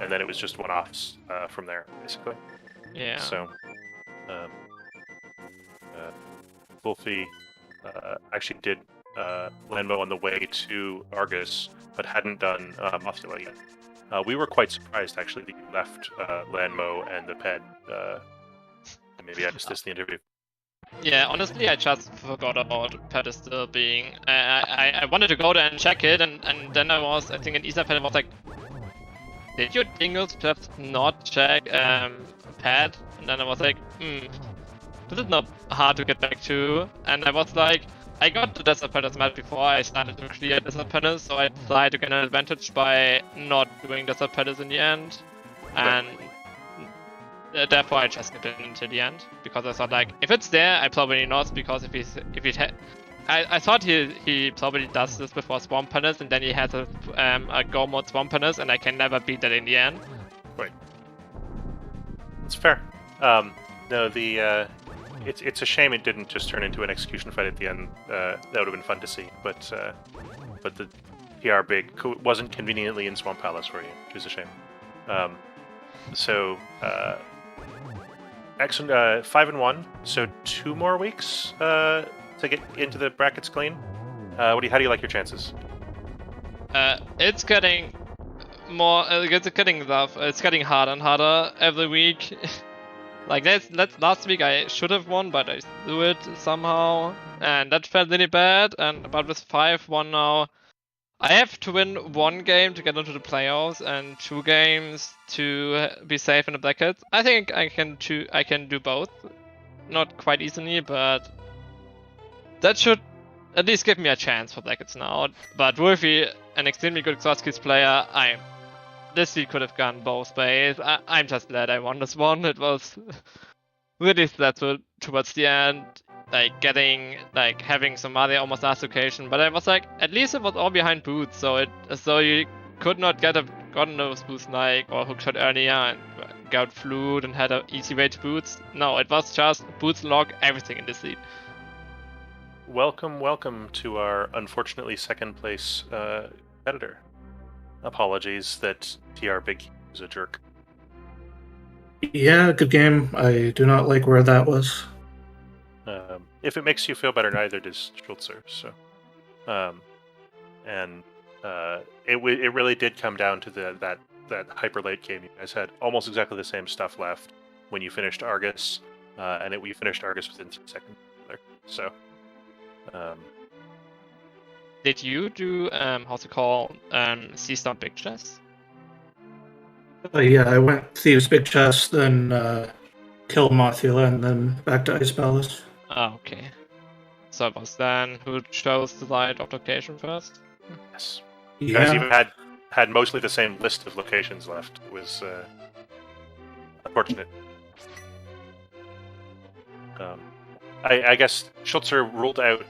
and then it was just one-offs from there, basically. Yeah. So, Wulfy actually did Landmo on the way to Argus, but hadn't done Mothula yet. We were quite surprised, actually, that you left Landmo and the Ped. Maybe I just missed the interview. Yeah, honestly, I just forgot about pedestal being. I wanted to go there and check it, and then I think an Etherpad was like, "Did your dingles just not check pad?" And then I was like, this is not hard to get back to. And I was like, I got the desert panels map before I started to clear desert panels, so I tried to get an advantage by not doing desert panels in the end, and therefore I just skipped it until the end, because I thought like, if it's there, I probably not, because I thought he probably does this before swamp panels, and then he has a go mode swamp panels, and I can never beat that in the end. Right. It's fair. No, it's a shame it didn't just turn into an execution fight at the end. That would have been fun to see, but the PR big wasn't conveniently in Swamp Palace for you, which is a shame. Excellent. 5-1. So 2 more weeks to get into the brackets clean. How do you like your chances? It's getting more. It's getting rough. It's getting harder and harder every week. Like last week I should have won, but I threw it somehow, and that felt really bad. But with 5-1 now, I have to win 1 game to get into the playoffs and 2 games to be safe in the brackets. I think I can do both. Not quite easily, but that should at least give me a chance for brackets now. But Wulfy, an extremely good Crosskeys player, this week could have gone both ways. I'm just glad I won this one. It was really stressful towards the end, having somebody almost last occasion. But I was like, at least it was all behind boots, so you could not gotten those boots or hookshot earlier and got flued and had an easy way to boots. No, it was just boots lock everything in this lead. Welcome to our unfortunately second place competitor. Apologies that TR Big is a jerk. Yeah, good game. I do not like where that was. If it makes you feel better, neither does Schulzer. So, it really did come down to that hyper late game. You guys had almost exactly the same stuff left when you finished Argus, and we finished Argus within 3 seconds. So, did you do C-Stomp Big Chest? Yeah, I went Thieves Big Chest, then killed Mothula, and then back to Ice Palace. Oh, okay. So it was then who chose the right of location first? Yes. You guys Yeah, even had mostly the same list of locations left. It was unfortunate. I guess Schulzer ruled out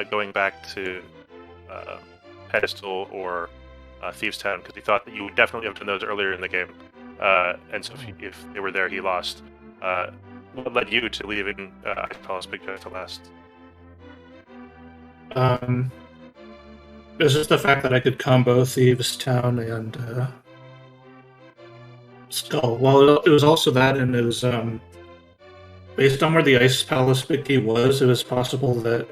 going back to Pedestal or Thieves Town because he thought that you would definitely have done those earlier in the game. And so if they were there, he lost. What led you to leaving Ice Palace Big Chest to last? it was just the fact that I could combo Thieves Town and Skull. Well, it was also that, and it was based on where the Ice Palace Big Key was, it was possible that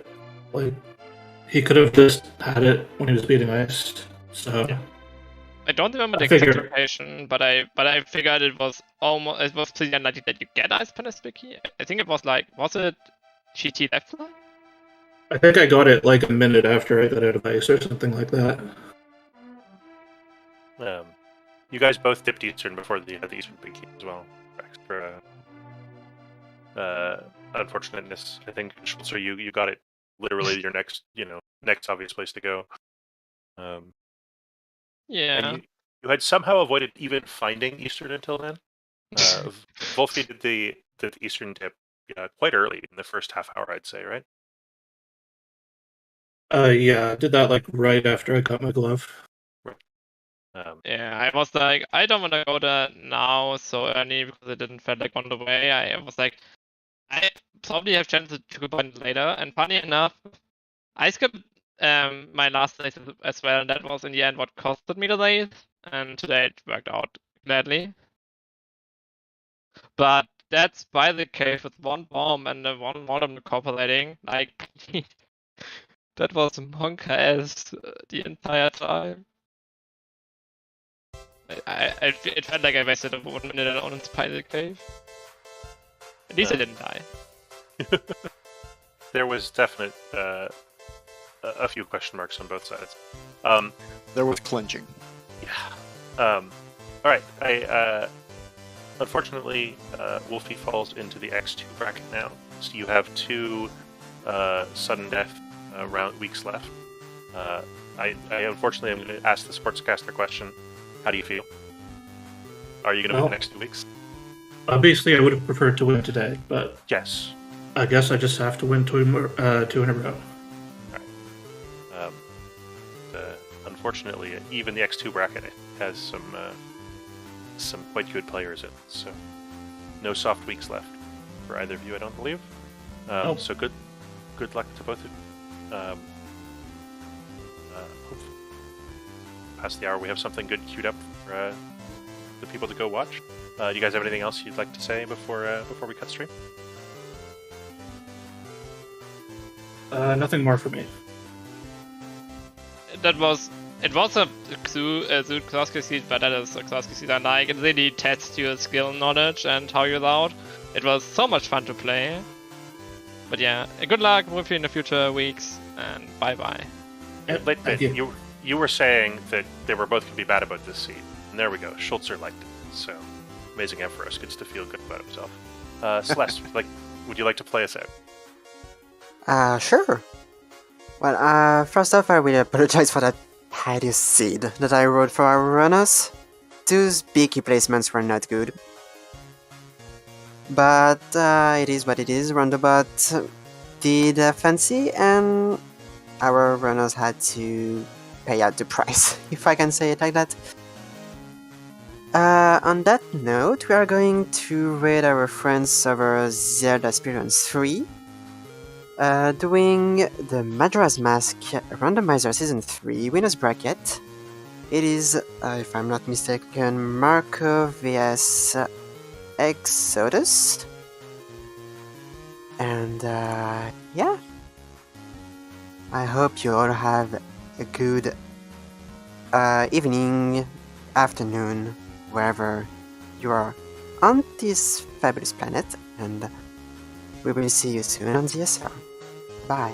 he could have just had it when he was beating Ice. So Yeah. I don't remember the I figured- exact location, but I figured it was pretty unlikely that you get Ice Pen as Vicky. I think it was was it GT left side? I think I got it like a minute after I got out of ice or something like that. You guys both dipped Eastern before the Eastern Big Key as well. For extra unfortunateness. I think Schulzer, you got it literally your next obvious place to go. Yeah. And you had somehow avoided even finding Eastern until then. Wulfy did the Eastern dip quite early in the first half hour, I'd say, right? Yeah, I did that like right after I got my glove. Yeah, I was like, I don't want to go there now so early because it didn't feel like on the way. I was like, I probably have chances to go point later. And funny enough, I skipped my last race as well, and that was in the end what costed me the race. And today it worked out gladly. But that's by the cave with one bomb and the one modem incorporating. Like, that was monk ass the entire time. It felt like I wasted a 1 minute alone in Spider Cave. At least I didn't die. There was definite a few question marks on both sides. There was clinching. Yeah. All right. Unfortunately, Wulfy falls into the X2 bracket now. So you have 2 sudden death weeks left. I unfortunately am going to ask the sportscaster question. How do you feel? Are you going to win the next 2 weeks? Obviously, I would have preferred to win today, but Yes. I guess I just have to win 2 in a row. All right. Unfortunately, even the X2 bracket has some quite good players in, so no soft weeks left for either of you, I don't believe. So good luck to both of you. Hopefully, past the hour, we have something good queued up for the people to go watch. Do you guys have anything else you'd like to say before we cut stream? Nothing more for me. It was a Crosskeys seed, but that is a Crosskeys seed. And like, it really tests your skill knowledge and how you're out. It was so much fun to play. But yeah, good luck with you in the future weeks, and bye bye. Thank you. You were saying that they were both going to be bad about this seed, and there we go. Schulzer liked it, so amazing Empress gets to feel good about himself. Celeste, would you like to play us out? Sure. Well, first off, I really apologize for that hideous seed that I wrote for our runners. Those beaky placements were not good. But it is what it is. Roundabout did fancy, and our runners had to pay out the price, if I can say it like that. On that note, we are going to raid our friends over ZeldaSpeedRuns 3. Doing the Majora's Mask Randomizer Season 3 Winners Bracket. It is, if I'm not mistaken, Marco vs Exodus. And yeah. I hope you all have a good evening, afternoon, wherever you are on this fabulous planet, and we will see you soon on ZSR. Bye.